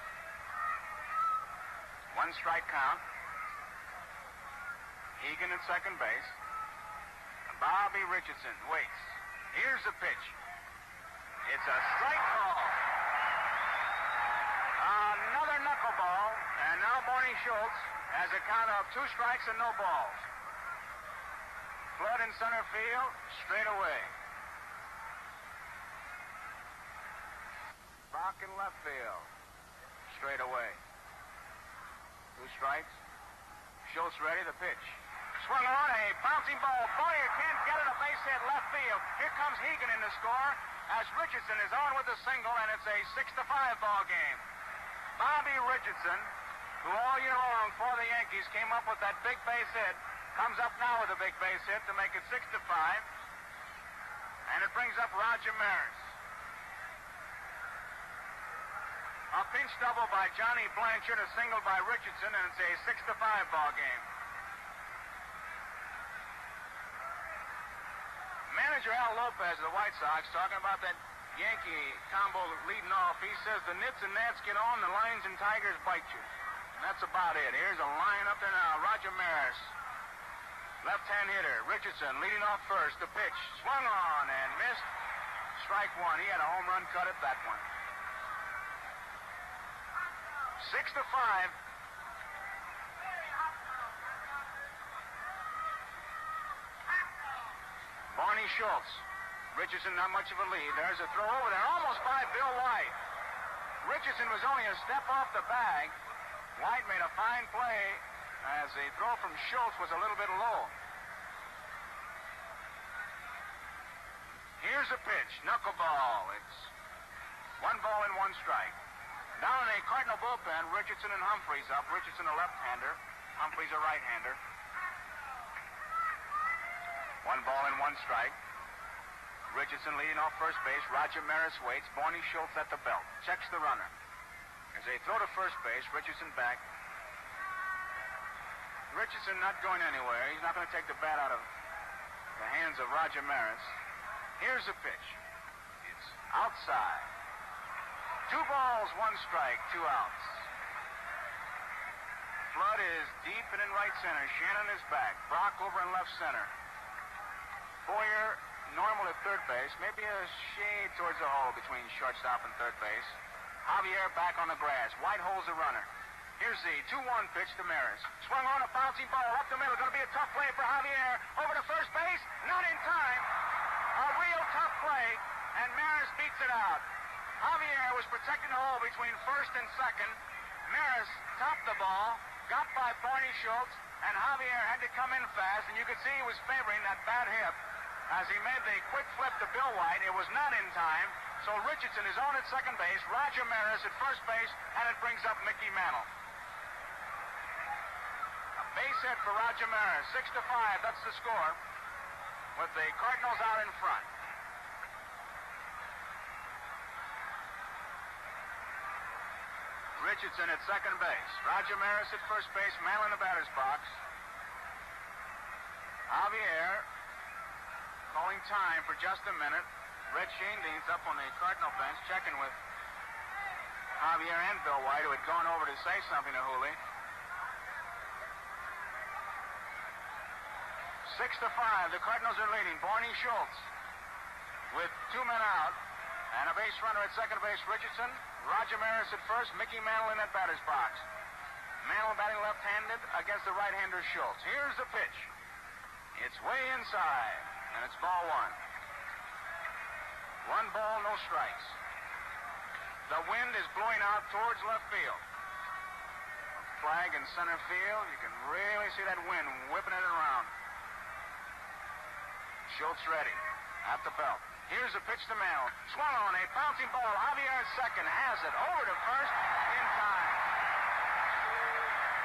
1 strike count. Egan at second base. Bobby Richardson waits. Here's the pitch. It's a strike call. Another knuckleball, and now Barney Schultz has a count of 2 strikes and no balls. Flood in center field, straight away. Bach in left field, straight away. 2 strikes. Schultz ready, the pitch. Swung on, a bouncing ball. Boyer can't get it, a base hit left field. Here comes Hegan in to score as Richardson is on with a single, and it's a 6-5 ball game. Bobby Richardson, who all year long for the Yankees came up with that big base hit, comes up now with a big base hit to make it 6-5. And it brings up Roger Maris. A pinch double by Johnny Blanchard, a single by Richardson, and it's a 6-5 ball game. Manager Al Lopez of the White Sox talking about that Yankee combo leading off. He says the nits and gnats get on, the lions and tigers bite you. And that's about it. Here's a line up there now. Roger Maris, left-hand hitter. Richardson leading off first. The pitch swung on and missed. Strike 1. He had a home run cut at that one. 6-5. Barney Schultz. Richardson not much of a lead. There's a throw over there, almost by Bill White. Richardson was only a step off the bag. White made a fine play as the throw from Schultz was a little bit low. Here's a pitch, knuckleball. It's 1 ball and 1 strike. Down in a Cardinal bullpen, Richardson and Humphreys up. Richardson a left-hander, Humphreys a right-hander. 1 ball and 1 strike. Richardson leading off first base. Roger Maris waits. Barney Schultz at the belt. Checks the runner. As they throw to first base, Richardson back. Richardson not going anywhere. He's not going to take the bat out of the hands of Roger Maris. Here's the pitch. It's outside. 2 balls, 1 strike, 2 outs. Flood is deep and in right center. Shannon is back. Brock over in left center. Boyer normal at third base. Maybe a shade towards the hole between shortstop and third base. Javier back on the grass. White holds the runner. Here's the 2-1 pitch to Maris. Swung on a bouncing ball up the middle. Going to be a tough play for Javier. Over to first base. Not in time. A real tough play. And Maris beats it out. Javier was protecting the hole between first and second. Maris topped the ball. Got by Barney Schultz. And Javier had to come in fast. And you could see he was favoring that bad hip as he made the quick flip to Bill White. It was not in time. So Richardson is on at second base. Roger Maris at first base. And it brings up Mickey Mantle. A base hit for Roger Maris. 6-5. That's the score. With the Cardinals out in front. Richardson at second base. Roger Maris at first base. Mantle in the batter's box. Javier calling time for just a minute. Red Schoendienst up on the Cardinal bench checking with Javier and Bill White, who had gone over to say something to Hooley. 6-5. The Cardinals are leading. Barney Schultz with 2 men out and a base runner at second base. Richardson. Roger Maris at first. Mickey Mantle in that batter's box. Mantle batting left-handed against the right-hander Schultz. Here's the pitch. It's way inside, and it's ball 1. 1 ball, no strikes. The wind is blowing out towards left field. Flag in center field. You can really see that wind whipping it around. Schultz ready at the belt. Here's a pitch to Mantle. Swung on a bouncing ball. Javier at second has it over to first in time.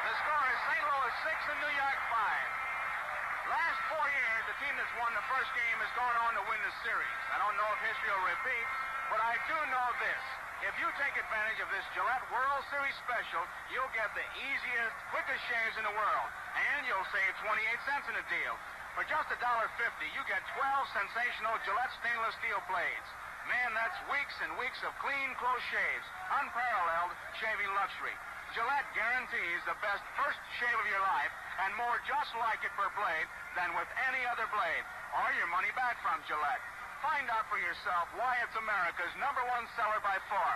The score is St. Louis 6 and New York 5. Last 4 years, the team that's won the first game has gone on to win the series. I don't know if history will repeat, but I do know this. If you take advantage of this Gillette World Series special, you'll get the easiest, quickest shares in the world. And you'll save 28 cents in a deal. For just $1.50, you get 12 sensational Gillette stainless steel blades. Man, that's weeks and weeks of clean, close shaves. Unparalleled shaving luxury. Gillette guarantees the best first shave of your life and more just like it per blade than with any other blade. Or your money back from Gillette. Find out for yourself why it's America's #1 seller by far.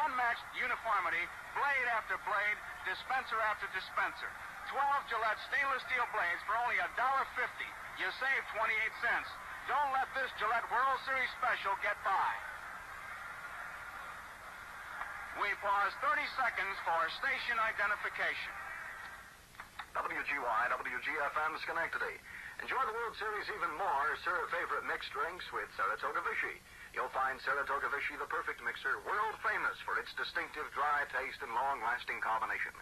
Unmatched uniformity, blade after blade, dispenser after dispenser. 12 Gillette stainless steel blades for only $1.50. You save 28 cents. Don't let this Gillette World Series special get by. We pause 30 seconds for station identification. WGY, WGFM, Schenectady. Enjoy the World Series even more. Serve favorite mixed drinks with Saratoga Vichy. You'll find Saratoga Vichy the perfect mixer, world famous for its distinctive dry taste and long-lasting combination.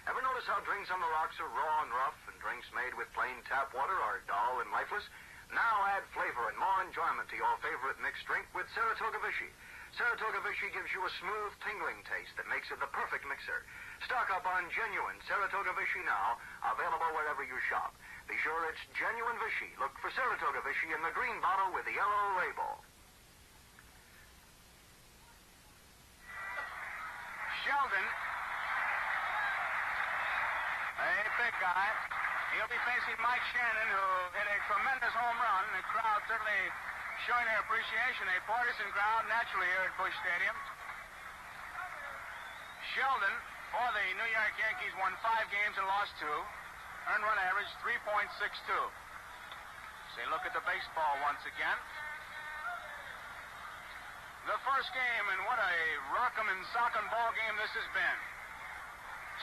Ever notice how drinks on the rocks are raw and rough, and drinks made with plain tap water are dull and lifeless? Now add flavor and more enjoyment to your favorite mixed drink with Saratoga Vichy. Saratoga Vichy gives you a smooth, tingling taste that makes it the perfect mixer. Stock up on genuine Saratoga Vichy now, available wherever you shop. Be sure it's genuine Vichy. Look for Saratoga Vichy in the green bottle with the yellow label. Sheldon, a big guy. He'll be facing Mike Shannon, who hit a tremendous home run. The crowd certainly showing their appreciation. A partisan crowd naturally here at Busch Stadium. Sheldon, for the New York Yankees, won 5 games and lost 2. Earned run average 3.62. Say, look at the baseball once again. The first game, and what a rock'em and sock'em ball game this has been.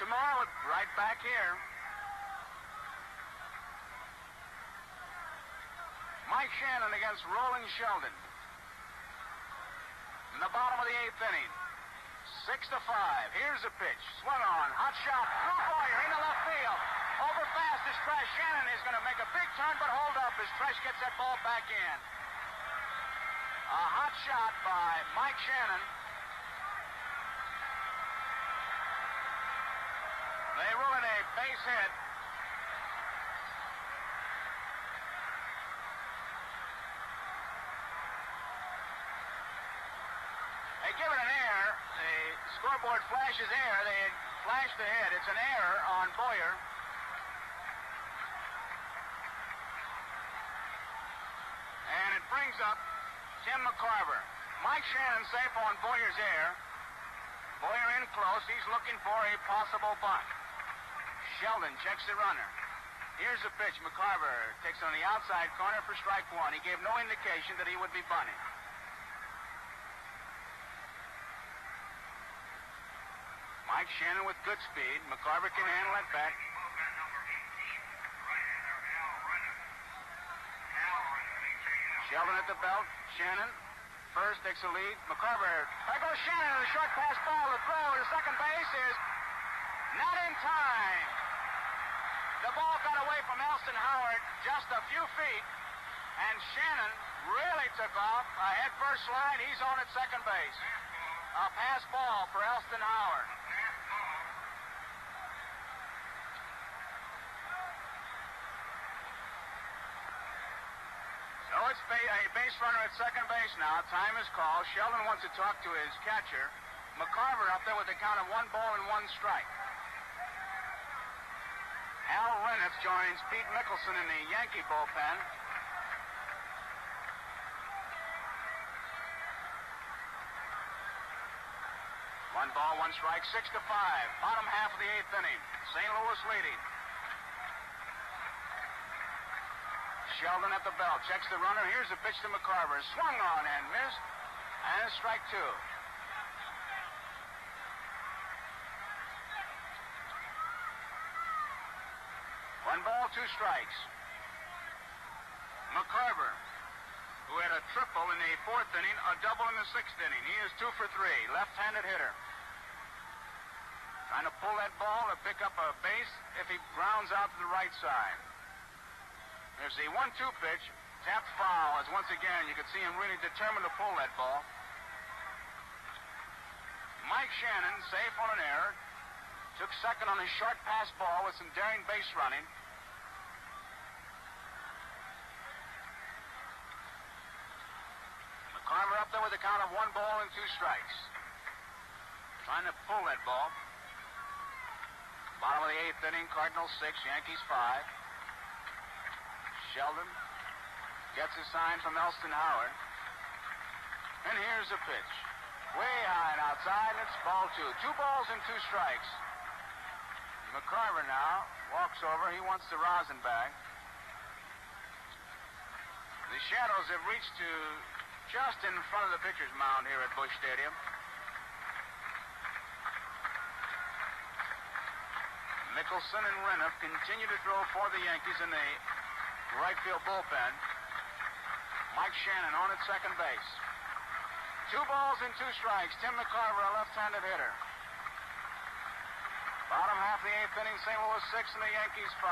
Tomorrow, right back here. Mike Shannon against Rolling Sheldon. In the bottom of the 8th inning. 6-5. Here's a pitch. Swung on. Hot shot. Through Boyer into left field. Over fast is Tresh. Shannon is going to make a big turn, but hold up as Tresh gets that ball back in. A hot shot by Mike Shannon. They rule it a base hit. They give it an error. The scoreboard flashes error. They flashed the hit. It's an error on Boyer. And it brings up Tim McCarver. Mike Shannon safe on Boyer's error. Boyer in close. He's looking for a possible bunt. Sheldon checks the runner. Here's the pitch. McCarver takes on the outside corner for strike 1. He gave no indication that he would be bunting. Mike Shannon with good speed. McCarver can handle it back. Sheldon at the belt. Shannon first takes a lead. McCarver. There goes Shannon in the short pass ball. The throw to second base is not in time. The ball got away from Elston Howard just a few feet, and Shannon really took off. A head first slide. He's on at second base. A pass ball for Elston Howard. So it's a base runner at second base now. Time is called. Sheldon wants to talk to his catcher. McCarver up there with a count of 1 ball and 1 strike. Al Renniff joins Pete Mickelson in the Yankee bullpen. One ball, 1 strike, 6-5. Bottom half of the 8th inning. St. Louis leading. Sheldon at the belt. Checks the runner. Here's the pitch to McCarver. Swung on and missed. And strike 2. 1 ball, 2 strikes. McCarver, who had a triple in the 4th inning, a double in the 6th inning. He is 2 for 3. Left-handed hitter. Trying to pull that ball to pick up a base if he grounds out to the right side. There's the 1-2 pitch. Tapped foul as once again you could see him really determined to pull that ball. Mike Shannon, safe on an error. Took second on his short pass ball with some daring base running. McCarver up there with a count of 1 ball and 2 strikes. Trying to pull that ball. Bottom of the 8th inning, Cardinals 6, Yankees 5. Sheldon gets a sign from Elston Howard. And here's a pitch. Way high and outside, and it's ball 2. 2 balls and 2 strikes. McCarver now walks over. He wants the rosin bag. The Shadows have reached to just in front of the pitcher's mound here at Busch Stadium. Mickelson and Renouf continue to throw for the Yankees in the right field bullpen. Mike Shannon on at second base. 2 balls and 2 strikes. Tim McCarver, a left-handed hitter. Bottom half of the 8th inning, St. Louis 6 and the Yankees 5.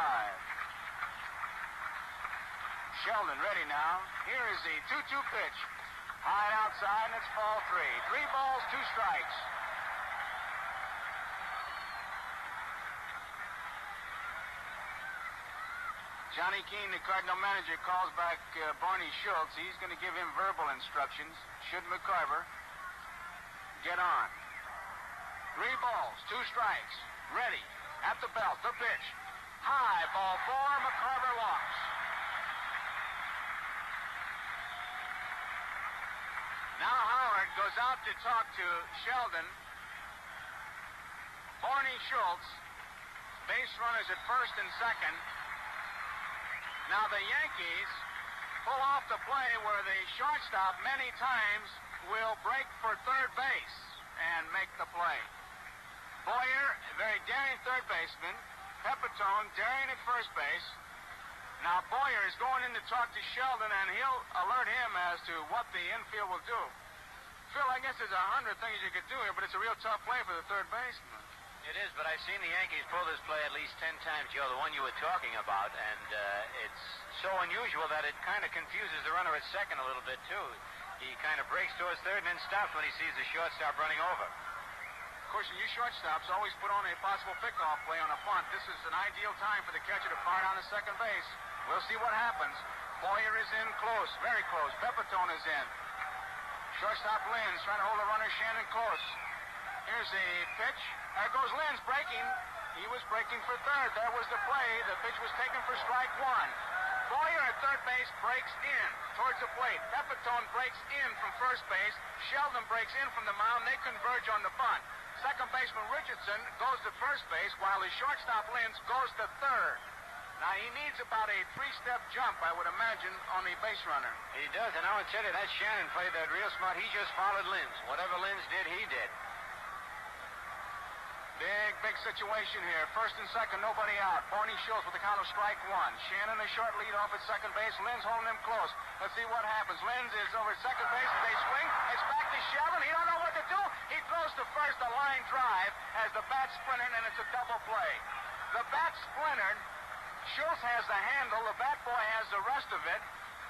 Sheldon ready now. Here is the 2-2 pitch. High and outside, and it's ball 3. 3 balls, 2 strikes. Johnny Keane, the Cardinal manager, calls back Barney Schultz. He's going to give him verbal instructions. Should McCarver get on. 3 balls, 2 strikes. Ready. At the belt. The pitch. High. Ball 4. McCarver walks. Now Howard goes out to talk to Sheldon. Barney Schultz. Base runners at first and second. Now the Yankees pull off the play where the shortstop many times will break for third base and make the play. Boyer, a very daring third baseman. Pepitone, daring at first base. Now Boyer is going in to talk to Sheldon, and he'll alert him as to what the infield will do. Phil, I guess there's 100 things you could do here, but it's a real tough play for the third baseman. It is, but I've seen the Yankees pull this play at least 10 times, Joe, the one you were talking about, and it's so unusual that it kind of confuses the runner at second a little bit, too. He kind of breaks towards third and then stops when he sees the shortstop running over. Of course, you shortstops always put on a possible pickoff play on a bunt. This is an ideal time for the catcher to fire down to second base. We'll see what happens. Boyer is in close, very close. Pepitone is in. Shortstop Lynn's trying to hold the runner Shannon close. Here's the pitch. There goes Lynn's breaking. He was breaking for third. There was the play. The pitch was taken for strike 1. Boyer at third base breaks in towards the plate. Pepitone breaks in from first base. Sheldon breaks in from the mound. They converge on the bunt. Second baseman Richardson goes to first base while his shortstop Lynn's goes to third. Now, he needs about a 3-step jump, I would imagine, on the base runner. He does, and I would tell you, that Shannon played that real smart. He just followed Lynn's. Whatever Lynn's did, he did. Big situation here. First and second, nobody out. Barney Schultz with the count of strike 1. Shannon a short lead off at second base. Lynn's holding him close. Let's see what happens. Lynn's is over at second base as they swing. It's back to Sheldon. He don't know what to do. He throws to first a line drive as the bat splintered, and it's a double play. The bat splintered. Schultz has the handle. The bat boy has the rest of it.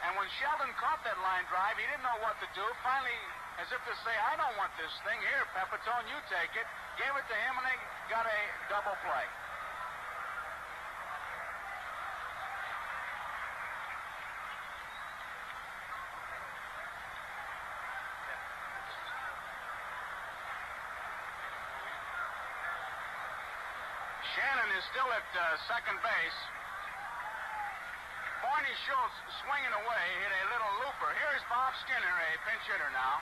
And when Sheldon caught that line drive, he didn't know what to do. Finally, as if to say, I don't want this thing. Here, Pepitone, you take it. Gave it to him, and they got a double play. Shannon is still at second base. Barney Schultz swinging away, hit a little looper. Here's Bob Skinner, a pinch hitter now,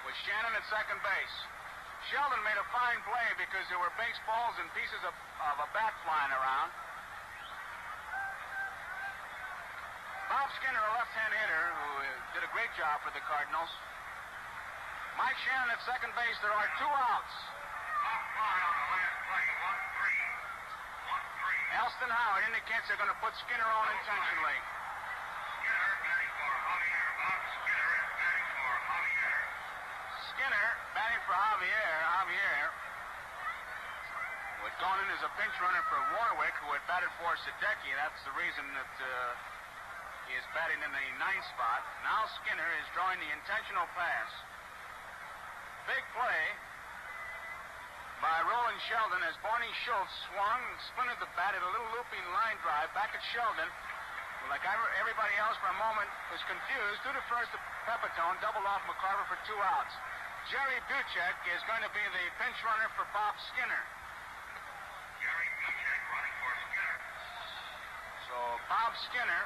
with Shannon at second base. Sheldon made a fine play because there were baseballs and pieces of a bat flying around. Bob Skinner, a left-hand hitter, who did a great job for the Cardinals. Mike Shannon at second base. There are 2 outs. Elston Howard indicates they're going to put Skinner on intentionally. Skinner batting for Javier. Javier was going in as a pinch runner for Warwick, who had batted for Sadecki. That's the reason that is batting in the 9th spot. Now Skinner is drawing the intentional pass. Big play by Roland Sheldon as Barney Schultz swung, splintered the bat at a little looping line drive back at Sheldon. Like everybody else for a moment was confused. Threw to first to Pepitone, doubled off McCarver for 2 outs. Jerry Buchek is going to be the pinch runner for Bob Skinner. Jerry Buchek running for Skinner. So Bob Skinner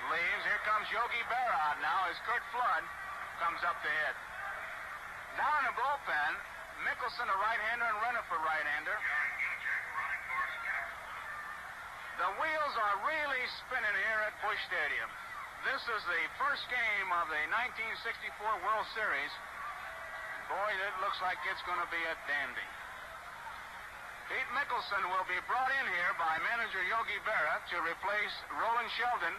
leaves. Here comes Yogi Berra out now as Kurt Flood comes up to hit. Now in the bullpen, Mickelson a right-hander and Renifer right-hander. Jerry Buchek running for Skinner. The wheels are really spinning here at Busch Stadium. This is the first game of the 1964 World Series. Boy, it looks like it's going to be a dandy. Pete Mickelson will be brought in here by manager Yogi Berra to replace Roland Sheldon.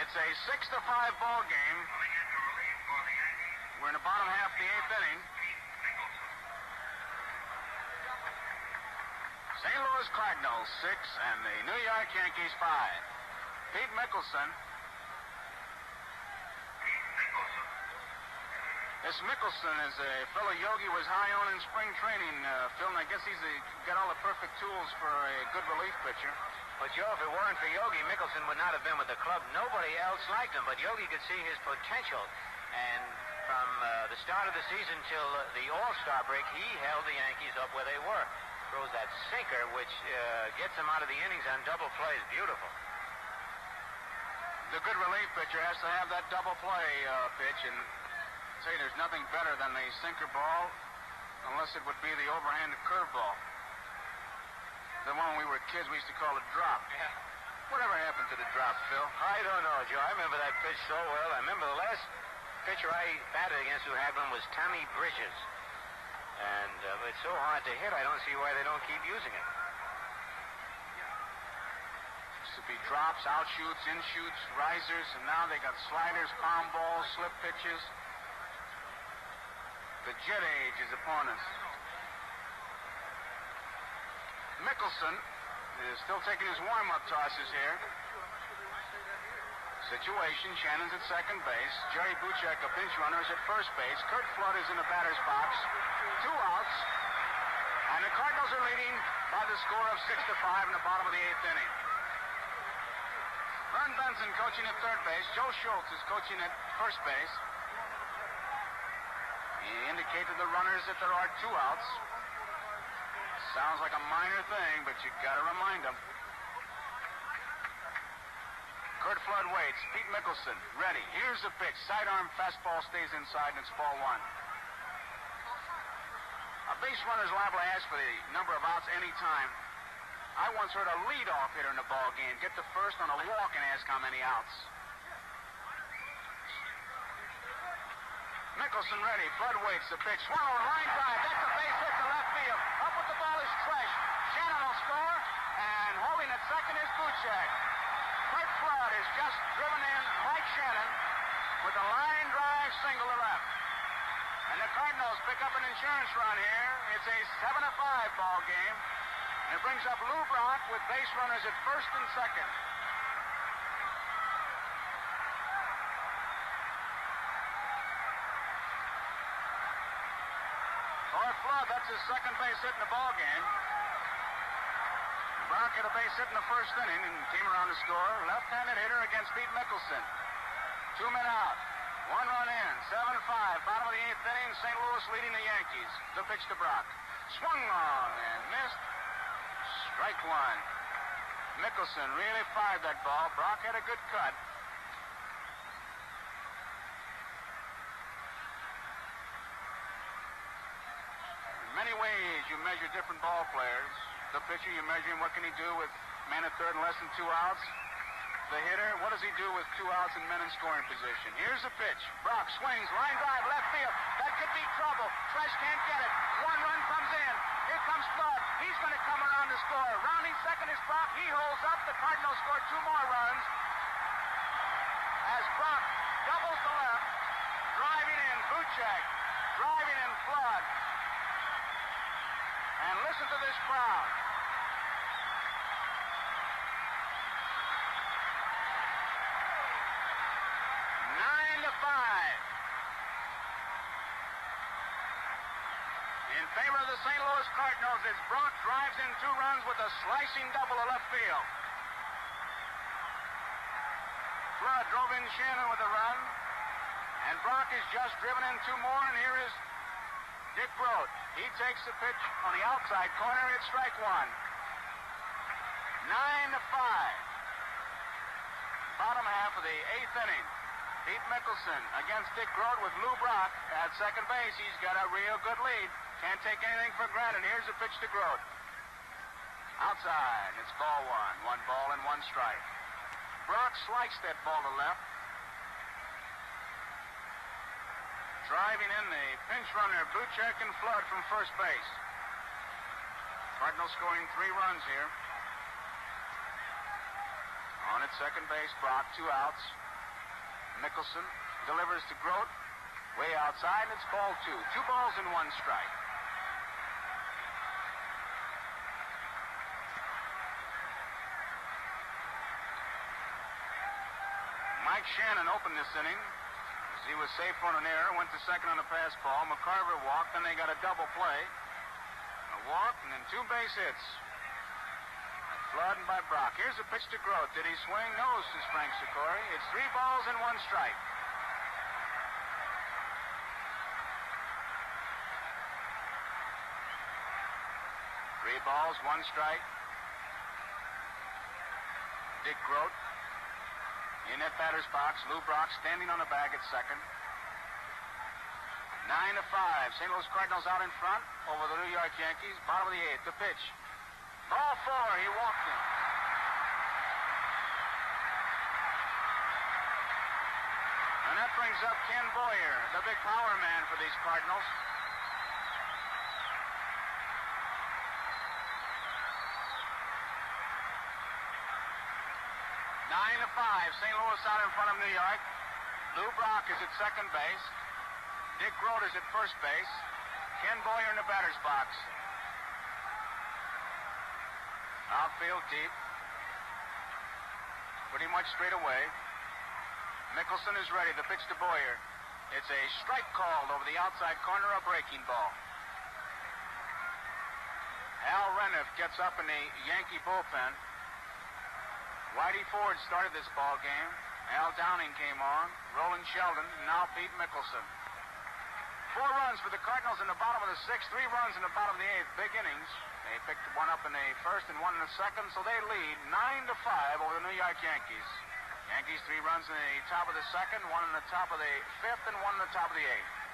It's a 6-5 ball game. Coming in to relieve for the Yankees, We're in the bottom half of the 8th inning. Pete Mickelson. St. Louis Cardinals 6 and the New York Yankees 5. Pete Mickelson. Pete Mickelson. This Mickelson is a fellow Yogi was high on in spring training, Phil, and I guess he's got all the perfect tools for a good relief pitcher. But Joe, if it weren't for Yogi, Mickelson would not have been with the club. Nobody else liked him, but Yogi could see his potential. And from the start of the season till the All-Star break, he held the Yankees up where they were. Throws that sinker, which gets him out of the innings on double plays. Beautiful. The good relief pitcher has to have that double play pitch, and say there's nothing better than the sinker ball, unless it would be the overhanded curveball. The one when we were kids we used to call a drop. Yeah. Whatever happened to the drop, Phil? I don't know, Joe. I remember that pitch so well. I remember the last pitcher I batted against who had one was Tommy Bridges. And it's so hard to hit, I don't see why they don't keep using it. Used to be drops, outshoots, inshoots, risers, and now they got sliders, palm balls, slip pitches. The jet age is upon us. Mickelson is still taking his warm-up tosses here. Situation, Shannon's at second base. Jerry Buchek, a pinch runner, is at first base. Kurt Flood is in the batter's box. 2 outs. And the Cardinals are leading by the score of 6-5 in the bottom of the 8th inning. Vern Benson coaching at third base. Joe Schultz is coaching at first base. He indicated to the runners that there are 2 outs. Sounds like a minor thing, but you got to remind them. Kurt Flood waits. Pete Mickelson ready. Here's the pitch. Sidearm fastball stays inside, and it's ball 1. A base runner is liable to ask for the number of outs any time. I once heard a leadoff hitter in a ball game get to first on a walk and ask how many outs. Mickelson ready. Flood waits. The pitch. Swung on line drive. That's a base hit to left field. Up with the ball is Tresh. Shannon will score, and holding at second is Buchek. Kurt Flood is just driven in Mike Shannon with a line drive single to left. And the Cardinals pick up an insurance run here. It's a 7-5 ball game. And it brings up Lou Brock with base runners at first and second. For Flood, that's his second base hit in the ball game. Brock had a base hit in the first inning and came around to score. Left-handed hitter against Pete Mickelson. 2 men out. 1 run in. 7-5. Bottom of the 8th inning. St. Louis leading the Yankees. The pitch to Brock. Swung on and missed. Strike 1. Mickelson really fired that ball. Brock had a good cut. In many ways, you measure different ball players. The pitcher, you measure him, what can he do with man at third and less than 2 outs? The hitter, what does he do with 2 outs and men in scoring position? Here's the pitch. Brock swings, line drive, left field. That could be trouble. Tresh can't get it. 1 run comes in. Here comes Flood. He's going to come around to score. Rounding second is Brock. He holds up. The Cardinals score 2 more runs. As Brock doubles the left, driving in Buchek, driving in Flood. And listen to this crowd. favor of the St. Louis Cardinals as Brock drives in 2 runs with a slicing double to left field. Flood drove in Shannon with a run, and Brock has just driven in 2 more, and here is Dick Grote. He takes the pitch on the outside corner. It's strike 1. 9-5. Bottom half of the 8th inning. Pete Mickelson against Dick Grote with Lou Brock at second base. He's got a real good lead. Can't take anything for granted. Here's the pitch to Grote. Outside. It's ball 1. 1 ball and 1 strike. Brock sliced that ball to left. Driving in the pinch runner, Buchek and Flood from first base. Cardinals scoring 3 runs here. On at second base, Brock, 2 outs. Mickelson delivers to Grote. Way outside, and it's ball 2. 2 balls and 1 strike. Mike Shannon opened this inning. He was safe on an error, went to second on a pass ball. McCarver walked, then they got a double play. A walk, and then 2 base hits. Flood and by Brock. Here's a pitch to Grote. Did he swing? No, says Frank Sikori. It's 3 balls and 1 strike. Three balls, 1 strike. Dick Grote in that batter's box. Lou Brock standing on the bag at second. 9-5. St. Louis Cardinals out in front over the New York Yankees. Bottom of the 8th. The pitch. Ball 4. He walked him. And that brings up Ken Boyer, the big power man for these Cardinals. Nine to 5. St. Louis out in front of New York. Lou Brock is at second base. Dick Grote is at first base. Ken Boyer in the batter's box. Outfield deep. Pretty much straight away. Mickelson is ready. The pitch to Boyer. It's a strike called over the outside corner, a breaking ball. Al Reniff gets up in the Yankee bullpen. Whitey Ford started this ball game. Al Downing came on. Roland Sheldon, and now Pete Mickelson. 4 runs for the Cardinals in the bottom of the 6th. 3 runs in the bottom of the 8th. Big innings. They picked 1 up in the 1st and 1 in the 2nd, so they lead 9-5 over the New York Yankees. Yankees 3 runs in the top of the 2nd, 1 in the top of the 5th, and 1 in the top of the 8th.